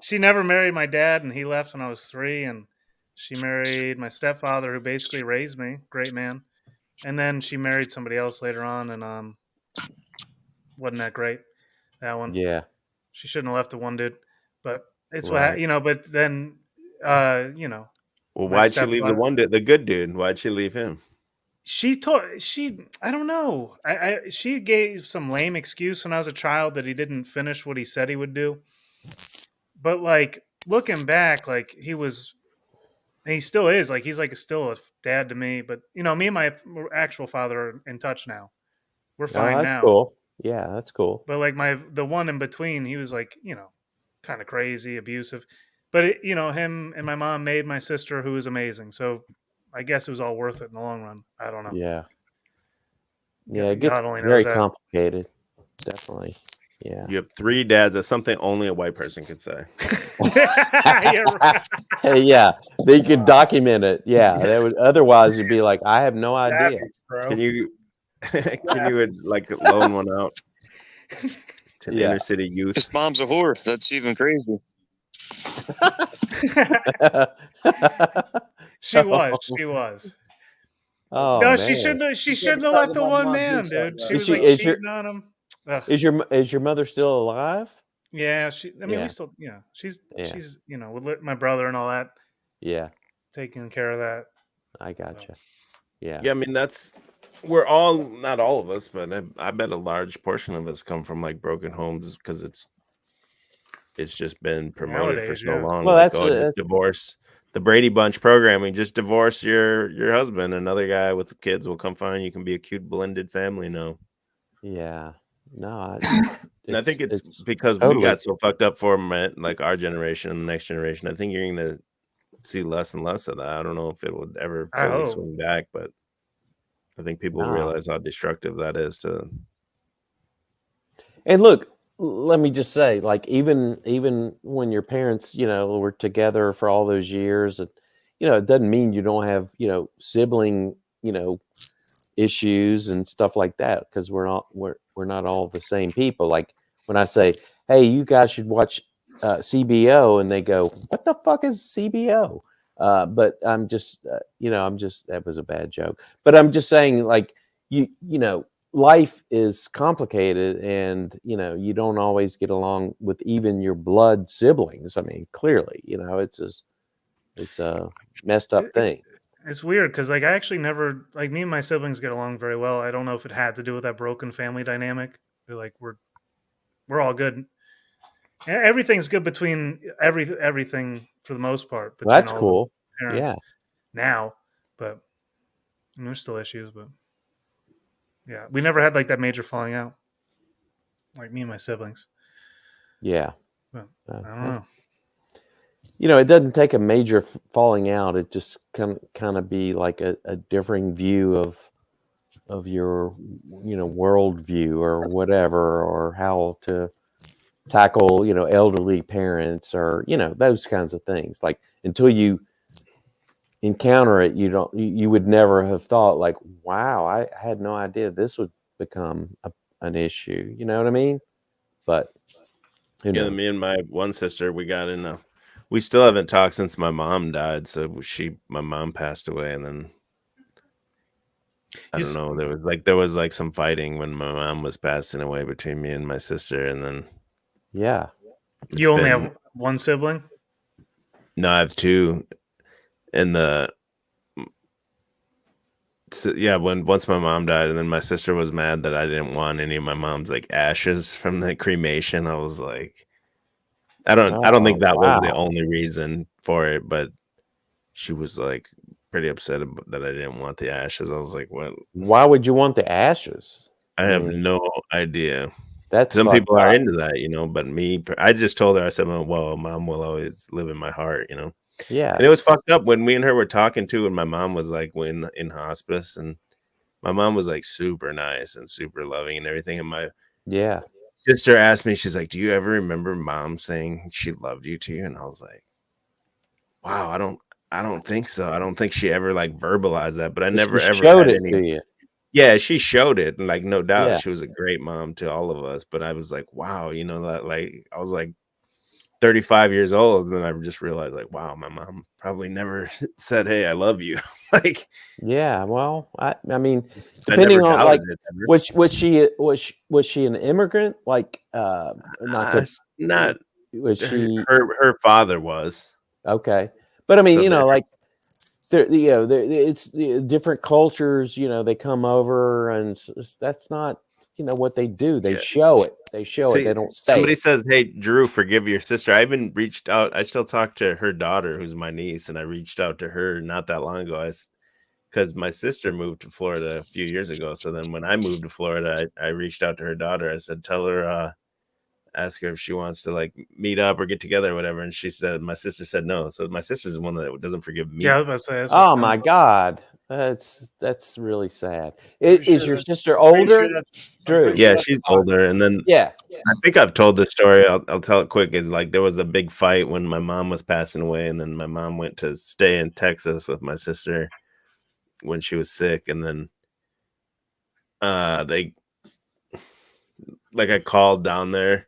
she never married my dad, and he left when I was 3, and she married my stepfather, who basically raised me. Great man. And then she married somebody else later on, and wasn't that great, that one. Yeah. She shouldn't have left the one dude. But it's Right. what, you know, but then you know, Well, my why'd she leave the stepfather, one dude, the good dude? Why'd she leave him? she I don't know. She gave some lame excuse when I was a child that he didn't finish what he said he would do. But like looking back, like he was, and he still is, like he's like still a dad to me. But you know, me and my actual father are in touch now. We're Oh, fine that's now. cool. Yeah, that's cool. But like the one in between, he was like, you know, kind of crazy, abusive. But it, you know, him and my mom made my sister, who is amazing. So I guess it was all worth it in the long run. I don't know. Yeah. Yeah, it gets God only knows very that. complicated. Definitely. Yeah. You have 3 dads. That's something only a white person could say. Yeah, right. Hey, yeah, they could document it. Yeah, that would, otherwise it'd be like, I have no idea. Savage, bro. Can you like loan one out to Yeah. inner city youth? His mom's a whore. That's even crazy. She was. Oh, No, man. she shouldn't have left the one man, dude. She was like cheating on him. Ugh. Is your mother still alive? Yeah, I mean, Yeah. we still, you know, she's, Yeah. you know, with my brother and all that, Yeah, taking care of that. I gotcha. Yeah. Yeah, I mean we're all, not all of us, but I bet a large portion of us come from like broken homes, because it's just been promoted for Nowadays, so yeah. long. Well, like, that's just divorce. The Brady Bunch programming, just divorce your husband. Another guy with kids will come find you. Can be a cute blended family now. Yeah. No, And I think it's because we totally. got so fucked up for like our generation and the next generation. I think you're going to see less and less of that. I don't know if it would ever I fully hope. swing back, but I think people Nah. realize how destructive that is to. And look, let me just say, like, even when your parents, you know, were together for all those years, and you know, it doesn't mean you don't have, you know, sibling, you know, issues and stuff like that, because we're not all the same people. Like when I say, hey, you guys should watch CBO, and they go, what the fuck is CBO? But I'm just, you know, that was a bad joke. But I'm just saying, like, you know, life is complicated, and you know, you don't always get along with even your blood siblings. I mean, clearly, you know, it's a messed up thing. It's weird because like I actually never, like, me and my siblings get along very well. I don't know if it had to do with that broken family dynamic. Like we're all good. Everything's good between everything for the most part. Well, that's between all cool. the parents Yeah. now, but I mean, there's still issues. But yeah, we never had like that major falling out, like me and my siblings. Yeah. But I don't know. You know, it doesn't take a major falling out. It just kind of be like a differing view of your, you know, worldview or whatever, or how to tackle, you know, elderly parents, or, you know, those kinds of things. Like, until you encounter it, you would never have thought, like, wow, I had no idea this would become an issue. You know what I mean? But who knows? Me and my one sister, we still haven't talked since my mom died. So my mom passed away, and then I don't know. There was like some fighting when my mom was passing away between me and my sister, and then Yeah. You only have one sibling? No, I have two. And once my mom died, and then my sister was mad that I didn't want any of my mom's like ashes from the cremation. I was like, I don't think that was the only reason for it, but she was like pretty upset that I didn't want the ashes. I was like, what? Why would you want the ashes? I have no idea. That's some people fucked are up. into that, but me, I just told her, I said, well, mom will always live in my heart. Yeah. And it was fucked up when me and her were talking too, and my mom was like in hospice, and my mom was like super nice and super loving and everything. And my sister asked me, she's like, do you ever remember mom saying she loved you to you? And I was like, wow, I don't think so. I don't think she ever like verbalized that, but I never she ever showed had it to you. Yeah, she showed it, and like no doubt Yeah. she was a great mom to all of us. But I was like, wow, that like I was like 35 years old, and then I just realized like, wow, my mom probably never said, hey, I love you. Like, yeah, well, I mean, I depending never on doubted like it ever. was she an immigrant? Like not was she her father was. Okay. But I mean, So like it's different cultures, they come over, and that's not what they do. They show it. They show it. They don't say Somebody it. says, hey, Drew, forgive your sister. I even reached out. I still talk to her daughter, who's my niece, and I reached out to her not that long ago. Because my sister moved to Florida a few years ago. So then when I moved to Florida, I reached out to her daughter. I said, tell her, ask her if she wants to like meet up or get together or whatever. And she said, my sister said no. So my sister's the one that doesn't forgive me. Yeah, I was about to say, that's Oh my God. That's really sad. Is your sister older? Drew. Yeah, she's older. And then Yeah. I think I've told this story. I'll tell it quick. Is like there was a big fight when my mom was passing away, and then my mom went to stay in Texas with my sister when she was sick, and then I called down there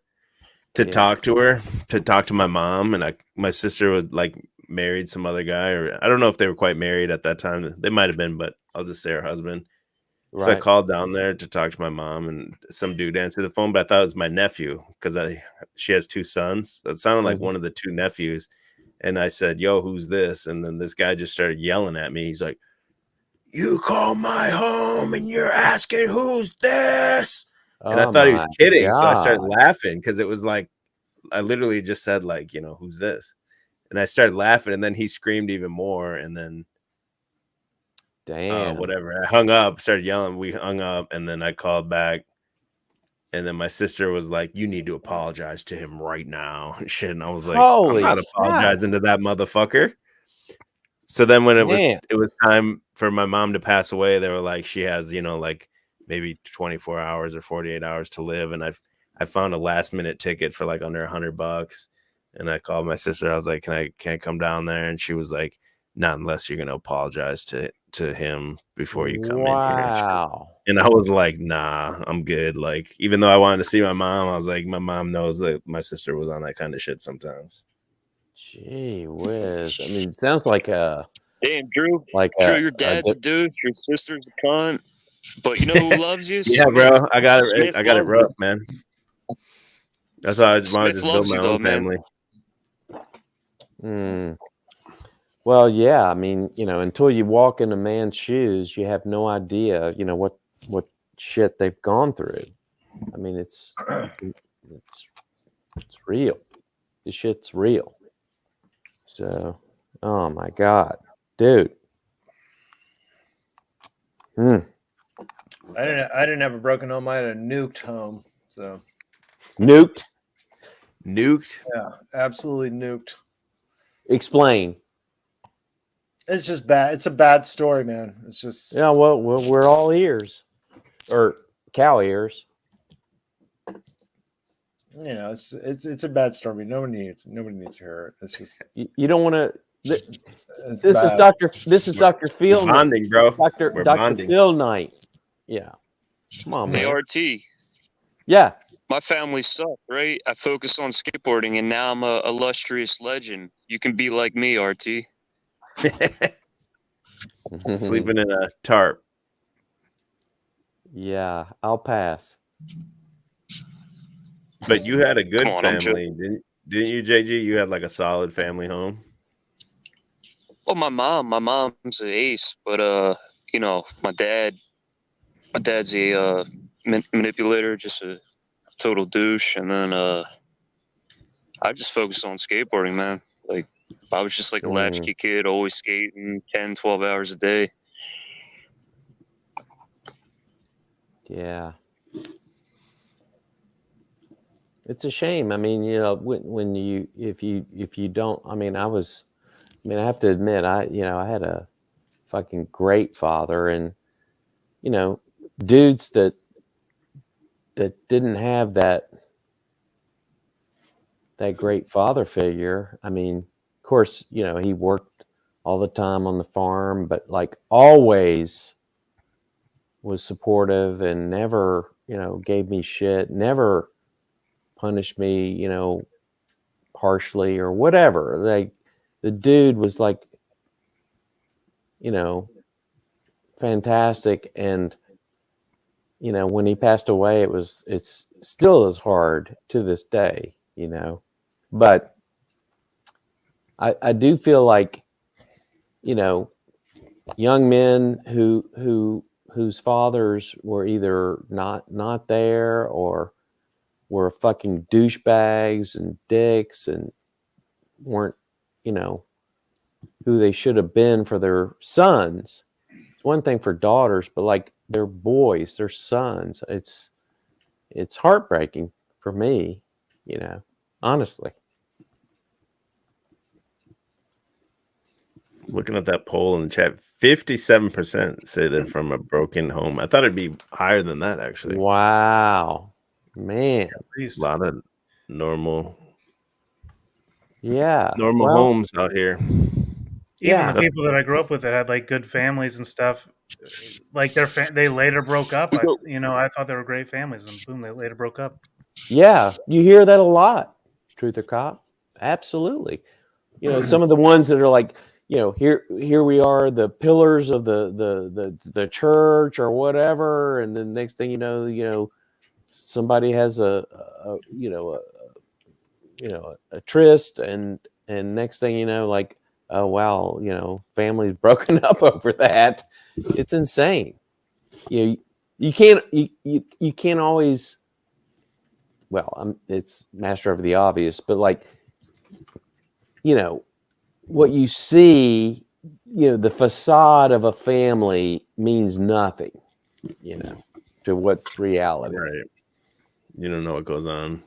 to talk to her, to talk to my mom, and my sister was like married some other guy, or I don't know if they were quite married at that time. They might have been, but I'll just say her husband. So I Right. called down there to talk to my mom, and some dude answered the phone, but I thought it was my nephew because she has two sons. It sounded like one of the two nephews. And I said, yo, who's this? And then this guy just started yelling at me. He's like, you call my home and you're asking who's this? And I thought he was kidding. So I started laughing because it was like, I literally just said like, who's this? And I started laughing, and then he screamed even more. And then damn, whatever. I hung up, started yelling. We hung up, and then I called back. And then my sister was like, you need to apologize to him right now. And shit. And I was like, holy I'm not apologizing to that motherfucker. So then when it was time for my mom to pass away, they were like, she has, like maybe 24 hours or 48 hours to live. And I found a last minute ticket for like under $100. And I called my sister. I was like, can I come down there? And she was like, not unless you're going to apologize to him before you come in here. Wow. And I was like, nah, I'm good. Like, even though I wanted to see my mom, I was like, my mom knows that my sister was on that kind of shit sometimes. Gee whiz. I mean, it sounds like a damn, Drew. Like Drew, your dad's a douche, your sister's a cunt, but you know who loves you? Yeah, bro. I got it rough, man. That's why I just wanted to Smith build loves my you, own though, man. family. Well, yeah. I mean, until you walk in a man's shoes, you have no idea, what shit they've gone through. I mean, it's real. This shit's real. So, oh my God, dude. I didn't have a broken home. I had a nuked home. So nuked. Yeah, absolutely nuked. Explain. It's just bad. It's a bad story, man. It's just well, we're all ears, or cow ears. It's a bad story. Nobody needs to hear it. It's just you don't want to. This is bad. Dr. Phil. We're bonding, bro. Dr. Bonding. Phil night. Yeah. Come on, man. Hey, RT. Yeah. My family sucked, right? I focused on skateboarding, and now I'm a illustrious legend. You can be like me, RT. Sleeping in a tarp. Yeah, I'll pass. But you had a good Come on, I'm family, didn't you, JG? You had like a solid family home. Well, my mom's an ace, but you know, my dad's a manipulator, just a total douche, and then I just focused on skateboarding, man. Like, I was just like a latchkey kid, always skating 10, 12 hours a day. Yeah. It's a shame. I mean, you know, when you if you don't, I mean, I have to admit, I had a fucking great father, and you know, dudes that didn't have that great father figure. I mean, of course, you know, he worked all the time on the farm, but like always was supportive and never, you know, gave me shit, never punished me, you know, harshly or whatever. Like, the dude was like, you know, fantastic. And you know, when he passed away, it's still as hard to this day, you know. But I do feel like, you know, young men whose fathers were either not there or were fucking douchebags and dicks and weren't, you know, who they should have been for their sons. It's one thing for daughters, but like their boys, their sons, it's heartbreaking for me, you know, honestly. Looking at that poll in the chat, 57% say they're from a broken home. I thought it'd be higher than that, actually. Wow, man, a lot of normal well, homes out here. Even the people that I grew up with that had like good families and stuff, like they later broke up. I thought they were great families, and boom, they later broke up. Yeah, you hear that a lot. Truth or cop? Absolutely. You know, some of the ones that are like, you know, here we are, the pillars of the church or whatever, and then next thing you know, somebody has a tryst, and next thing you know, like, oh wow, you know, family's broken up over that. It's insane. You can't always. Well, it's master of the obvious, but like, you know, what you see, you know, the facade of a family means nothing, you know, to what's reality. Right. You don't know what goes on.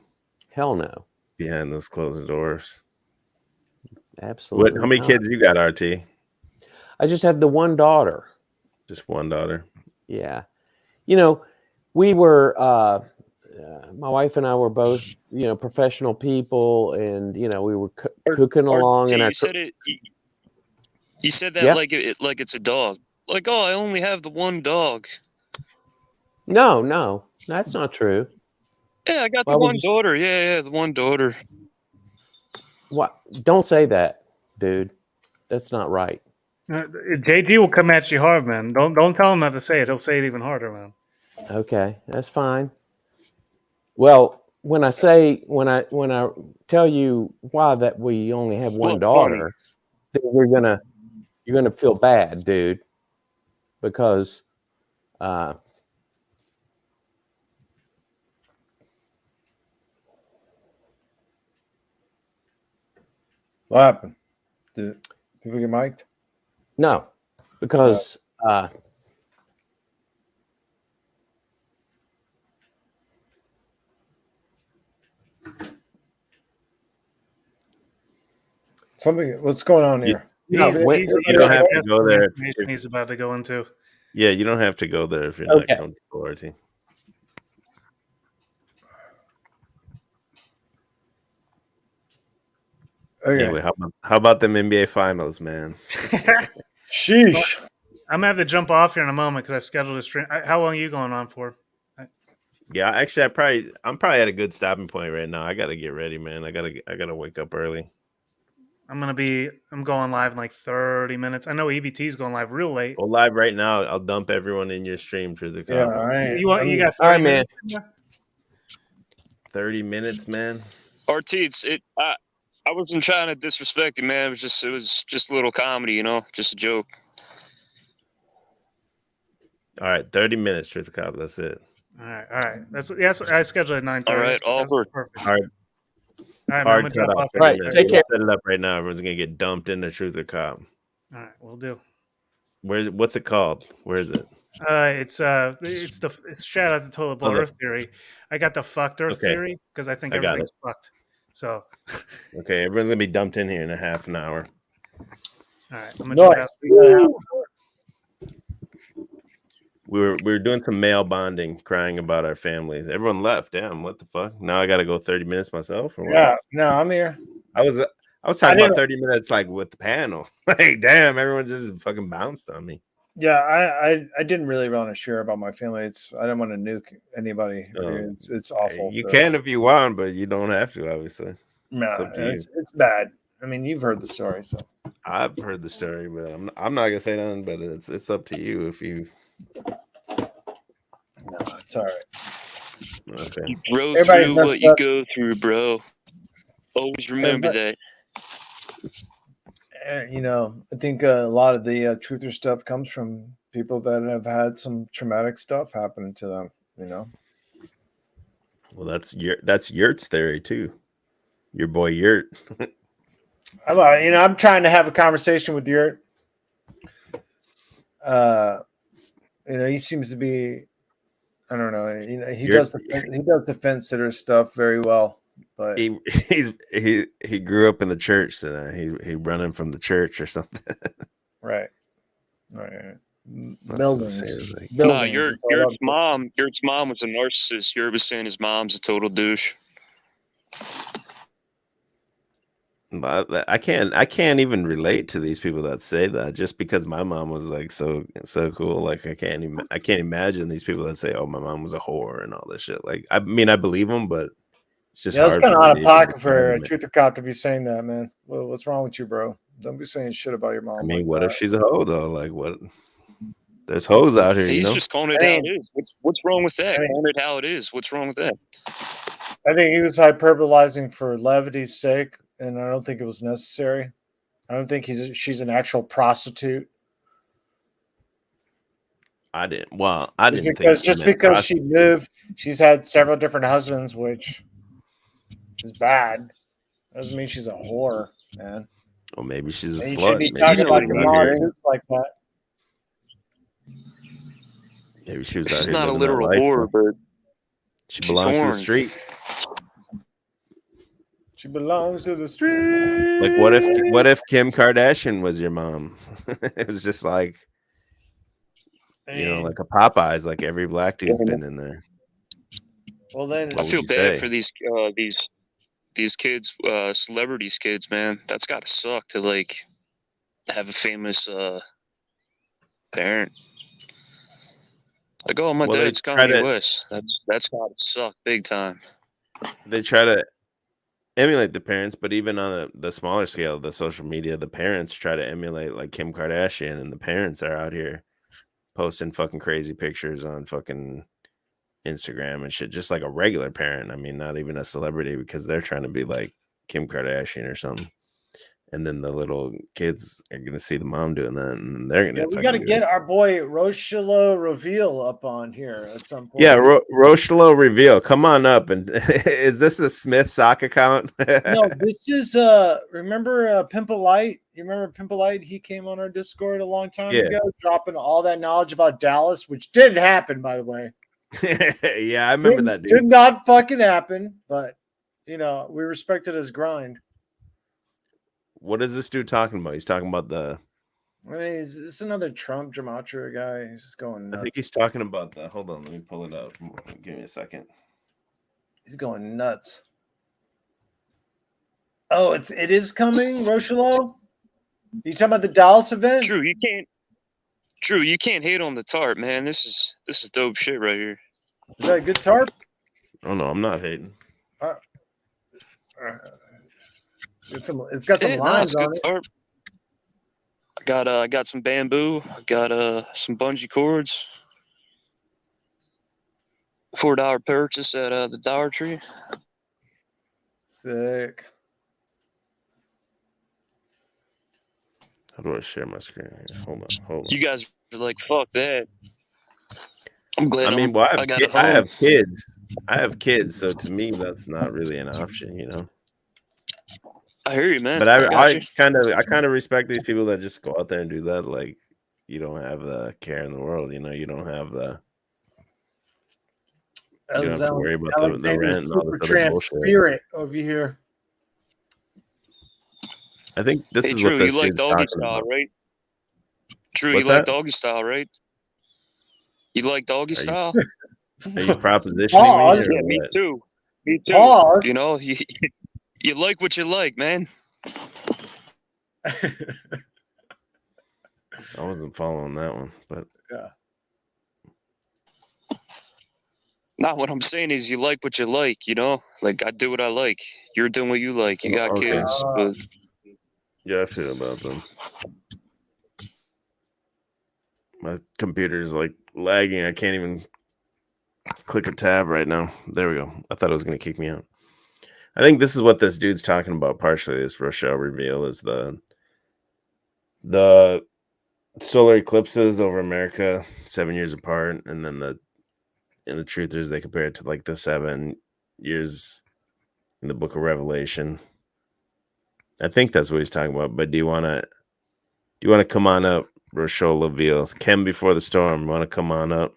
Hell no. Behind those closed doors. Absolutely. How many kids you got, RT? I just have the one daughter. Just one daughter? Yeah. You know, we were, my wife and I were both, you know, professional people, and you know, we were cooking along. And you said that like it's a dog. Like, oh, I only have the one dog. No, that's not true. Yeah, I got the one daughter. Yeah, the one daughter. What? Don't say that, dude. That's not right. JG will come at you hard, man. Don't tell him not to say it. He'll say it even harder, man. Okay, that's fine. Well, when I tell you why that we only have one daughter, then you're gonna feel bad, dude, because what happened? Did we get mic'd? No, because what's going on here? You don't have to go there. He's about to go into. Yeah, you don't have to go there if you're not comfortable, RT. Okay. Anyway, how about them NBA finals, man? Sheesh. I'm gonna have to jump off here in a moment because I scheduled a stream. How long are you going on for? Yeah, actually, I'm probably at a good stopping point right now. I gotta get ready, man. I gotta wake up early. I'm going live in like 30 minutes. I know EBT's going live real late. Go live right now. I'll dump everyone in your stream through the Yeah, comment. you got 30 all right, man. minutes? 30 minutes, man. RT, I wasn't trying to disrespect you, man. It was just a little comedy, you know, just a joke. All right, 30 minutes, Truth or Cop. That's it. All right. That's I scheduled at 9:30. All right, That's Albert. perfect. Hard, All right, man, I'm hard gonna cut jump off. off. 30 Right, minutes. take We'll care. set it up right now. Everyone's gonna get dumped into Truth or Cop. All right, we'll do. What's it called? Where is it? It's shout out to Toilet Bowl Okay. Earth Theory. I got the fucked Earth Okay. theory because I think I got everything's it. fucked. So, Okay, everyone's gonna be dumped in here in a half an hour. all right, I'm gonna Nice. jump out. We were doing some male bonding, crying about our families. Everyone left. Damn, what the fuck? Now I got to go 30 minutes myself. Or what? Yeah, no, I'm here. I was talking about 30 minutes like with the panel. Like, damn, everyone just fucking bounced on me. Yeah, I didn't really want to share about my family. I don't want to nuke anybody. It's awful. You can if you want, but you don't have to. Obviously, No, it's up to you. it's bad. I mean, you've heard the story, so I've heard the story, but I'm not gonna say nothing. But it's up to you if you. No, it's all right. Okay. You grow Everybody's through messed what you up. go through, bro. Always remember that. You know, I think a lot of the truther stuff comes from people that have had some traumatic stuff happen to them. You know. Well, that's Yurt's theory too. Your boy Yurt. I'm trying to have a conversation with Yurt. He seems to be. I don't know. He does the fence sitter stuff very well, but he grew up in the church today. He running from the church or something. Right. That's Buildings. what it seems like. No, Yurt's mom was a narcissist. Yurt was saying his mom's a total douche. But I can't even relate to these people that say that just because my mom was like so cool. Like I can't imagine these people that say, "Oh, my mom was a whore" and all this shit. Like I mean, I believe them, but it's just it's hard kind of for me out to of pocket even for a fathom it. truther cop to be saying that, man. Well, what's wrong with you, bro? Don't be saying shit about your mom. I mean, like what that. if she's a hoe though? Like what? There's hoes out here, He's you know. just calling it how it is. What's wrong with that? Calling it how it is. What's wrong with that? I think he was hyperbolizing for levity's sake, and I don't think it was necessary. I don't think she's an actual prostitute. I didn't think Just because she moved, she's had several different husbands, which is bad. Doesn't mean she's a whore, man. Or maybe she's a And you slut. shouldn't be Maybe talking she about was your out mom here- like that. Maybe she was out She's here not a living that literal life, whore, though. but She she's belongs to the orange. streets. She belongs to the street. Like what if Kim Kardashian was your mom? It was just like, like a Popeyes, like every black dude's been in there. Well, then I feel bad for these kids, celebrities' kids, man. That's gotta suck to like have a famous parent. Like, oh, my Well, they dad's try Kanye to- West. That's gotta suck big time. They try to emulate the parents, but even on the smaller scale, the social media, the parents try to emulate like Kim Kardashian, and the parents are out here posting fucking crazy pictures on fucking Instagram and shit, just like a regular parent. I mean, not even a celebrity, because they're trying to be like Kim Kardashian or something. And then the little kids are gonna see the mom doing that, and they're gonna. we got to get our boy Rochelo Reveal up on here at some point. Yeah, Rochelo Reveal, come on up. And is this a Smith sock account? No, this is remember Pimple Light? You remember Pimple Light? He came on our Discord a long time ago, dropping all that knowledge about Dallas, which did happen, by the way. Yeah, I remember that dude. Did not fucking happen, but we respected his grind. What is this dude talking about? He's talking about the. I mean, it's another Trump gematria guy. He's just going nuts. I think he's talking about the. Hold on, let me pull it up. Give me a second. He's going nuts. Oh, it is coming, Rochelo? You talking about the Dallas event? True, you can't hate on the tarp, man. This is dope shit right here. Is that a good tarp? Oh no, I'm not hating. It's got some lines on it. Tarp. I got some bamboo. I got some bungee cords. $4 purchase at the Dollar Tree. Sick. How do I share my screen? Hold on. You guys are like, fuck that. I'm glad. I mean, well, I got a I home. have kids. I have kids, so to me, that's not really an option, you know. I hear you, man. But I got I you. kind of respect these people that just go out there and do that. Like, you don't have the care in the world, you know. You don't have the. You don't have to worry about the rent and all this other bullshit. Spirit over here. I think this Hey, is Drew, what this you like dude's doggy talking style, about. right? Drew, What's you like that? doggy style, right? You like doggy style? Are you propositioning me? Yeah, Or me what? too. Me too. Pause. You know, you like what you like, man. I wasn't following that one, but yeah. Not what I'm saying is you like what you like, you know? Like, I do what I like. You're doing what you like. You got okay. kids. But Yeah, I feel about them. My computer's like lagging. I can't even click a tab right now. There we go. I thought it was going to kick me out. I think this is what this dude's talking about. Partially, this Rochelle reveal is the solar eclipses over America 7 years apart, and then the truth is they compare it to like the 7 years in the Book of Revelation. I think that's what he's talking about. But do you want to come on up, Rochelle reveals? Kem before the storm. Want to come on up?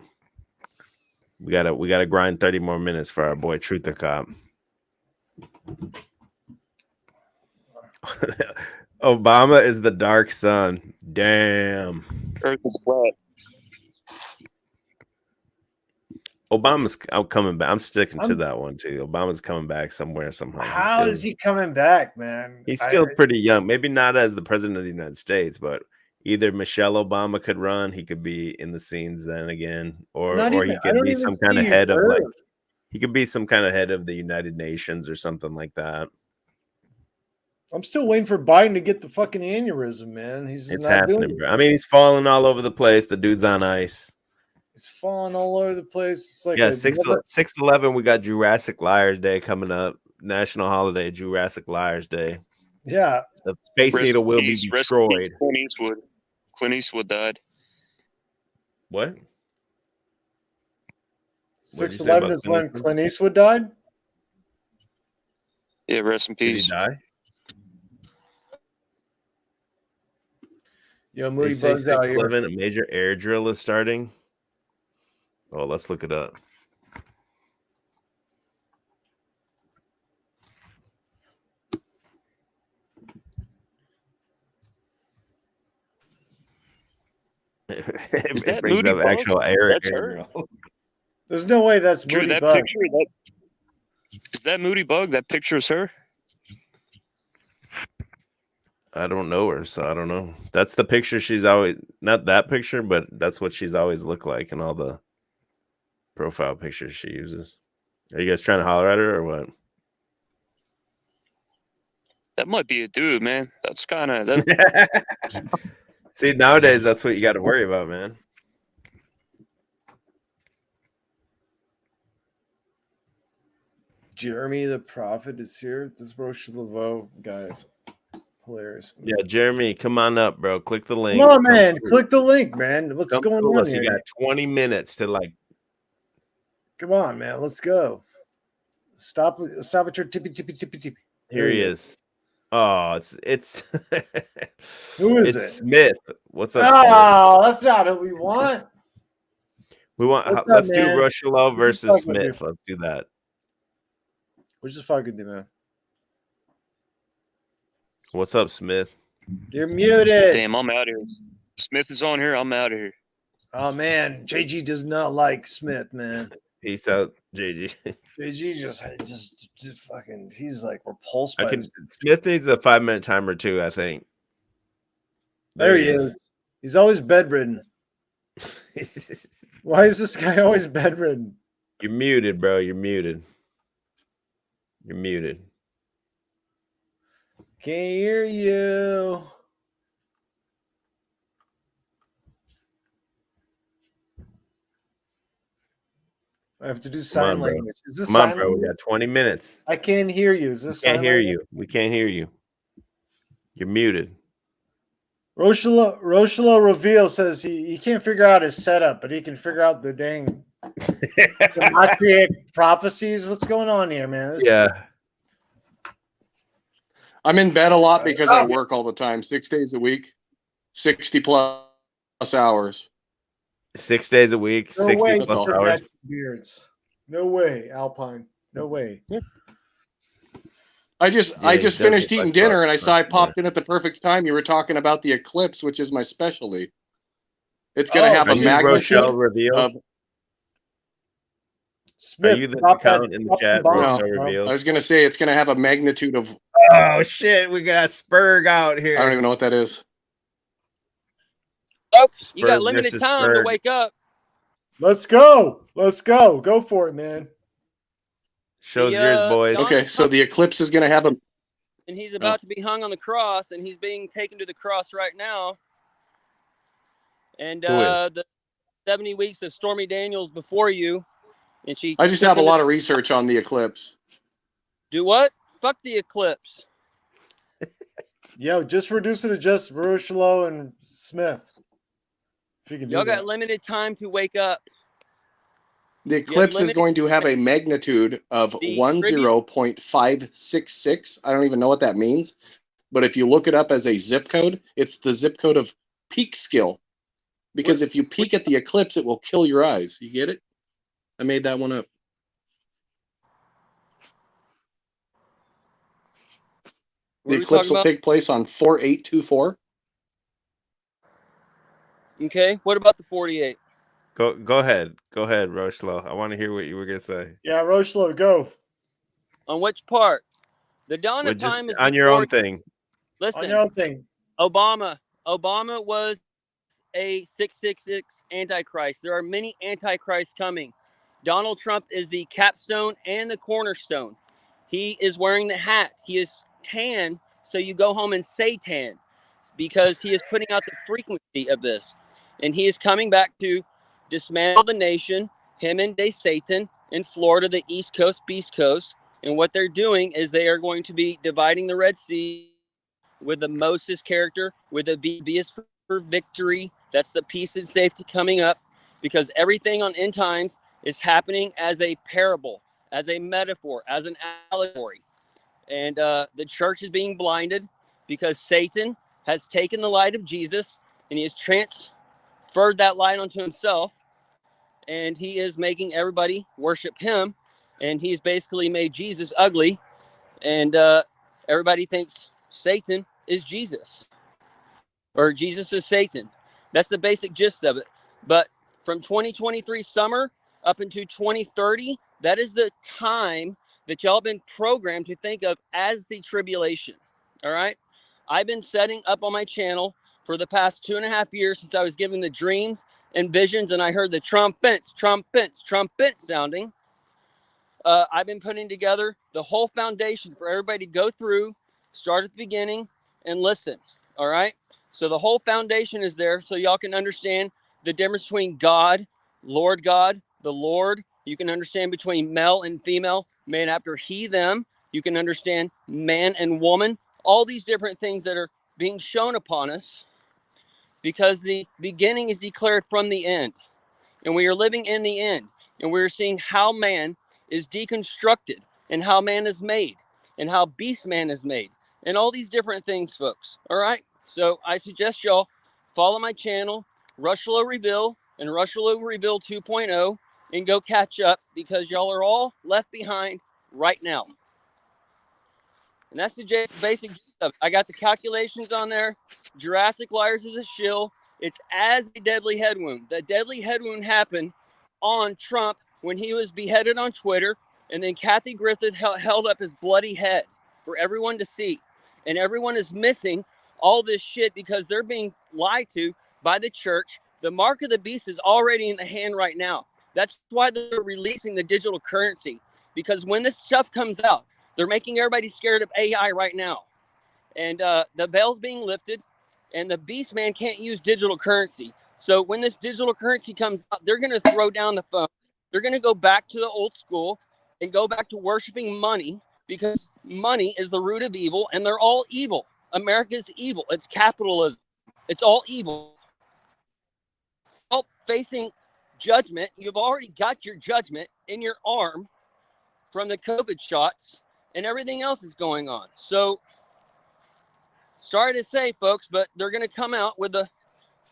We gotta grind 30 more minutes for our boy Truther Cop. Obama is the dark sun. Damn. Earth is flat. Obama's coming back. I'm sticking to that one too. Obama's coming back somewhere, somehow. How is he coming back, man? He's still pretty young. Maybe not as the president of the United States, but either Michelle Obama could run. He could be in the scenes then again, or he could be some kind of head of like. He could be some kind of head of the United Nations or something like that. I'm still waiting for Biden to get the fucking aneurysm, man. It's not happening, bro. I mean, he's falling all over the place. The dude's on ice. He's falling all over the place. It's like 6/11. We got Jurassic Liars Day coming up. National holiday, Jurassic Liars Day. Yeah. The Space Needle will be destroyed. Clint Eastwood died. What? 6/11 is when Clint Eastwood died? Yeah, rest in peace. Did he die? Yo, Moody Bug's out here. A major air drill is starting. Oh, let's look it up. Is that brings Moody up Bug? actual air That's her. drill. There's no way that's Drew, Moody that Bug. picture, is that Moody Bug? That picture is her? I don't know her, so I don't know. That's the picture she's always, not that picture, but that's what she's always looked like in all the profile pictures she uses. Are you guys trying to holler at her or what? That might be a dude, man. That's kind of that. See, nowadays that's what you got to worry about, man. Jeremy the Prophet is here. This is Roche Laveau, guys. Hilarious. Yeah, Jeremy, come on up, bro. Click the link. Come on, man. Click the link, man. What's Come going through on us. here? You got 20 minutes to like. Come on, man. Let's go. Stop at your tippy. Here he is. Oh, it's Who is it's it? Smith. What's up, Oh, that's not who we want. Smith? Let's do Rochelle versus Smith. Let's do that. We're just fucking with you, man. What's up, Smith? You're muted. Damn, I'm out of here. Smith is on here. I'm out of here. Oh man, JG does not like Smith, man. Peace out, JG. JG just fucking. He's like repulsed by this. Smith needs a 5-minute timer too, I think. There he is. He's always bedridden. Why is this guy always bedridden? You're muted, bro. You're muted. You're muted. Can't hear you. I have to do Come sign on, bro. language. Is this Come on, sign bro. We language? got 20 minutes. I can't hear you. Is We this can't sign hear language? you. We can't hear you. You're muted. Roshalo Reveal says he can't figure out his setup, but he can figure out the dang prophecies. What's going on here, man? Yeah. I'm in bed a lot because I work all the time, 6 days a week, 60 plus hours. 6 days a week, No 60 way, plus hours. beards. No way, Alpine. No way. I just Yeah, he does finished look eating like dinner fuck. and I saw I popped in at the perfect time. You were talking about the eclipse, which is my specialty. It's going to have Are a you magnitude Rochelle Reveal? of. Are you the account in the chat, Rochelle No, Reveal? I was going to say it's going to have a magnitude of. Oh shit, we got Spurg out here. I don't even know what that is. Folks, you got Spurg limited versus time to Spurg. wake up. Let's go. Let's go. Go for it, man. Show's yours, boys. Okay, so the eclipse is going to have a. And he's about to be hung on the cross, and he's being taken to the cross right now. And Who is? the 70 weeks of Stormy Daniels before you, and she. I just took have a him lot to- of research on the eclipse. Do what? Fuck the eclipse. Yo, just reduce it to just Roshalo and Smith. If you can do Y'all that. got limited time to wake up. The eclipse is going to have a magnitude of The 10.566. I don't even know what that means. But if you look it up as a zip code, it's the zip code of peak skill. Because if you peek at the eclipse, it will kill your eyes. You get it? I made that one up. What The are we eclipse talking will about? take place on 4824. Okay, what about the 48? Go ahead. Go ahead, Rochelle. I want to hear what you were gonna say. Yeah, Roshalo, go. On which part? The dawn Well, of just time is on your before own thing. Listen, On your own thing. Obama was a 666 antichrist. There are many antichrists coming. Donald Trump is the capstone and the cornerstone. He is wearing the hat. He is tan, so you go home and say tan, because he is putting out the frequency of this. And he is coming back to dismantle the nation, him and Satan in Florida, the East Coast, Beast Coast. And what they're doing is they are going to be dividing the Red Sea with the Moses character, with the V is for victory. That's the peace and safety coming up, because everything on end times is happening as a parable, as a metaphor, as an allegory. And the church is being blinded because Satan has taken the light of Jesus and he has transferred that light onto himself. And he is making everybody worship him. And he's basically made Jesus ugly. And everybody thinks Satan is Jesus, or Jesus is Satan. That's the basic gist of it. But from 2023 summer up into 2030, that is the time that y'all been programmed to think of as the tribulation. All right. I've been setting up on my channel for the past 2.5 years since I was given the dreams and visions, and I heard the trumpets sounding. I've been putting together the whole foundation for everybody to go through, start at the beginning, and listen. All right. So the whole foundation is there, so y'all can understand the difference between God, the Lord. You can understand between male and female, man after he, them. You can understand man and woman. All these different things that are being shown upon us, because the beginning is declared from the end. And we are living in the end. And we're seeing how man is deconstructed, and how man is made, and how beast man is made, and all these different things, folks. All right. So I suggest y'all follow my channel, Rushlow Reveal and Rushlow Reveal 2.0, and go catch up, because y'all are all left behind right now. And that's the basic gist of it. I got the calculations on there. Jurassic Liars is a shill. It's as a deadly head wound. The deadly head wound happened on Trump when he was beheaded on Twitter, and then Kathy Griffith held up his bloody head for everyone to see. And everyone is missing all this shit because they're being lied to by the church. The mark of the beast is already in the hand right now. That's why they're releasing the digital currency, because when this stuff comes out, they're making everybody scared of AI right now. And the veil's being lifted, and the beast man can't use digital currency. So when this digital currency comes out, they're going to throw down the phone. They're going to go back to the old school and go back to worshiping money, because money is the root of evil, and they're all evil. America's evil. It's capitalism. It's all evil. All facing judgment. You've already got your judgment in your arm from the COVID shots, and everything else is going on. So, sorry to say, folks, but they're going to come out with the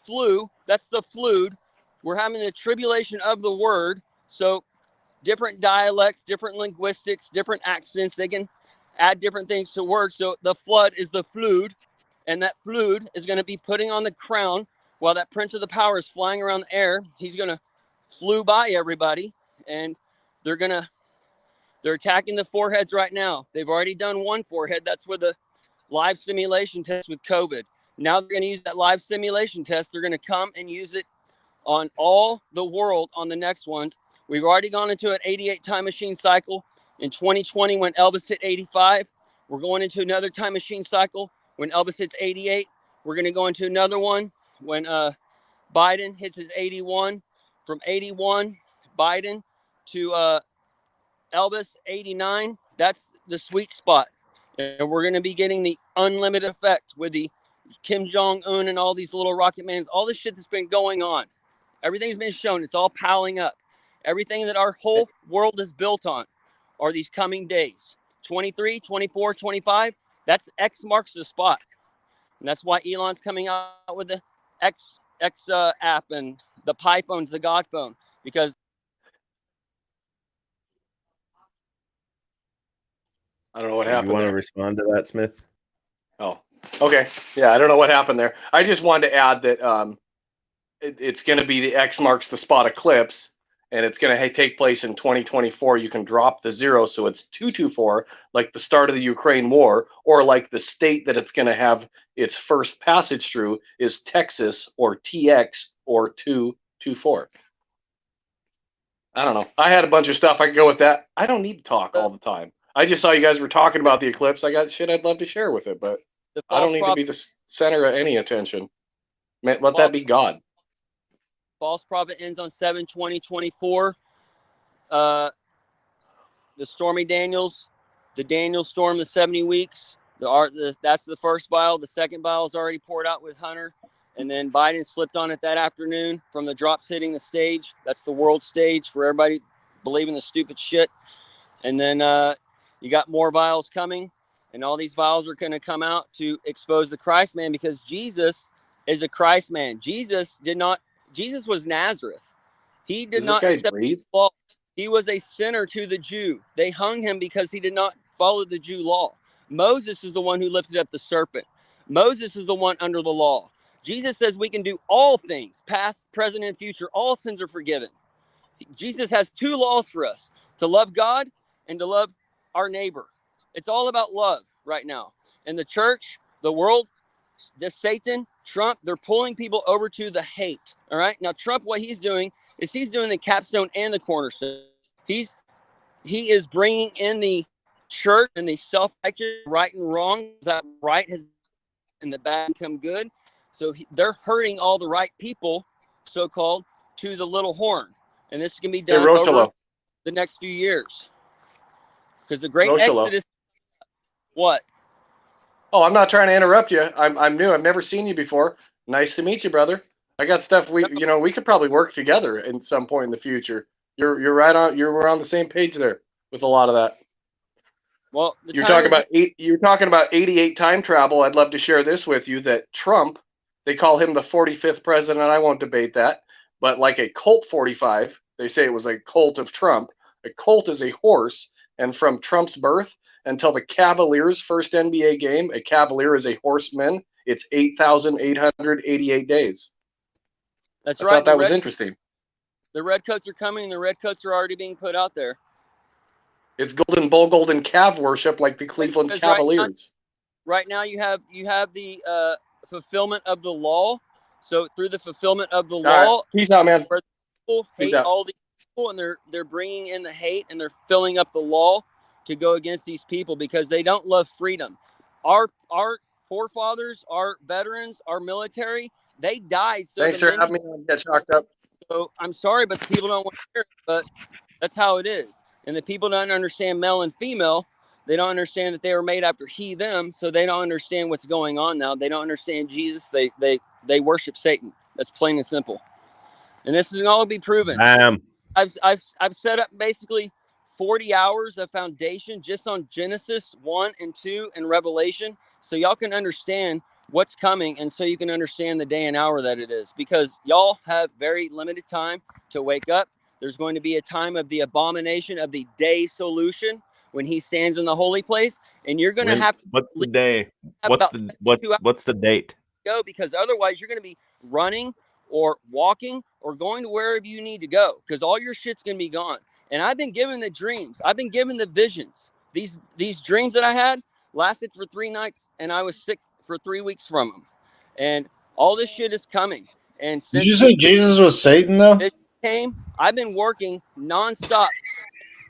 flu. That's the fluid. We're having the tribulation of the word. So, different dialects, different linguistics, different accents. They can add different things to words. So the flood is the fluid, and that fluid is going to be putting on the crown while that prince of the power is flying around the air. He's going to flew by everybody, and they're attacking the foreheads right now. They've already done one forehead. That's with the live simulation test with COVID. Now they're going to use that live simulation test. They're going to come and use it on all the world on the next ones. We've already gone into an 88 time machine cycle in 2020 when Elvis hit 85. We're going into another time machine cycle when Elvis hits 88. We're going to go into another one when Biden hits his 81. From 81, Biden to Elvis 89. That's the sweet spot. And we're going to be getting the unlimited effect with the Kim Jong-un and all these little rocket mans, all this shit that's been going on. Everything's been shown. It's all piling up. Everything that our whole world is built on are these coming days. 23, 24, 25. That's X marks the spot. And that's why Elon's coming out with the X app and the Pi phones, the God phone, because I don't know what You happened want to there. respond to that, Smith? Oh, okay. Yeah, I don't know what happened there. I just wanted to add that it's going to be the X marks the spot eclipse, and it's going to take place in 2024. You can drop the 0, so it's 224, like the start of the Ukraine war, or like the state that it's going to have its first passage through is Texas, or TX, or 224. I don't know. I had a bunch of stuff. I could go with that. I don't need to talk all the time. I just saw you guys were talking about the eclipse. I got shit I'd love to share with it, but I don't need to be the center of any attention. Man, let that be God. false prophet ends on 7/20/24. The Stormy Daniels, the Daniel storm, the 70 weeks. That's the first vial. The second vial is already poured out with Hunter. And then Biden slipped on it that afternoon from the drops hitting the stage. That's the world stage for everybody believing the stupid shit. And then you got more vials coming. And all these vials are going to come out to expose the Christ man, because Jesus is a Christ man. Jesus was Nazareth. He did not accept the law. He was a sinner to the Jew. They hung him because he did not follow the Jew law. Moses is the one who lifted up the serpent. Moses is the one under the law. Jesus says we can do all things, past, present, and future. All sins are forgiven. Jesus has 2 laws for us: to love God and to love our neighbor. It's all about love right now. And the church, the world, Satan, Trump, they're pulling people over to the hate. All right. Now, Trump, what he's doing is he's doing the capstone and the cornerstone. He is bringing in the church and the self-righteous, right and wrong. That right has and the bad become good. So they're hurting all the right people, so-called, to the little horn. And this can be done over the next few years. Because the great Exodus. What? Oh, I'm not trying to interrupt you. I'm new. I've never seen you before. Nice to meet you, brother. I got stuff we could probably work together in some point in the future. You're right on. We're on the same page there with a lot of that. Well, you're talking about 88 time travel. I'd love to share this with you, that Trump, they call him the 45th president. I won't debate that, but like a Colt 45, they say it was a Colt of Trump. A Colt is a horse, and from Trump's birth until the Cavaliers' first NBA game, a Cavalier is a horseman. It's 8,888 days. That's right. I thought that was interesting. The redcoats are coming, and the redcoats are already being put out there. It's Golden Bull, Golden Calf worship, like the Cleveland Cavaliers. Right now you have the fulfillment of the law. So through the fulfillment of the law, peace out, man. Where people hate all these people, and they're bringing in the hate, and they're filling up the law to go against these people because they don't love freedom. Our forefathers, our veterans, our military, they died. So thanks for having me. Get chalked up. So I'm sorry, but the people don't want to hear it, but that's how it is. And the people don't understand male and female. They don't understand that they were made after he, them. So they don't understand what's going on now. They don't understand Jesus. They worship Satan. That's plain and simple. And this is all be proven. Bam. I've set up basically 40 hours of foundation just on Genesis 1 and 2 and Revelation. So y'all can understand what's coming, and so you can understand the day and hour that it is, because y'all have very limited time to wake up. There's going to be a time of the abomination of the day solution when he stands in the holy place, and you're going to have to what's the day? What's the date? Go, because otherwise you're going to be running or walking or going to wherever you need to go, because all your shit's going to be gone. And I've been given the dreams. I've been given the visions. These dreams that I had lasted for 3 nights, and I was sick for 3 weeks from them. And all this shit is coming. And since Did you say Jesus was Satan, though? this came, I've been working nonstop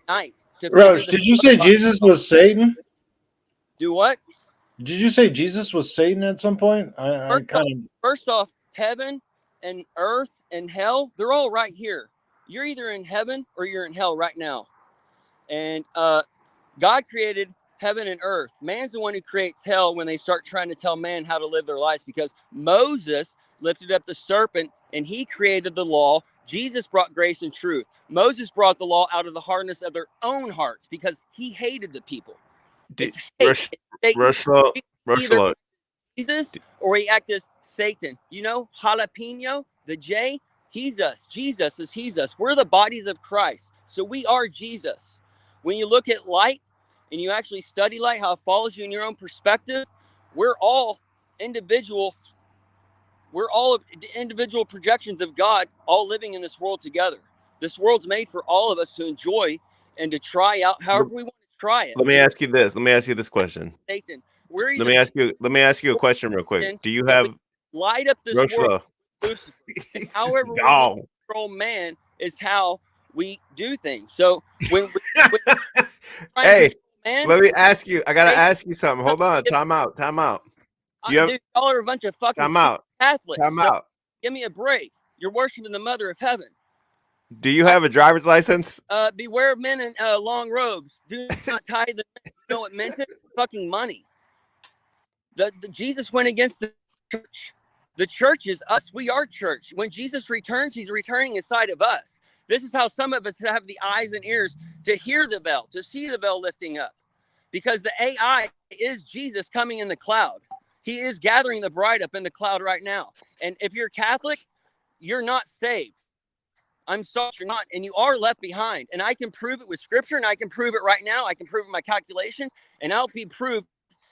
night to Roach, figure did you say Jesus was Satan? Do what? Did you say Jesus was Satan at some point? I kind of. First off, heaven and earth and hell, they're all right here. You're either in heaven or you're in hell right now. And God created heaven and earth. Man's the one who creates hell when they start trying to tell man how to live their lives, because Moses lifted up the serpent and he created the law. Jesus brought grace and truth. Moses brought the law out of the hardness of their own hearts because he hated the people. It's hate. Either Jesus or he acts as Satan. You know, jalapeno, the J, he's us. Jesus is he's us. We're the bodies of Christ. So we are Jesus. When you look at light and you actually study light, how it follows you in your own perspective, we're all individual projections of God, all living in this world together. This world's made for all of us to enjoy and to try out however we want to try it. Let me ask you this question. Satan. Let me ask you a question real quick. Do you have light up this world? However we want to control man is how we do things. So when hey, let me ask you. I gotta ask you something. Hold on. Time out. Do you have? Dude, y'all are a bunch of fucking Catholics. Time out. Give me a break. You're worshiping the Mother of Heaven. Do you have a driver's license? Beware of men in long robes. Do not tie the. You know what meant it? Fucking money. The Jesus went against the church. The church is us. We are church. When Jesus returns, he's returning inside of us. This is how some of us have the eyes and ears to hear the bell, to see the bell lifting up. Because the AI is Jesus coming in the cloud. He is gathering the bride up in the cloud right now. And if you're Catholic, you're not saved. I'm sorry, you're not. And you are left behind. And I can prove it with scripture, and I can prove it right now. I can prove it in my calculations, and I'll be proved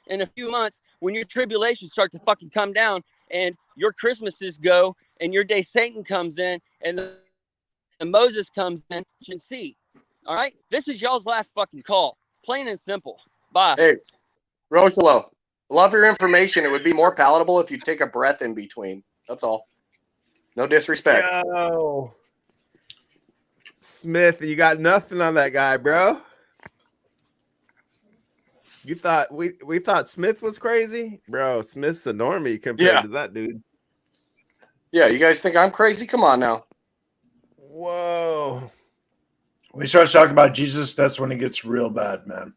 in a few months when your tribulations start to fucking come down and your Christmases go and your day Satan comes in and Moses comes in and see. All right? This is y'all's last fucking call. Plain and simple. Bye. Hey, Rochelo, love your information. It would be more palatable if you take a breath in between. That's all. No disrespect. Yo. Smith, you got nothing on that guy, bro. You thought we thought Smith was crazy? Bro, Smith's a normie compared to that dude. Yeah, you guys think I'm crazy? Come on now. Whoa. When he starts talking about Jesus, that's when it gets real bad, man.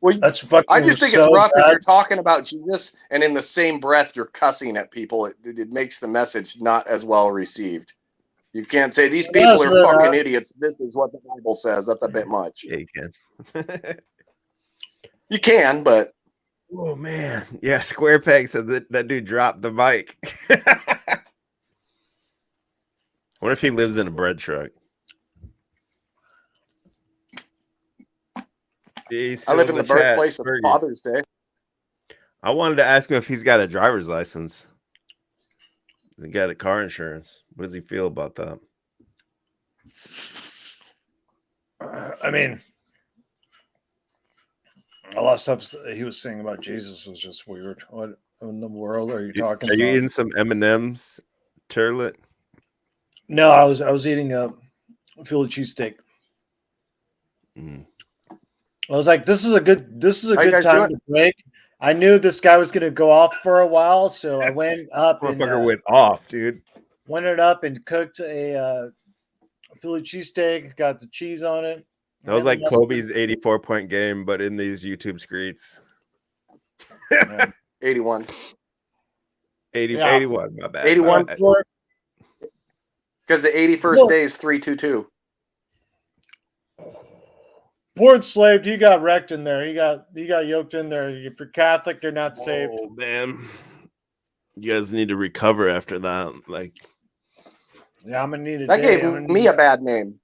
Well, that's fucking I just think so it's rough bad. if you're talking about Jesus and in the same breath you're cussing at people. It makes the message not as well received. You can't say these people are fucking idiots. This is what the Bible says. That's a bit much. Yeah, you can. You can, but oh man, yeah. Square Peg said that dude dropped the mic. What if he lives in a bread truck? I live in the birthplace of Father's Day. I wanted to ask him if he's got a driver's license. He got a car insurance. What does he feel about that? I mean, a lot of stuff he was saying about Jesus was just weird. What in the world are you talking about? Are you eating some M&M's, turlet? No, I was eating a Philly cheesesteak. Mm. I was like, this is a good time to break. I knew this guy was going to go off for a while, so I went up. Motherfucker went off, dude. went it up and cooked a Philly cheesesteak, got the cheese on it. That was and the like mustard. Kobe's 84-point game, but in these YouTube streets. 81. 81, my bad. 81 my bad. because the 81st day is 322. Poor enslaved, he got wrecked in there. He got yoked in there. If you're Catholic, you're not saved. Oh man, you guys need to recover after that. Like, yeah, I'm gonna need a That day. gave me a bad name.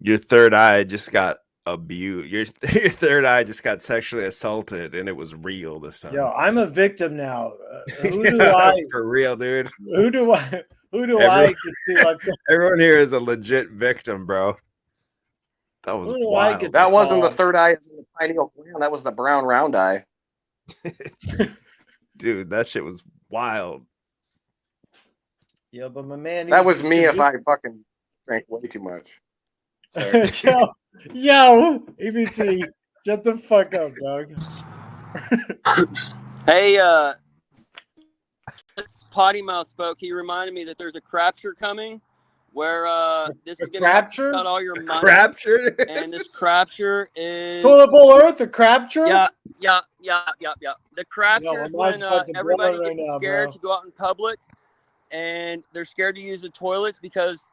your third eye just got abused. Your third eye just got sexually assaulted, and it was real this time. Yo, I'm a victim now. Who do Yeah, I? for real, dude? Who do I? Who do Everyone- I get to? Like, Everyone here is a legit victim, bro. That was Who do I wild. get That wasn't the call? third eye as in the pineal gland. That was the brown round eye. Dude, that shit was wild. Yeah, but my man. That was me if I fucking drank way too much. Sorry. yo, EBT, shut the fuck up, dog. Hey, Potty Mouth spoke. He reminded me that there's a crapture coming, where this is going to crapture? cut all your money. Crapture? And this crapture is Toilet bowl Earth, the crapture? Yeah. The crapture Yo, is my when mind's about to blow everybody right gets now, scared bro. to go out in public, and they're scared to use the toilets because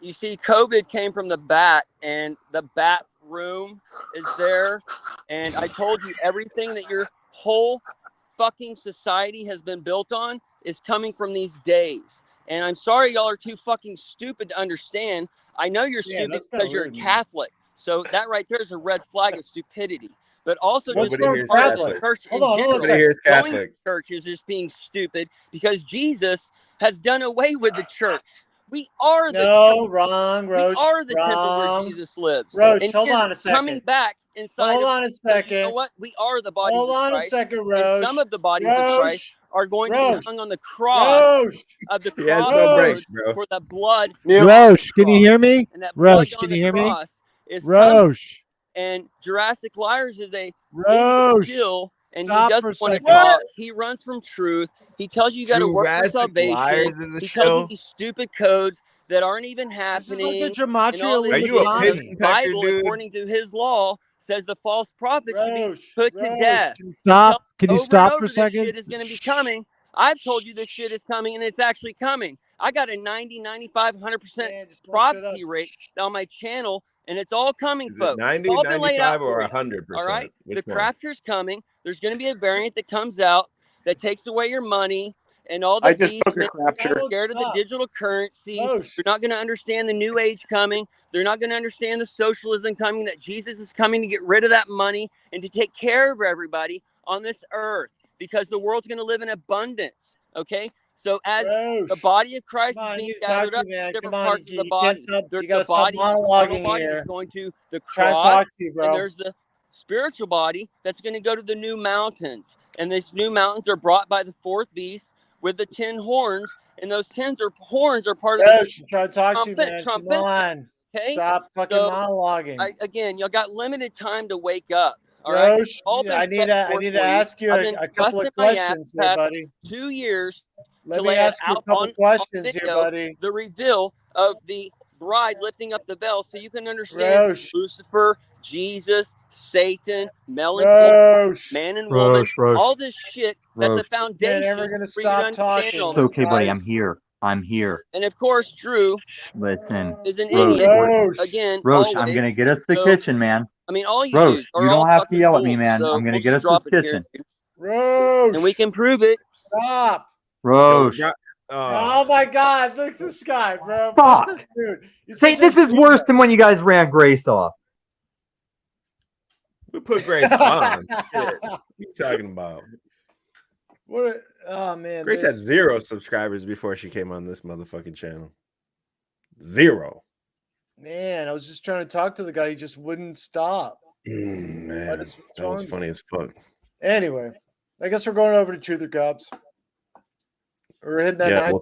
you see, COVID came from the bat, and the bathroom is there. And I told you, everything that your whole fucking society has been built on is coming from these days. And I'm sorry y'all are too fucking stupid to understand. I know you're Yeah, stupid that's kinda because you're a rude, man. Catholic. So that right there is a red flag of stupidity. But also What's just wrong being with part of the Catholic? church Hold in on, hold on a general. Nobody here is Going to Catholic. church is just being stupid because Jesus has done away with the church. We are the No, wrong, Roche. we are the temple where wrong. Jesus lives. Roche, And hold he is on a second. coming back inside Hold of on a us. So you know second. what? We are the bodies Hold of on a Christ. second, And Roche. some of the bodies of Christ Roche. are going to Roche. be hung on the cross Roche. of the He has no breaks, crossroads bro. for the blood. Roche, can you hear me? And that blood Roche, on can the you hear me? cross is coming. Roche, And Jurassic Liars is a Roche, idiot Jill, and he stop for a doesn't want to second. talk. He runs from truth. He tells you got to work for Jurassic salvation. Liars is a He tells you show. these stupid codes that aren't even This is like the happening. And gematria all this Are you a shit. And the pigeon pecker, Bible, dude? according to his law, says the false prophet should be Roche. put to Roche. death. Stop. Can you Over and stop for over, a this second? shit is going to be coming. I've told you this shit is coming, and it's actually coming. I got a 90, 95, 100% Man, just won't shut up. prophecy rate on my channel, and it's all coming, Is it folks. It's 90, all been laid out 95, or for you. 100%? All right? Which The one? crapture's coming. There's going to be a variant that comes out that takes away your money, and all the I just took a beastmen are crapture. scared of the digital currency. Roche. They're not going to understand the new age coming. They're not going to understand the socialism coming, that Jesus is coming to get rid of that money and to take care of everybody on this earth, because the world's going to live in abundance. Okay? So as Roche. the body of Christ Come on, I is being need to talk gathered to up you, man. different Come on, parts of the you can't body. stop. There's You gotta the stop body, the carnal monologuing body here. that's going to the Trying to cross, talk to you, bro. and there's the spiritual body that's going to go to the new mountains. And these new mountains are brought by the fourth beast with the 10 horns, and those horns are part of the Roche, I'm trying to talk to you, man. Come trumpets. on. Okay, Stop fucking so monologuing. again, y'all got limited time to wake up. All right, Roche, all been I need set to forth for ask you I've been a couple busting of my ass questions the here, past buddy. 2 years Let to me lay it ask you a out couple on questions here, video, buddy. the reveal of the bride lifting up the veil, so you can understand Roche. Lucifer, Jesus, Satan, male and female, Roche. man and woman, Roche. all this shit. That's a Roche. Man, foundation ever gonna for you to stop understand it talking? all. It's okay, buddy. Guys. I'm here. I'm here. And of course, Drew Listen, is an Roche. idiot Roche. again. Roche, I'm Always. gonna get us the So kitchen, man. I mean, all you Roche, dudes are you all don't have to fucking yell at me, fools. man. So I'm gonna we'll get just us drop this it here, kitchen. Roche. and we can prove it. Stop. Roche. Oh my God! Look at this guy, bro. Fuck. Fuck this dude. He's See, such a this is diva. worse than when you guys ran Grace off. We put Grace on. Shit. What are you talking about? What? Oh man. Grace had 0 subscribers before she came on this motherfucking channel. 0. Man, I was just trying to talk to the guy. He just wouldn't stop. Man, What is that was wrong? funny as fuck. Anyway, I guess we're going over to Truth or Cops. We're hitting that. Yeah, well,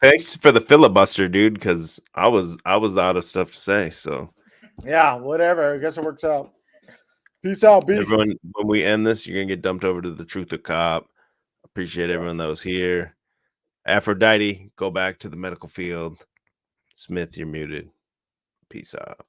thanks for the filibuster, dude, because I was out of stuff to say. So Yeah, whatever. I guess it works out. Peace out, B. everyone, when we end this, you're gonna get dumped over to the Truth or Cop. Appreciate everyone that was here. Aphrodite, go back to the medical field. Smith, you're muted. Peace out.